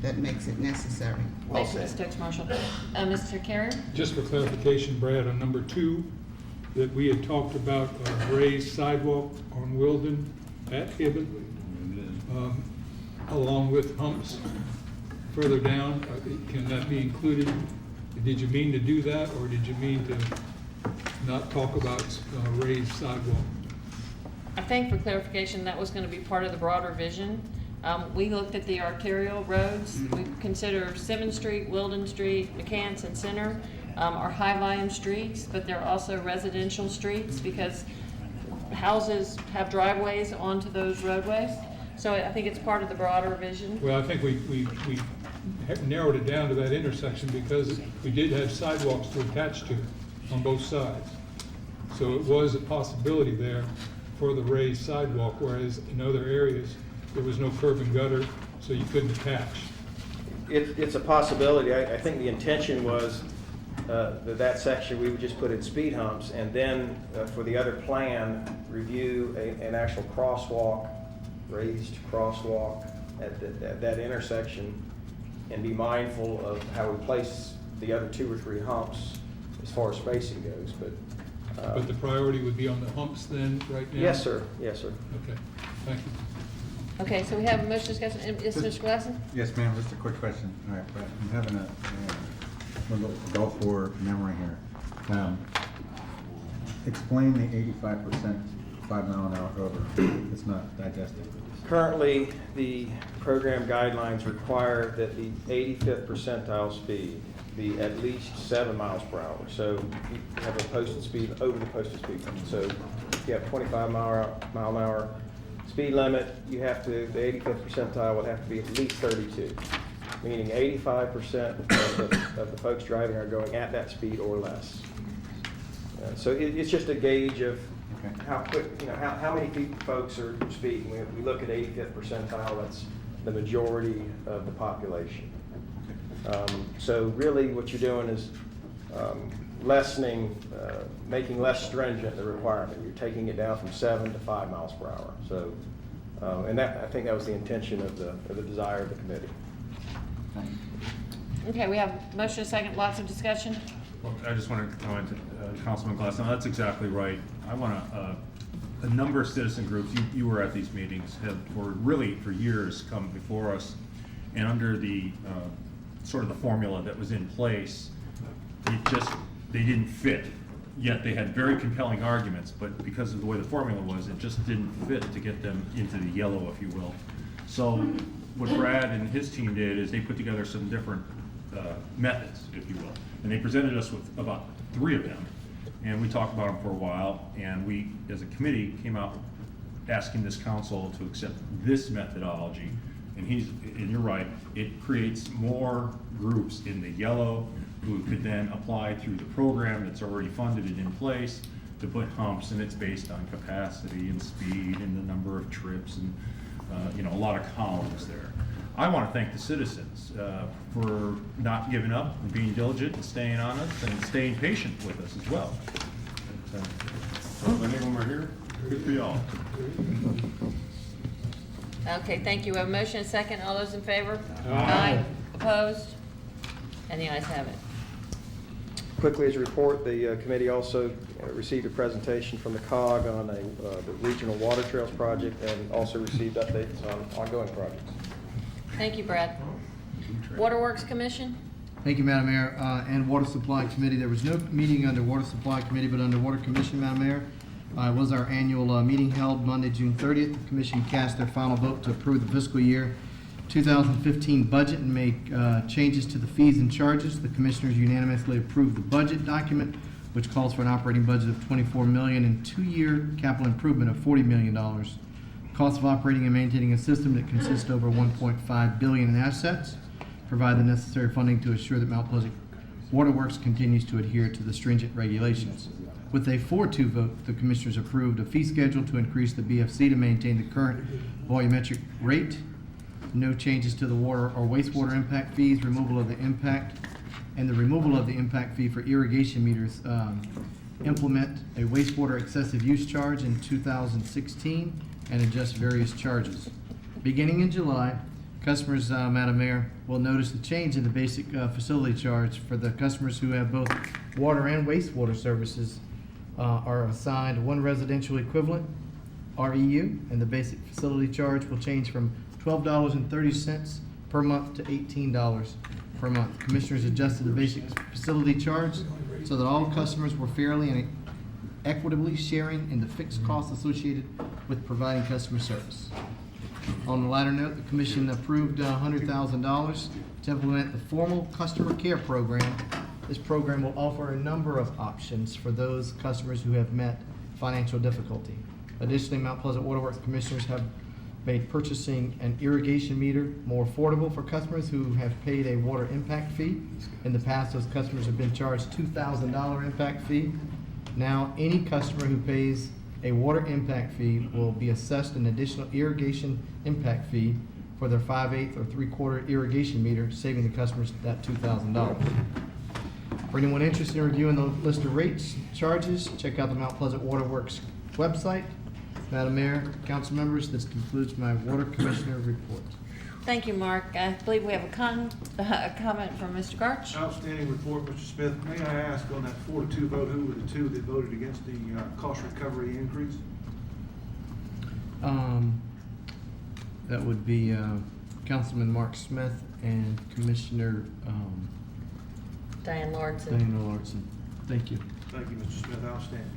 that makes it necessary. Thank you, Ms. Stokes Marshall. Mr. Carrier? Just for clarification, Brad, on number 2, that we had talked about raised sidewalk on Wilden at Hibbon, along with humps further down. Can that be included? Did you mean to do that, or did you mean to not talk about raised sidewalk? I think for clarification, that was going to be part of the broader vision. We looked at the arterial roads. We consider Simmons Street, Wilden Street, McCants, and Center are high-volume streets, but they're also residential streets because houses have driveways onto those roadways. So I think it's part of the broader vision. Well, I think we narrowed it down to that intersection because we did have sidewalks to attach to on both sides. So it was a possibility there for the raised sidewalk, whereas in other areas, there was no curb and gutter, so you couldn't attach. It's a possibility. I think the intention was that section, we would just put in speed humps, and then for the other plan, review an actual crosswalk, raised crosswalk at that intersection, and be mindful of how we place the other 2 or 3 humps as far as spacing goes. But the priority would be on the humps then, right now? Yes, sir. Yes, sir. Okay, thank you. Okay, so we have a motion discussion. Yes, Mr. Glasson? Yes, ma'am, just a quick question. All right, but I'm having a little Gulf War memory here. Explain the 85% 5 mile an hour over. It's not digested. Currently, the program guidelines require that the 85th percentile speed be at least 7 miles per hour. So you have a posted speed over the posted speed limit. So if you have 25 mile an hour speed limit, you have to, the 85th percentile would have to be at least 32, meaning 85% of the folks driving are going at that speed or less. So it's just a gauge of how quick, you know, how many folks are speeding. We look at 85th percentile, that's the majority of the population. So really what you're doing is lessening, making less stringent the requirement. You're taking it down from 7 to 5 miles per hour. So, and I think that was the intention of the desire of the committee. Okay, we have motion and second, lots of discussion. Well, I just want to comment to Councilman Glasson. That's exactly right. I want a number of citizen groups, you were at these meetings, have for years come before us, and under the sort of the formula that was in place, they didn't fit yet they had very compelling arguments, but because of the way the formula was, it just didn't fit to get them into the yellow, if you will. So what Brad and his team did is they put together some different methods, if you will, and they presented us with about 3 of them, and we talked about them for a while, and we, as a committee, came out asking this council to accept this methodology. And you're right, it creates more groups in the yellow who could then apply through the program that's already funded and in place to put humps, and it's based on capacity and speed and the number of trips and a lot of columns there. I want to thank the citizens for not giving up and being diligent and staying on us and staying patient with us as well. So, anyone are here, good for y'all. Okay, thank you. We have a motion and a second. All those in favor? Aye. Opposed? And the ayes have it. Quickly as a report, the committee also received a presentation from the COG on the Regional Water Trails project and also received updates on ongoing projects. Thank you, Brad. Waterworks Commission? Thank you, Madam Mayor. And Water Supply Committee, there was no meeting under Water Supply Committee, but under Water Commission, Madam Mayor. It was our annual meeting held Monday, June 30th. The commission cast their final vote to approve the fiscal year 2015 budget and make changes to the fees and charges. The commissioners unanimously approved the budget document, which calls for an operating budget of $24 million and 2-year capital improvement of $40 million. Cost of operating and maintaining a system that consists of over $1.5 billion in assets. Provide the necessary funding to assure that Mount Pleasant Waterworks continues to adhere to the stringent regulations. With a 4-2 vote, the commissioners approved a fee schedule to increase the BFC to maintain the current volumetric rate. No changes to the water or wastewater impact fees, removal of the impact, and the removal of the impact fee for irrigation meters. Implement a wastewater excessive use charge in 2016 and adjust various charges. Beginning in July, customers, Madam Mayor, will notice the change in the basic facility charge for the customers who have both water and wastewater services are assigned one residential equivalent, REU, and the basic facility charge will change from $12.30 per month to $18 per month. Commissioners adjusted the basic facility charge so that all customers were fairly and equitably sharing in the fixed costs associated with providing customer service. On the latter note, the commission approved $100,000 to implement the formal customer care program. This program will offer a number of options for those customers who have met financial difficulty. Additionally, Mount Pleasant Waterworks commissioners have made purchasing an irrigation meter more affordable for customers who have paid a water impact fee. In the past, those customers have been charged $2,000 impact fee. Now, any customer who pays a water impact fee will be assessed an additional irrigation impact fee for their 5/8 or 3/4 irrigation meter, saving the customers that $2,000. For anyone interested in reviewing the list of rates, charges, check out the Mount Pleasant Waterworks website. Madam Mayor, council members, this concludes my Water Commissioner report. Thank you, Mark. I believe we have a comment from Mr. Garch. Outstanding report, Mr. Smith. May I ask on that 4-2 vote, who were the two that voted against the cost recovery increase? That would be Councilman Mark Smith and Commissioner Diane Lawrence. Thank you. Thank you, Mr. Smith. Outstanding.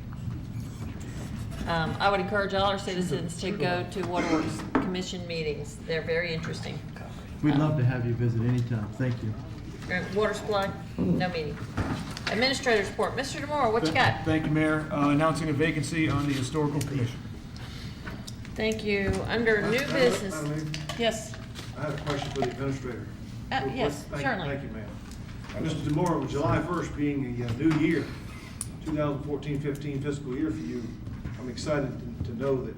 I would encourage all our citizens to go to Waterworks Commission meetings. They're very interesting. We'd love to have you visit anytime. Thank you. Water supply, no meeting. Administrator's report. Mr. DeMora, what you got? Thank you, Mayor. Announcing a vacancy on the Historical Commission. Thank you. Under new business. Yes. I have a question for the administrator. Yes, certainly. Thank you, ma'am. Mr. DeMora, with July 1st being a new year, 2014-15 fiscal year for you, I'm excited to know that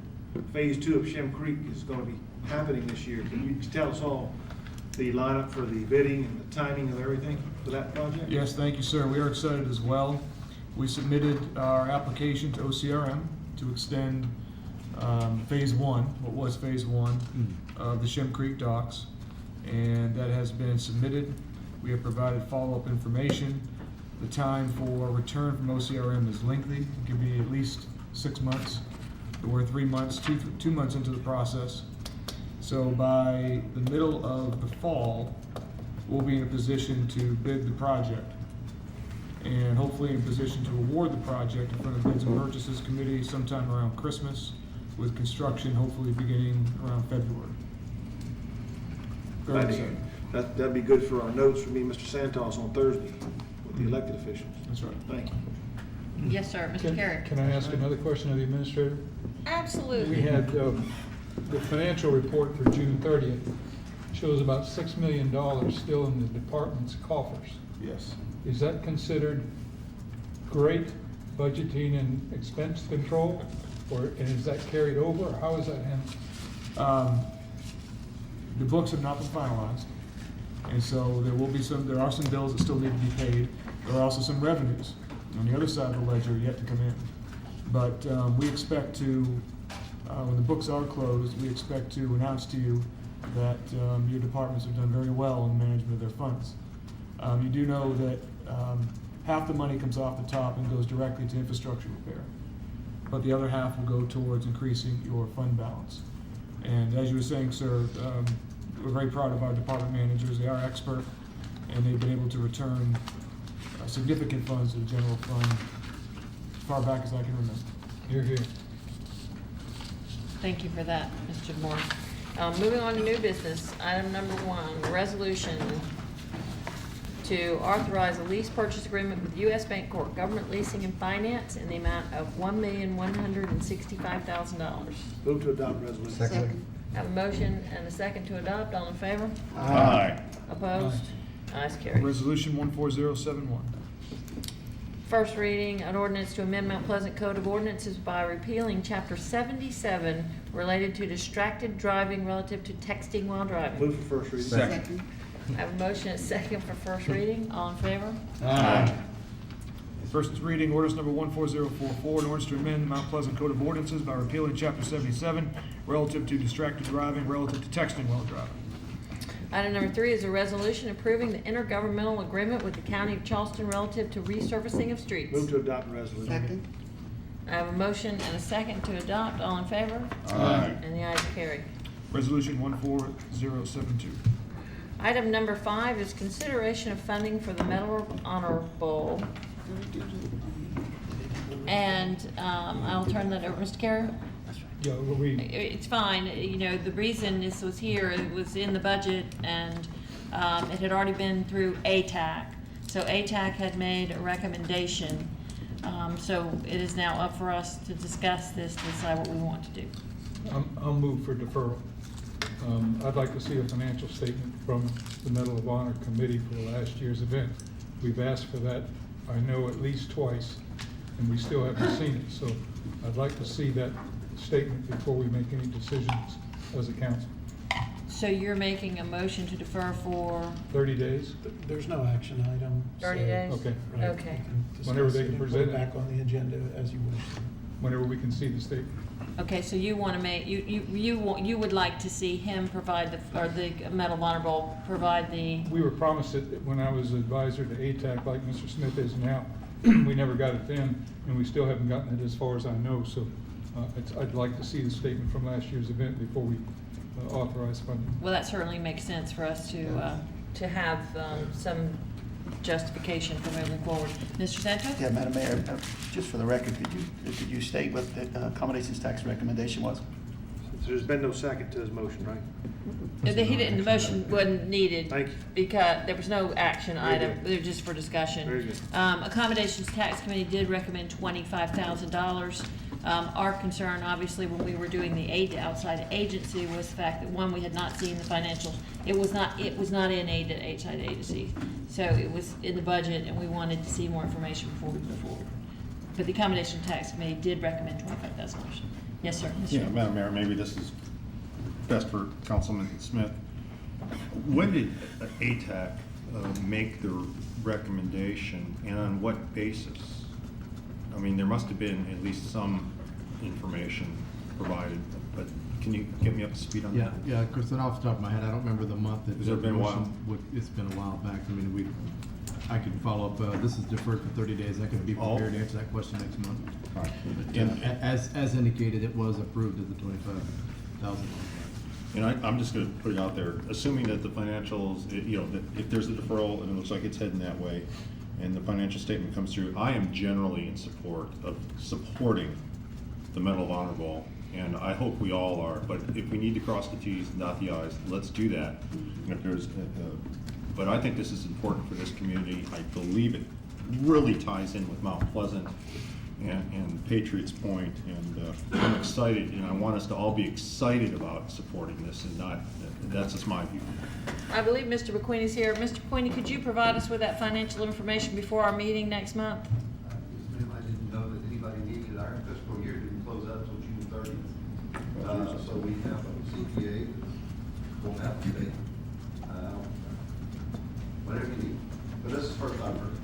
Phase 2 of Shem Creek is going to be happening this year. Can you tell us all the lineup for the bidding and the timing of everything for that project? Yes, thank you, sir. We are excited as well. We submitted our application to OCRM to extend Phase 1, what was Phase 1 of the Shem Creek docks, and that has been submitted. We have provided follow-up information. The time for return from OCRM is lengthy. It can be at least 6 months. We're 3 months, two months into the process. So by the middle of the fall, we'll be in a position to bid the project. and hopefully in position to award the project in front of the Bids and Purchases Committee sometime around Christmas, with construction hopefully beginning around February. Very exciting. That'd be good for our notes for me and Mr. Santos on Thursday with the elected officials. That's right. Thank you. Yes, sir, Mr. Carey. Can I ask another question of the administrator? Absolutely. We had, the financial report for June 30th shows about $6 million still in the department's coffers. Yes. Is that considered great budgeting and expense control? And is that carried over, or how is that handled? The books have not been finalized, and so there are some bills that still need to be paid. There are also some revenues on the other side of the ledger yet to come in. But we expect to, when the books are closed, we expect to announce to you that your departments have done very well in the management of their funds. You do know that half the money comes off the top and goes directly to infrastructure repair, but the other half will go towards increasing your fund balance. And as you were saying, sir, we're very proud of our department managers. They are expert, and they've been able to return significant funds to the general fund as far back as I can remember. You're here. Thank you for that, Mr. Moore. Moving on to new business, item number 1, resolution to authorize a lease purchase agreement with U.S. Bancorp Government Leasing and Finance in the amount of $1,165,000. Move to adopt resolution. Second. Have a motion and a second to adopt. All in favor? Aye. Opposed? Ayes, carried. Resolution 14071. First reading, an ordinance to amend Mount Pleasant Code of Ordinances by repealing Chapter 77 related to distracted driving relative to texting while driving. Move for first reading. Second. I have a motion and a second for first reading. All in favor? Aye. First reading, ordinance number 14044, an ordinance to amend the Mount Pleasant Code of Ordinances by repealing Chapter 77 relative to distracted driving relative to texting while driving. Item number 3 is a resolution approving the intergovernmental agreement with the County of Charleston relative to resurfacing of streets. Move to adopt resolution. Second. I have a motion and a second to adopt. All in favor? Aye. And the ayes are carried. Resolution 14072. Item number 5 is consideration of funding for the Medal of Honor Bowl. And I'll turn that over, Mr. Carey. Yeah, well, It's fine, you know, the reason this was here, it was in the budget, and it had already been through ATAC. So ATAC had made a recommendation, so it is now up for us to discuss this, to decide what we want to do. I'll move for deferral. I'd like to see a financial statement from the Medal of Honor Committee for last year's event. We've asked for that, I know, at least twice, and we still haven't seen it. So I'd like to see that statement before we make any decisions as a council. So you're making a motion to defer for 30 days? There's no action item. 30 so- days? Okay. Right. Okay. Discuss Whenever they it can and put present it it. back on the agenda as you wish. Whenever we can see the statement. Okay, so you want to make, you would like to see him provide the Medal of Honor Bowl, provide the, We were promised it when I was advisor to ATAC, like Mr. Smith is now. We never got it then, and we still haven't gotten it as far as I know. So I'd like to see the statement from last year's event before we authorize funding. well, that certainly makes sense for us to have some justification for moving forward. Mr. Santos? Yeah, Madam Mayor, just for the record, could you state what the accommodations tax recommendation was? There's been no second to his motion, right? The motion wasn't needed. Thank you. Because there was no action Very item, good. they're just for discussion. Very good. Accommodations Tax Committee did recommend $25,000. Our concern, obviously, when we were doing the outside agency was the fact that, one, we had not seen the financials. It was not in outside agency. So it was in the budget, and we wanted to see more information before we move forward. But the Accommodation Tax Committee did recommend $25,000. Yes, sir. Mr. Yeah, Madam Mayor, maybe this is best for Councilman Smith. When did ATAC make their recommendation, and on what basis? I mean, there must have been at least some information provided, but can you get me up to speed on that? Yeah, Kristen, off the top of my head, I don't remember the month that. Has it been a while? It's been a while back. I mean, I could follow up, this is deferred for 30 days. I could be prepared to answer that question next month. All right. But, as indicated, it was approved as the 25,000. And I'm just gonna put it out there, assuming that the financials, that if there's a deferral and it looks like it's heading that way, and the financial statement comes through, I am generally in support of supporting the Medal of Honor Ball, and I hope we all are, but if we need to cross the Ts and dot the Is, let's do that. And if there's, but I think this is important for this community. I believe it really ties in with Mount Pleasant and Patriots Point, and I'm excited, and I want us to all be excited about supporting this, and not, that's just my view. I believe Mr. McQueen is here. Mr. McQueen, could you provide us with that financial information before our meeting next month? Ma'am, I didn't know that anybody needed. Our fiscal year didn't close out until June 30th. So we have a CPA that won't have to pay. Whatever you need. But this is the first I've heard.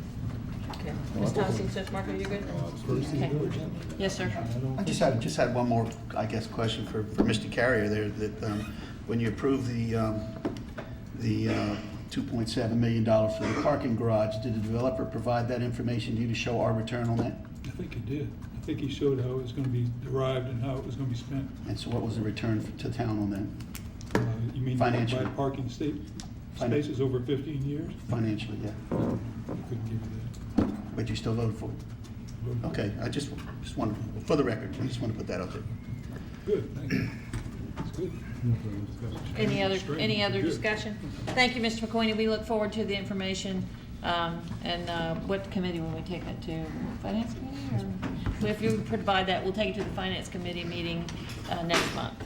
Okay. Ms. Thompson, Judge Marco, you're good? Okay. Yes, sir. I just had one more, I guess, question for Mr. Carrier there, that when you approved the $2.7 million for the parking garage, did the developer provide that information to you to show our return on that? I think he did. I think he showed how it was gonna be derived and how it was gonna be spent. And so what was the return to town on that? You mean Financially. by parking spaces over 15 years? Financially, yeah. I couldn't give you that. But you still voted for it? Okay, I just wanted, for the record, I just want to put that out there. Good, thank you. That's good. Any other Good. discussion? Thank you, Mr. McQueen. We look forward to the information. And what committee will we take that to? Finance committee? Or if you provide that, we'll take it to the finance committee meeting next month.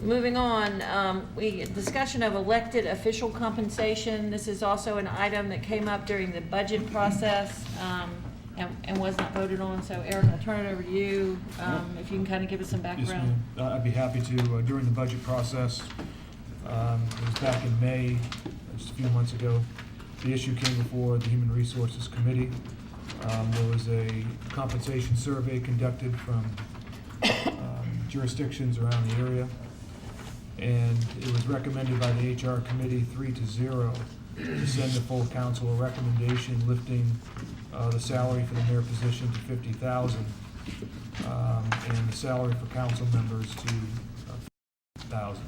Moving on, discussion of elected official compensation. This is also an item that came up during the budget process and was not voted on. So Eric, I'll turn it over to you, if you can kind of give us some Yes, background. ma'am. I'd be happy to. During the budget process, it was back in May, just a few months ago, the issue came before the Human Resources Committee. There was a compensation survey conducted from jurisdictions around the area, and it was recommended by the HR committee 3-0 to send the full council a recommendation lifting the salary for the mayor position to $50,000, and the salary for council members to $50,000.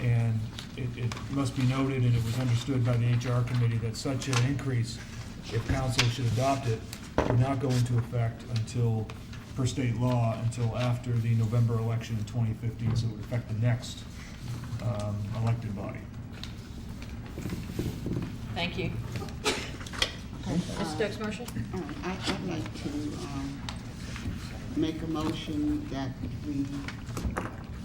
And it must be noted, and it was understood by the HR committee, that such an increase, if council should adopt it, would not go into effect until, per state law, until after the November election in 2015, so it would affect the next elected body. Thank you. Mr. Stokes Marshall? I'd like to make a motion that we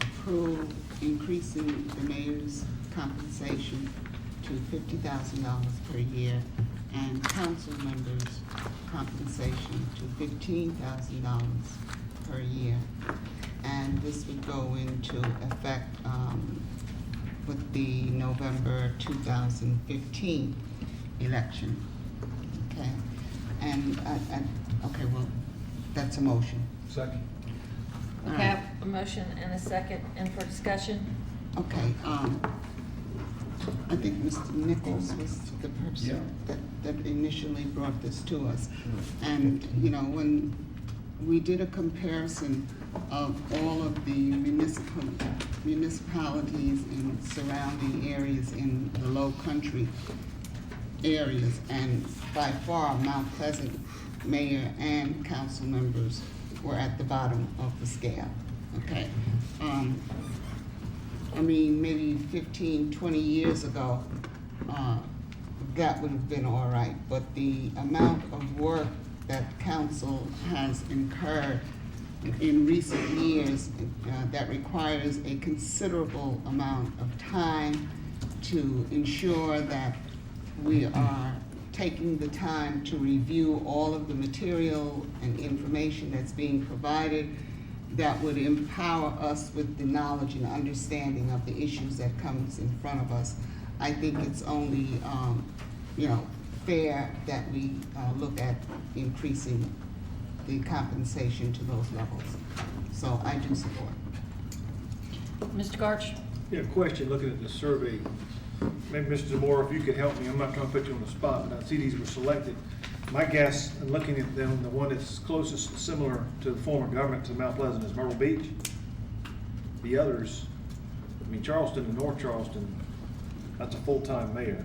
approve increasing the mayor's compensation to $50,000 per year and council members' compensation to $15,000 per year. And this would go into effect with the November 2015 election. Okay, and okay, well, that's a motion. Second. Okay, I have a motion and a second, and for discussion? Okay, I think Mr. Nichols was the person that initially brought this to us. And, you know, when we did a comparison of all of the municipalities in surrounding areas in the low country areas, and by far Mount Pleasant mayor and council members were at the bottom of the scale, okay? I mean, maybe 15, 20 years ago, that would have been all right, but the amount of work that council has incurred in recent years that requires a considerable amount of time to ensure that we are taking the time to review all of the material and information that's being provided that would empower us with the knowledge and understanding of the issues that comes in front of us. I think it's only, you know, fair that we look at increasing the compensation to those levels. So I do support. Mr. Garch? Yeah, question, looking at the survey. Maybe Mr. Zamora, if you could help me, I'm not trying to put you on the spot, but I see these were selected. My guess, in looking at them, the one that's closest, similar to the former government to Mount Pleasant is Myrtle Beach. The others, I mean, Charleston and North Charleston, that's a full-time mayor.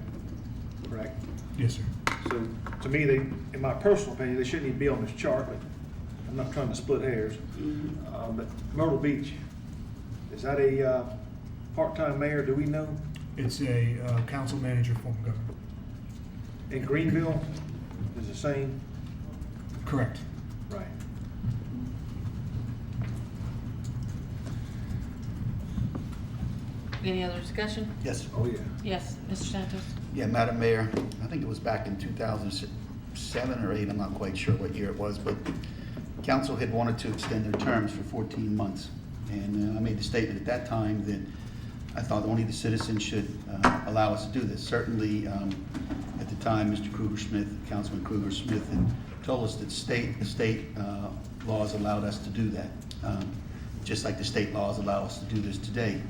correct? Yes, sir. So, to me, they, in my personal opinion, they shouldn't even be on this chart, but I'm not trying to split hairs. But Myrtle Beach, is that a part-time mayor, do we know? It's a council manager form of government. In Greenville, is the same? Correct. Right. Any other discussion? Yes. Oh, yeah. Yes, Mr. Santos? Yeah, Madam Mayor, I think it was back in 2007 or 8, I'm not quite sure what year it was, but council had wanted to extend their terms for 14 months. And I made the statement at that time that I thought only the citizens should allow us to do this. Certainly, at the time, Mr. Kruger-Smith, Councilman Kruger-Smith, had told us that the state laws allowed us to do that, just like the state laws allow us to do this today.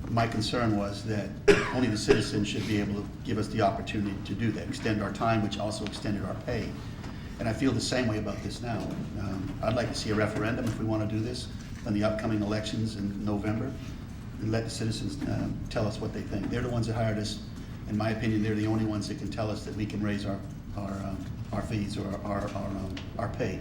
My concern was that only the citizens should be able to give us the opportunity to do that, extend our time, which also extended our pay. And I feel the same way about this now. I'd like to see a referendum if we want to do this in the upcoming elections in November, and let the citizens tell us what they think. They're the ones that hired us. In my opinion, they're the only ones that can tell us that we can raise our fees or our pay.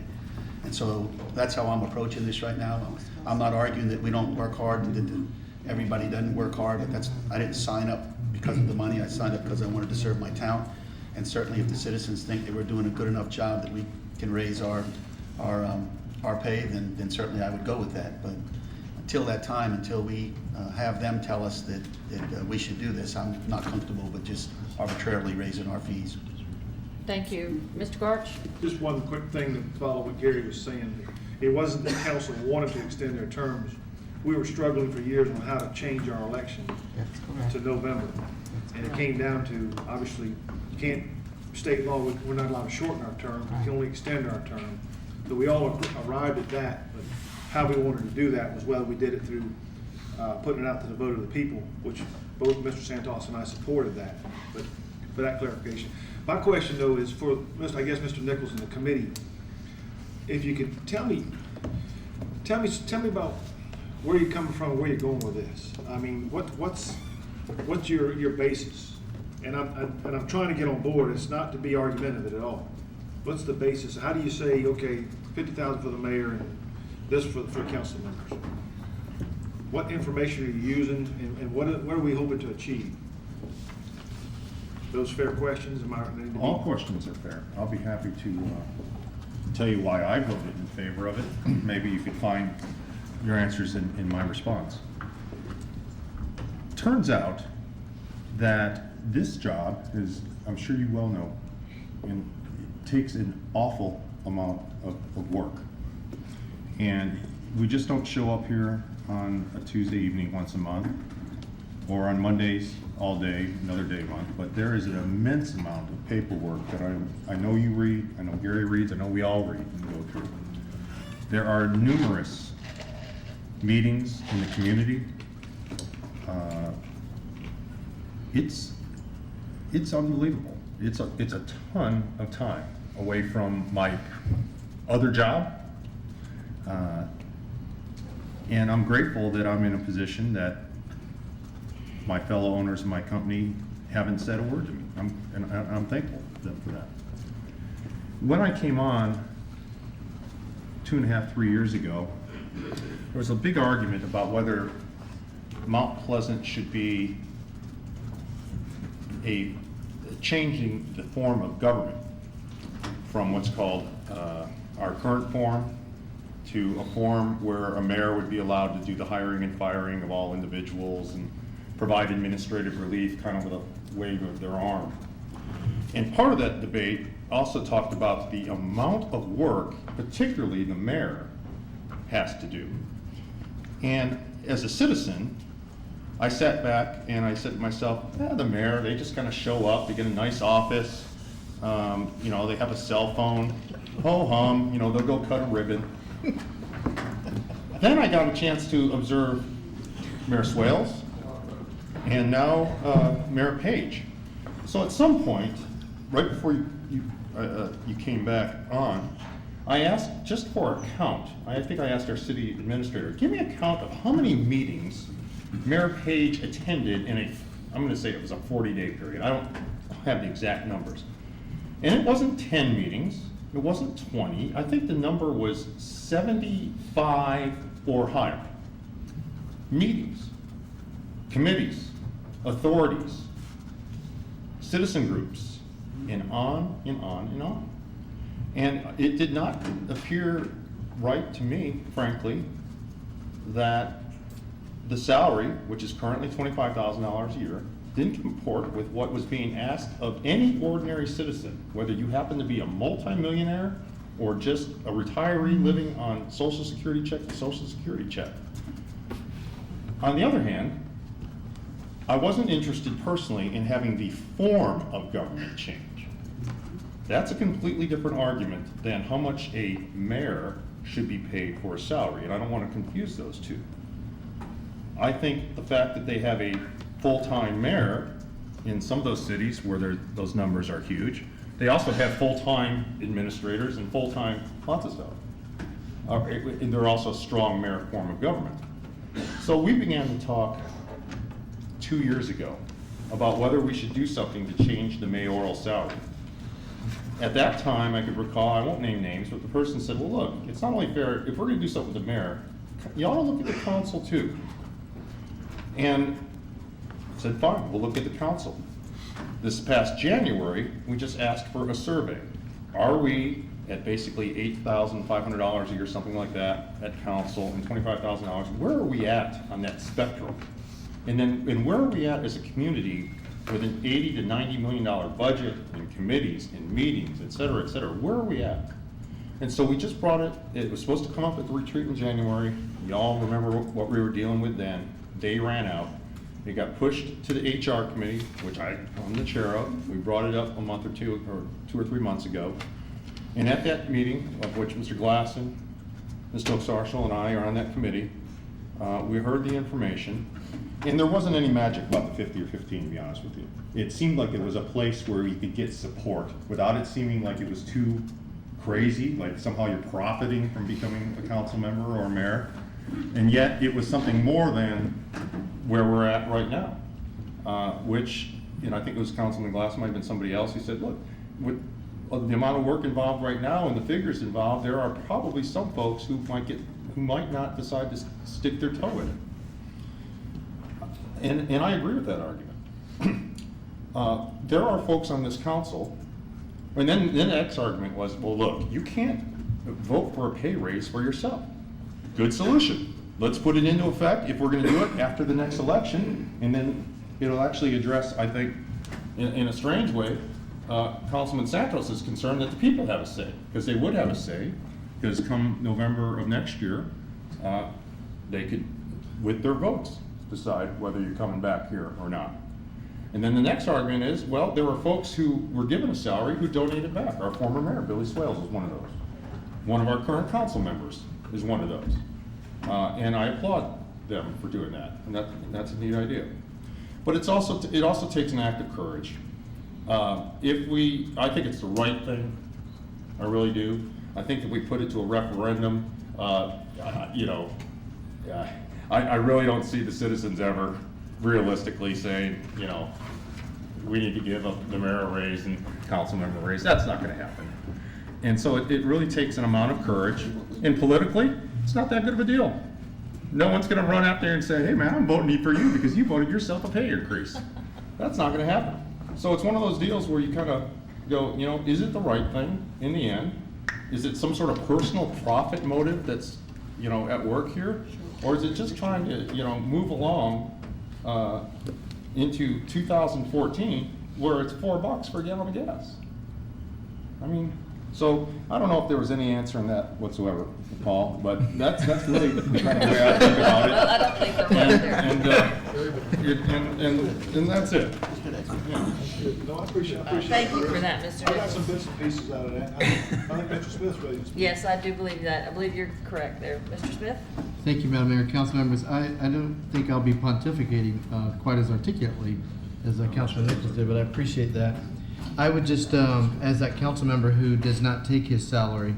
And so that's how I'm approaching this right now. I'm not arguing that we don't work hard and that everybody doesn't work hard, but I didn't sign up because of the money. I signed up because I wanted to serve my town. And certainly if the citizens think that we're doing a good enough job that we can raise our pay, then certainly I would go with that. But until that time, until we have them tell us that we should do this, I'm not comfortable with just arbitrarily raising our fees. Thank you. Mr. Garch? Just one quick thing to follow what Gary was saying. It wasn't that council wanted to extend their terms. We were struggling for years on how to change our election to November. And it came down to, obviously, you can't, state law, we're not allowed to shorten our term, we can only extend our term. So we all arrived at that, but how we wanted to do that was whether we did it through putting it out to the vote of the people, which both Mr. Santos and I supported that, but for that clarification. My question though is for, I guess, Mr. Nichols and the committee, if you could tell me about where you're coming from, where you're going with this. I mean, what's your basis? And I'm trying to get on board. It's not to be argumentative at all. What's the basis? How do you say, okay, 50,000 for the mayor and this for council members? What information are you using, and what are we hoping to achieve? Those fair questions? All questions are fair. I'll be happy to tell you why I voted in favor of it. Maybe you could find your answers in my response. Turns out that this job is, I'm sure you well know, it takes an awful amount of work. And we just don't show up here on a Tuesday evening once a month, or on Mondays all day, another day a month, but there is an immense amount of paperwork that I know you read, I know Gary reads, I know we all read and go through. There are numerous meetings in the community. It's unbelievable. It's a ton of time away from my other job. And I'm grateful that I'm in a position that my fellow owners of my company haven't said a word to me. I'm thankful to them for that. When I came on 2.5, 3 years ago, there was a big argument about whether Mount Pleasant should be changing the form of government from what's called our current form to a form where a mayor would be allowed to do the hiring and firing of all individuals and provide administrative relief kind of with a wave of their arm. And part of that debate also talked about the amount of work, particularly the mayor has to do. And as a citizen, I sat back and I said to myself, the mayor, they just kind of show up, they get a nice office, you know, they have a cell phone, ho-hum, you know, they'll go cut a ribbon. Then I got a chance to observe Mayor Swales and now Mayor Page. So at some point, right before you came back on, I asked, just for a count, I think I asked our city administrator, give me a count of how many meetings Mayor Page attended in I'm gonna say it was a 40-day period. I don't have the exact numbers. And it wasn't 10 meetings, it wasn't 20. I think the number was 75 or higher. Meetings, committees, authorities, citizen groups, and on and on and on. And it did not appear right to me, frankly, that the salary, which is currently $25,000 a year, didn't comport with what was being asked of any ordinary citizen, whether you happen to be a multimillionaire or just a retiree living on Social Security check to Social Security check. On the other hand, I wasn't interested personally in having the form of government change. That's a completely different argument than how much a mayor should be paid for a salary, and I don't want to confuse those two. I think the fact that they have a full-time mayor in some of those cities where those numbers are huge, they also have full-time administrators and full-time lots of stuff. And they're also a strong mayor form of government. So we began to talk 2 years ago about whether we should do something to change the mayoral salary. At that time, I could recall, I won't name names, but the person said, well, look, it's not only fair, if we're gonna do something with the mayor, you ought to look at the council too. And I said, fine, we'll look at the council. This past January, we just asked for a survey. Are we at basically $8,500 a year, something like that, at council, and $25,000? Where are we at on that spectrum? And where are we at as a community with an $80 to $90 million budget and committees and meetings, et cetera, where are we at? And so we just brought it was supposed to come up at the retreat in January. Y'all remember what we were dealing with then. They ran out. It got pushed to the HR committee, which I'm the chair of. We brought it up a month or two or 3 months ago. And at that meeting, of which Mr. Glasson, Ms. Stokes-Marshall, and I are on that committee, we heard the information. And there wasn't any magic about the 50 or 15, to be honest with you. It seemed like it was a place where you could get support without it seeming like it was too crazy, like somehow you're profiting from becoming a council member or a mayor. And yet it was something more than where we're at right now, which, I think it was Councilman Glass, might have been somebody else, who said, look, with the amount of work involved right now and the figures involved, there are probably some folks who might not decide to stick their toe in it. And I agree with that argument. There are folks on this council, and then the next argument was, well, look, you can't vote for a pay raise for yourself. Good solution. Let's put it into effect if we're gonna do it after the next election, and then it'll actually address, I think, in a strange way, Councilman Santos is concerned that the people have a say, because they would have a say, because come November of next year, they could, with their votes, decide whether you're coming back here or not. And then the next argument is, well, there were folks who were given a salary who donated back. Our former mayor, Billy Swales, was one of those. One of our current council members is one of those. And I applaud them for doing that, and that's a neat idea. But it also takes an act of courage. I think it's the right thing, I really do. I think if we put it to a referendum, I really don't see the citizens ever realistically saying, we need to give up the mayor a raise and council member a raise. That's not gonna happen. And so it really takes an amount of courage. And politically, it's not that good of a deal. No one's gonna run out there and say, hey man, I'm voting for you because you voted yourself a pay increase. That's not gonna happen. So it's one of those deals where you kind of go, is it the right thing in the end? Is it some sort of personal profit motive that's, at work here? Or is it just trying to, move along into 2014 where it's $4 for a gallon of gas? So I don't know if there was any answer in that whatsoever, Paul, but that's really the kind of way I think about it. I don't think there was. And that's it. No, I appreciate it. Thank you for that, Mr. I got Hicks. some bits and pieces out of that. I think Mr. Smith's ready to speak. Yes, I do believe that. I believe you're correct there. Mr. Smith? Thank you, Madam Mayor. Council members, I don't think I'll be pontificating quite as articulately as Councilman Nichols did, but I appreciate that. I would just, as that council member who does not take his salary,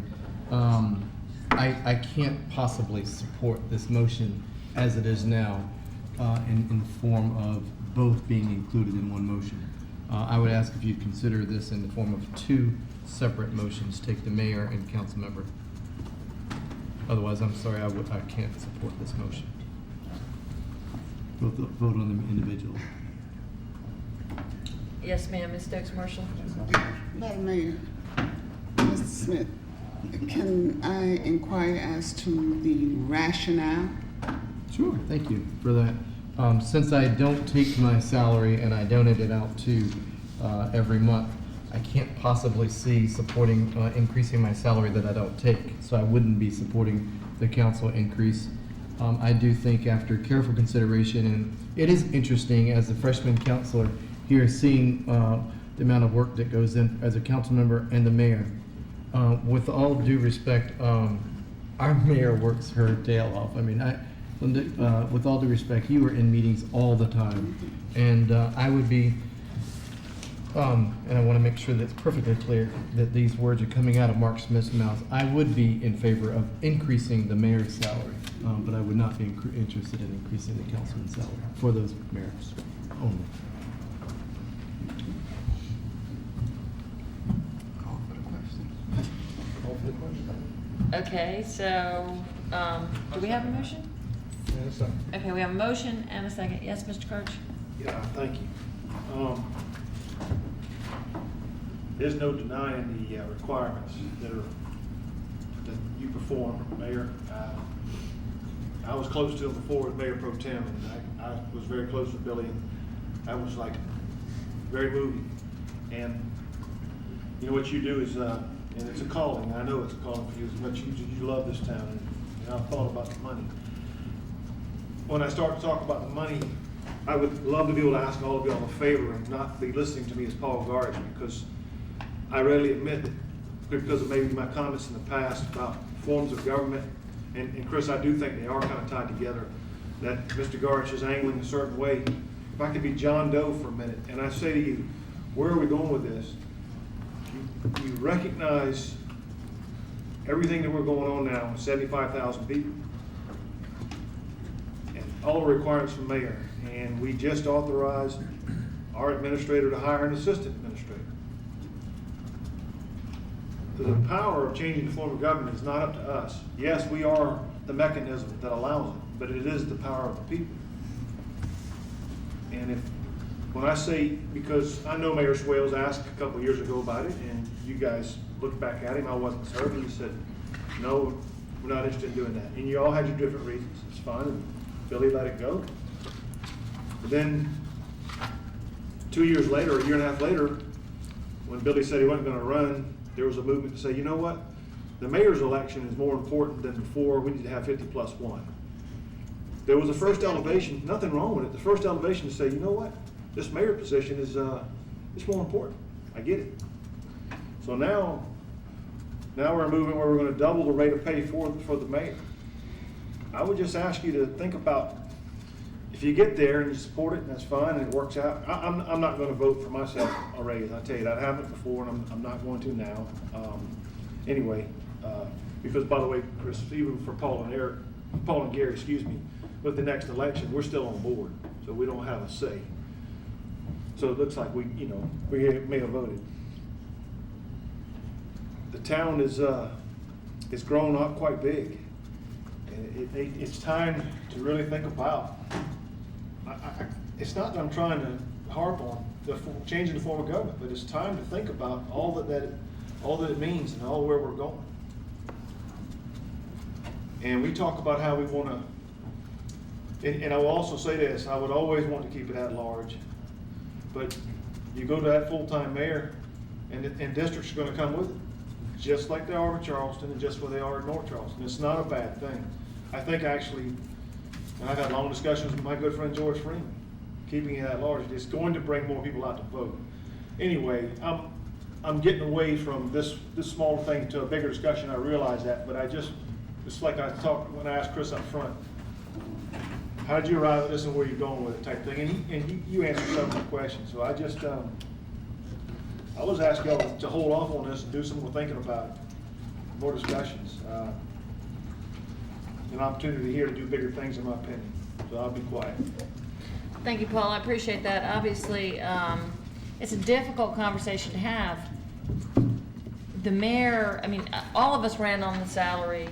I can't possibly support this motion as it is now in the form of both being included in one motion. I would ask if you'd consider this in the form of two separate motions, take the mayor and council member. Otherwise, I'm sorry, I can't support this motion. Vote on them individually. Yes, ma'am, Ms. Stokes Marshall? Madam Mayor, Mr. Smith, can I inquire as to the rationale? Sure. Thank you for that. Since I don't take my salary and I donate it out to every month, I can't possibly see supporting increasing my salary that I don't take. So I wouldn't be supporting the council increase. I do think after careful consideration, and it is interesting as a freshman counselor here seeing the amount of work that goes in as a council member and the mayor. With all due respect, our mayor works her tail off. I mean, Linda, with all due respect, you are in meetings all the time. And I would be, and I want to make sure that it's perfectly clear that these words are coming out of Mark Smith's mouth. I would be in favor of increasing the mayor's salary, but I would not be interested in increasing the councilman's salary for those mayors only. Call for the question. Okay, so, do we have a motion? Yes, sir. Okay, we have a motion and a second. Yes, Mr. Kirch? Yeah, thank you. There's no denying the requirements that you perform, Mayor. I was close to him before as Mayor Pro Tem, and I was very close with Billy, and that was like very moving. And you know what you do is, and it's a calling. I know it's a calling for you as much as you love this town, and I've thought about the money. When I start to talk about the money, I would love to be able to ask all of you all a favor and not be listening to me as Paul Garch, because I readily admit that because of maybe my comments in the past about forms of government, and Chris, I do think they are kind of tied together, that Mr. Garch is angling a certain way. If I could be John Doe for a minute, and I say to you, where are we going with this? You recognize everything that we're going on now with 75,000 people, and all the requirements from mayor, and we just authorized our administrator to hire an assistant administrator. The power of changing the form of government is not up to us. Yes, we are the mechanism that allows it, but it is the power of the people. And when I say, because I know Mayor Swales asked a couple of years ago about it, and you guys looked back at him, I wasn't serving, he said, no, we're not interested in doing that. And you all had your different reasons, it's fine, and Billy let it go. But then, 2 years later, a year and a half later, when Billy said he wasn't gonna run, there was a movement to say, you know what? The mayor's election is more important than before, we need to have 50+1. There was a first elevation, nothing wrong with it, the first elevation to say, you know what? This mayor position is it's more important, I get it. So now we're moving where we're gonna double the rate of pay for the mayor. I would just ask you to think about, if you get there and you support it, and that's fine, and it works out, I'm not gonna vote for myself a raise, I tell you that, I haven't before, and I'm not going to now. Anyway, because by the way, Chris, even for Paul and Gary, excuse me, with the next election, we're still on board, so we don't have a say. So it looks like we may have voted. The town is grown up quite big, and it's time to really think about. It's not that I'm trying to harp on changing the form of government, but it's time to think about all that it means and all where we're going. And we talk about how we want to, and I will also say this, I would always want to keep it at large, but you go to that full-time mayor, and districts are going to come with it, just like they are in Charleston and just where they are in North Charleston. It's not a bad thing. I think actually, and I've had long discussions with my good friend George Freeman, keeping it at large, it's going to bring more people out to vote. Anyway, I'm getting away from this small thing to a bigger discussion, I realize that, but it's like I talked when I asked Chris up front, how did you arrive at this and where you're going with it type thing, and you answered some of the questions, so I was asking y'all to hold off on this and do some more thinking about it, more discussions. An opportunity here to do bigger things in my opinion, so I'll be quiet. Thank you, Paul. I appreciate that. Obviously, it's a difficult conversation to have. The mayor, I mean, all of us ran on the salary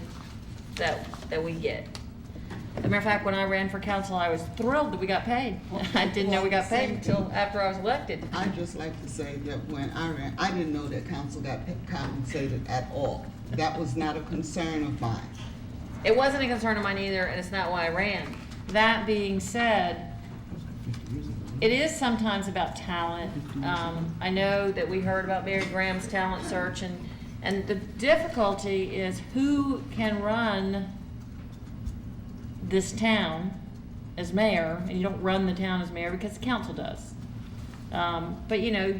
that we get. As a matter of fact, when I ran for council, I was thrilled that we got paid. I didn't know we got paid until after I was elected. I'd just like to say that when I ran, I didn't know that council got compensated at all. That was not a concern of mine. It wasn't a concern of mine either, and it's not why I ran. That being said, it is sometimes about talent. I know that we heard about Mary Graham's talent search, and the difficulty is who can run this town as mayor, and you don't run the town as mayor because the council does. But you know,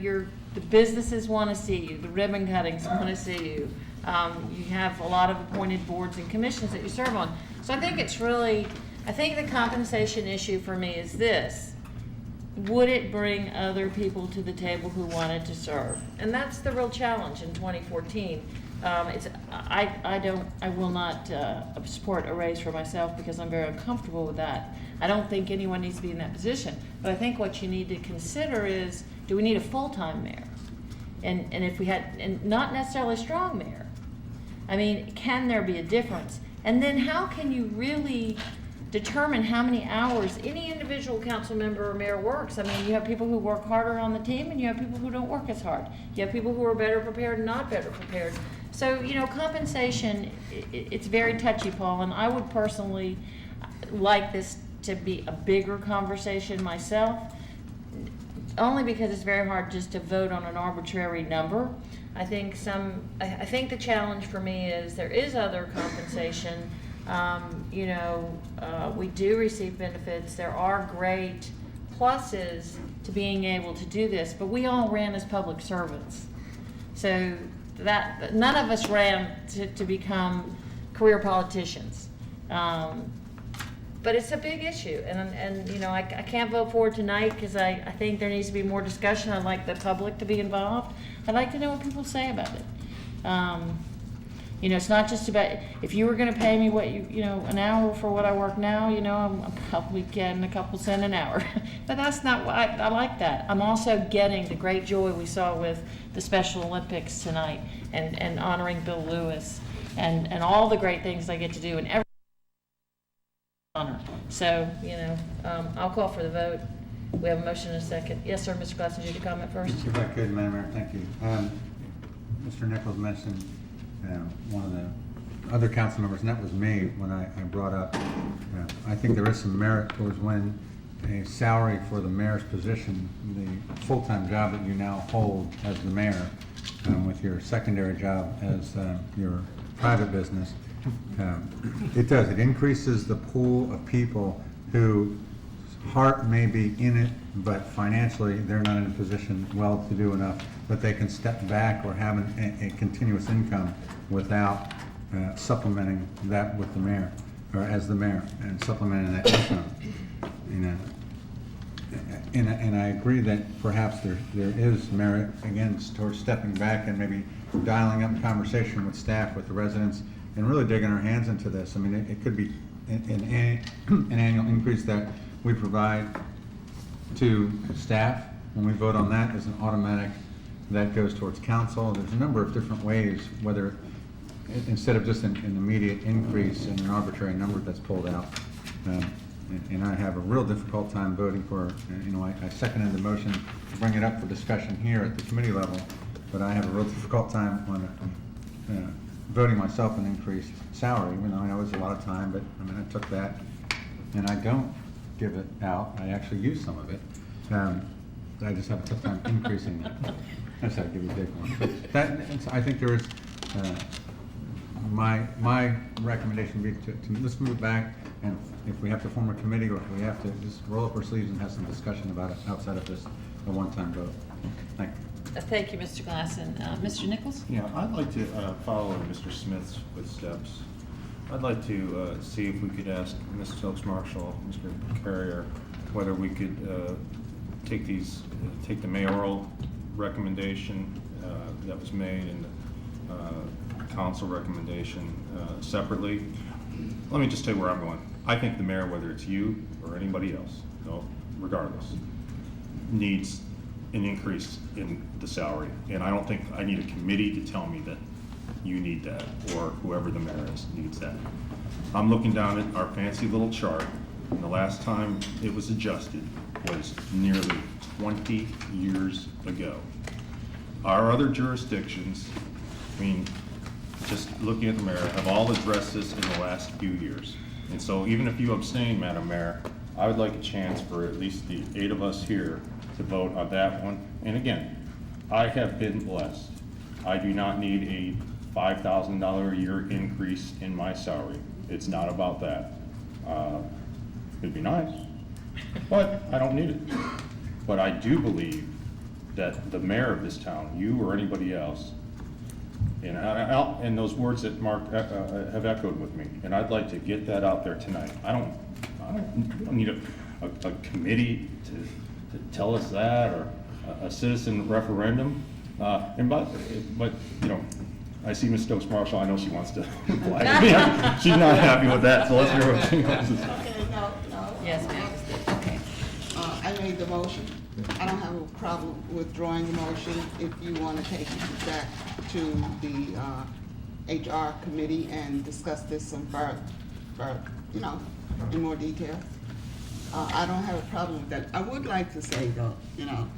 the businesses want to see you, the ribbon cuttings want to see you. You have a lot of appointed boards and commissions that you serve on. So I think I think the compensation issue for me is this: would it bring other people to the table who wanted to serve? And that's the real challenge in 2014. I will not support a raise for myself because I'm very uncomfortable with that. I don't think anyone needs to be in that position. But I think what you need to consider is, do we need a full-time mayor? And if we had, and not necessarily a strong mayor. I mean, can there be a difference? And then how can you really determine how many hours any individual council member or mayor works? I mean, you have people who work harder on the team, and you have people who don't work as hard. You have people who are better prepared and not better prepared. So, you know, compensation, it's very touchy, Paul, and I would personally like this to be a bigger conversation myself, only because it's very hard just to vote on an arbitrary number. I think the challenge for me is there is other compensation. You know, we do receive benefits. There are great pluses to being able to do this, but we all ran as public servants. So that none of us ran to become career politicians. But it's a big issue, and you know, I can't vote for it tonight because I think there needs to be more discussion. I'd like the public to be involved. I'd like to know what people say about it. You know, it's not just about, if you were going to pay me what you know, an hour for what I work now, you know, I'm probably getting a couple cents an hour. But that's not what I like that. I'm also getting the great joy we saw with the Special Olympics tonight and honoring Bill Lewis and all the great things I get to do and every honor. So, you know, I'll call for the vote. We have a motion and a second. Yes, sir, Mr. Glassman, you to comment first? If I could, Madam Mayor, thank you. Mr. Nichols mentioned one of the other council members, and that was me, when I brought up, I think there is some merit towards when a salary for the mayor's position, the full-time job that you now hold as the mayor, with your secondary job as your private business, it increases the pool of people whose heart may be in it, but financially they're not in a position well to do enough, but they can step back or have a continuous income without supplementing that with the mayor, or as the mayor, and supplementing that income. You know, and I agree that perhaps there is merit, again, towards stepping back and maybe dialing up conversation with staff, with the residents, and really digging our hands into this. I mean, it could be an annual increase that we provide to staff. When we vote on that, as an automatic, that goes towards council. There's a number of different ways, whether instead of just an immediate increase in an arbitrary number that's pulled out. And I have a real difficult time voting for, you know, I seconded the motion to bring it up for discussion here at the committee level, but I have a real difficult time on voting myself an increased salary, even though I know it's a lot of time, but I mean, I took that and I don't give it out. I actually use some of it. I just have a tough time increasing it. I just have to give you a big one. But I think there is, my recommendation would be to let's move back, and if we have to form a committee or if we have to just roll up our sleeves and have some discussion about it outside of just a one-time vote. Thank you. Thank you, Mr. Glassen. Mr. Nichols? Yeah, I'd like to follow in Mr. Smith's footsteps. I'd like to see if we could ask Ms. Phillips Marshall, Mr. Carrier, whether we could take the mayoral recommendation that was made and the council recommendation separately. Let me just tell you where I'm going. I think the mayor, whether it's you or anybody else, no, regardless, needs an increase in the salary. And I don't think I need a committee to tell me that you need that, or whoever the mayor is needs that. I'm looking down at our fancy little chart, and the last time it was adjusted was nearly 20 years ago. Our other jurisdictions, I mean, just looking at the mayor, have all addressed this in the last few years. And so even if you abstain, Madam Mayor, I would like a chance for at least the 8 of us here to vote on that one. And again, I have been blessed. I do not need a $5,000 a year increase in my salary. It's not about that. It'd be nice, but I don't need it. But I do believe that the mayor of this town, you or anybody else, and those words that Mark have echoed with me, and I'd like to get that out there tonight. I don't need a committee to tell us that, or a citizen referendum. But you know, I see Ms. Stokes Marshall. I know she wants to flag me. She's not happy with that, so let's hear what she wants to say. Okay, no. Yes, ma'am. Okay. I made the motion. I don't have a problem withdrawing the motion if you want to take it back to the HR committee and discuss this some further, you know, in more detail. I don't have a problem with that. I would like to say though, you know,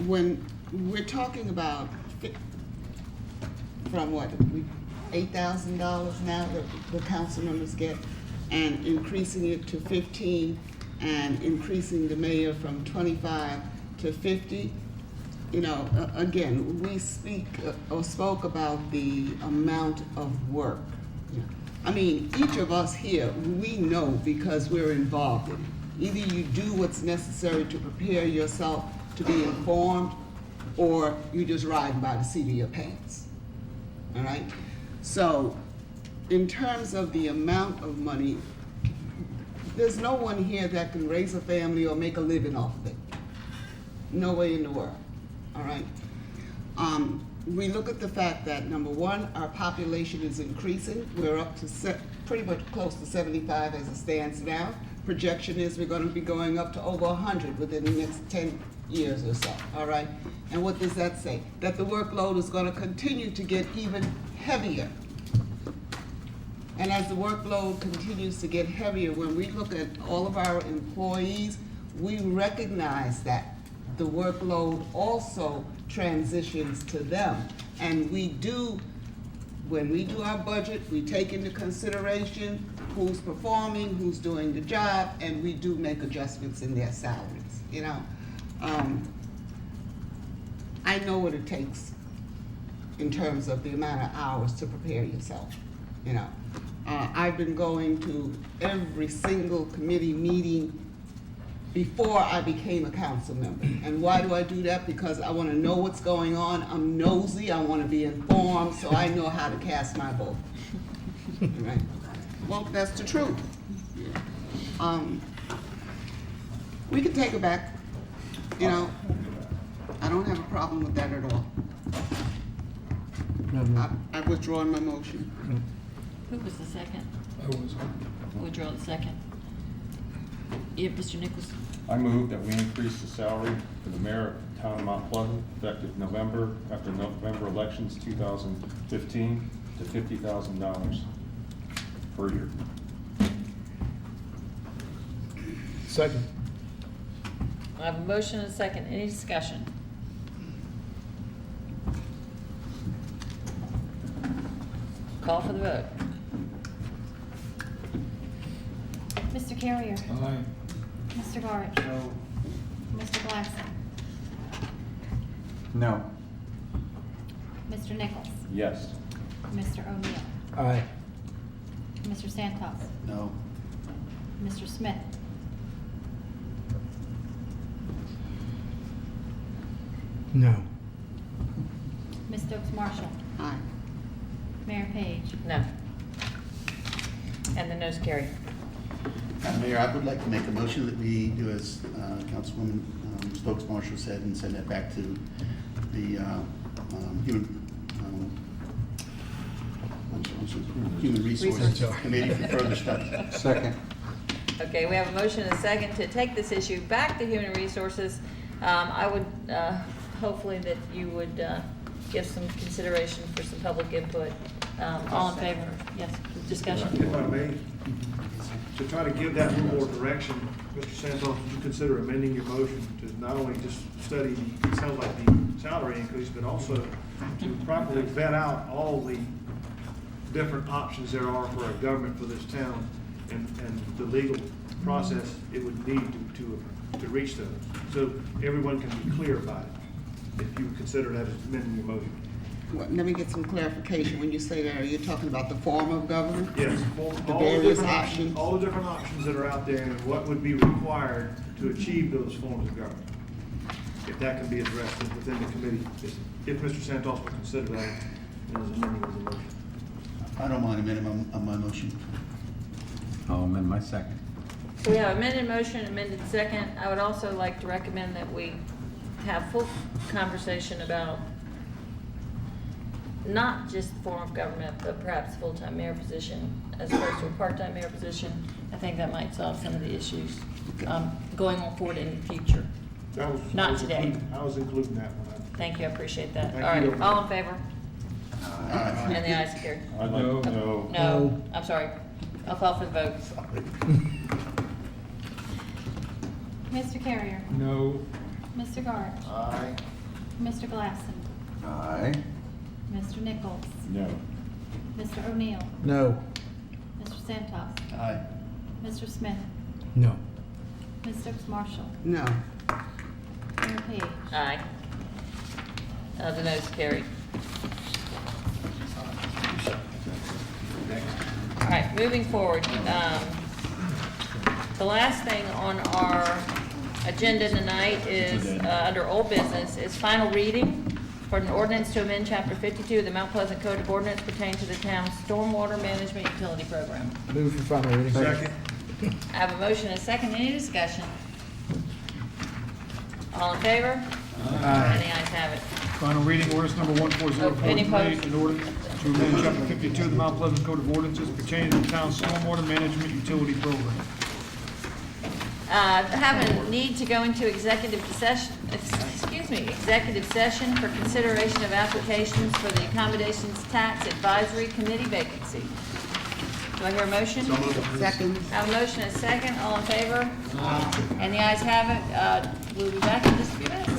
when we're talking about from what, $8,000 now that the council members get, and increasing it to 15, and increasing the mayor from 25 to 50, you know, again, we spoke about the amount of work. I mean, each of us here, we know because we're involved in it. Either you do what's necessary to prepare yourself to be informed, or you just ride by the seat of your pants, all right? So, in terms of the amount of money, there's no one here that can raise a family or make a living off of it. No way in the world, all right? We look at the fact that, number one, our population is increasing. We're up to pretty much close to 75 as it stands now. Projection is we're going to be going up to over 100 within the next 10 years or so, all right? And what does that say? That the workload is going to continue to get even heavier. And as the workload continues to get heavier, when we look at all of our employees, we recognize that the workload also transitions to them. And we do, when we do our budget, we take into consideration who's performing, who's doing the job, and we do make adjustments in their salaries, you know. I know what it takes in terms of the amount of hours to prepare yourself, you know. I've been going to every single committee meeting before I became a council member. And why do I do that? Because I want to know what's going on. I'm nosy, I want to be informed, so I know how to cast my vote. Right? Well, that's the truth. We can take it back, you know. I don't have a problem with that at all. I withdraw my motion. Who was the second? I was. Withdraw the second. Yeah, Mr. Nichols. I move that we increase the salary for the mayor of the town of Mount Pleasant effective November, after November elections 2015, to $50,000 per year. Second. I have a motion and a second. Any discussion? Call for the vote. Mr. Carrier. Aye. Mr. Garrett. No. Mr. Blackson. No. Mr. Nichols. Yes. Mr. O'Neill. Aye. Mr. Santos. No. Mr. Smith. No. Ms. Stokes Marshall. Aye. Mayor Page. No. And the noes carry. Madam Mayor, I would like to make a motion that we do as Councilwoman Stokes Marshall said, and send that back to the Human Resources Committee for further study. Second. Okay, we have a motion and a second to take this issue back to Human Resources. I would, hopefully that you would give some consideration for some public input. All in favor? Yes, discussion? If I may, to try to give that a little more direction, Mr. Santos, would you consider amending your motion to not only just study, it sounds like the salary increase, but also to properly vet out all the different options there are for a government for this town and the legal process it would need to reach those. So everyone can be clear about it, if you would consider that as amending your motion. Well, let me get some clarification. When you say that, are you talking about the form of government? Yes, The all the various different options? all the different options that are out there and what would be required to achieve those forms of government. If that can be addressed within the committee, if Mr. Santos will consider that as amending his motion. I don't mind amending my motion. I'll amend my second. So we have amended motion, amended second. I would also like to recommend that we have full conversation about not just the form of government, but perhaps full-time mayor position as opposed to a part-time mayor position. I think that might solve some of the issues going forward in the future. Not today. I was including that one. Thank you, I appreciate that. Thank All right, you. all in favor? And the ayes are carried. No. No, I'm sorry. I'll call for the vote. Mr. Carrier. No. Mr. Garch. Aye. Mr. Glassen. Aye. Mr. Nichols. No. Mr. O'Neill. No. Mr. Santos. Aye. Mr. Smith. No. Ms. Stokes Marshall. No. Mayor Page. Aye. The noes carried. All right, moving forward. The last thing on our agenda tonight is, under old business, is final reading for an ordinance to amend Chapter 52 of the Mount Pleasant Code of Ordinance pertaining to the town's stormwater management utility program. Move for final reading. Second. I have a motion and a second. Any discussion? All in favor? Aye. And the ayes have it. Final reading, ordinance number Any 14043, opposed? in order to amend chapter 52 of the Mount Pleasant Code of Ordinances pertaining to the town's stormwater management utility program. Have a need to go into executive session for consideration of applications for the Accommodations Tax Advisory Committee vacancy. Do I hear a motion? Second. Have a motion and a second. All in favor? And the ayes have it. We'll be back in just a few minutes.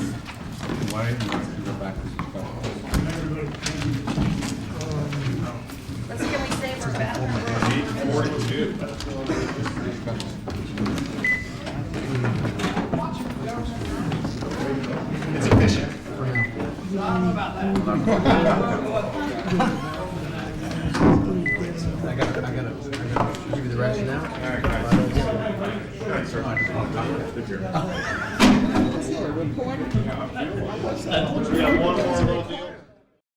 Why didn't you go back to the Can we save our bathroom? 8:42. It's efficient. I gotta give you the rationale. Is it a report? We got one more little deal.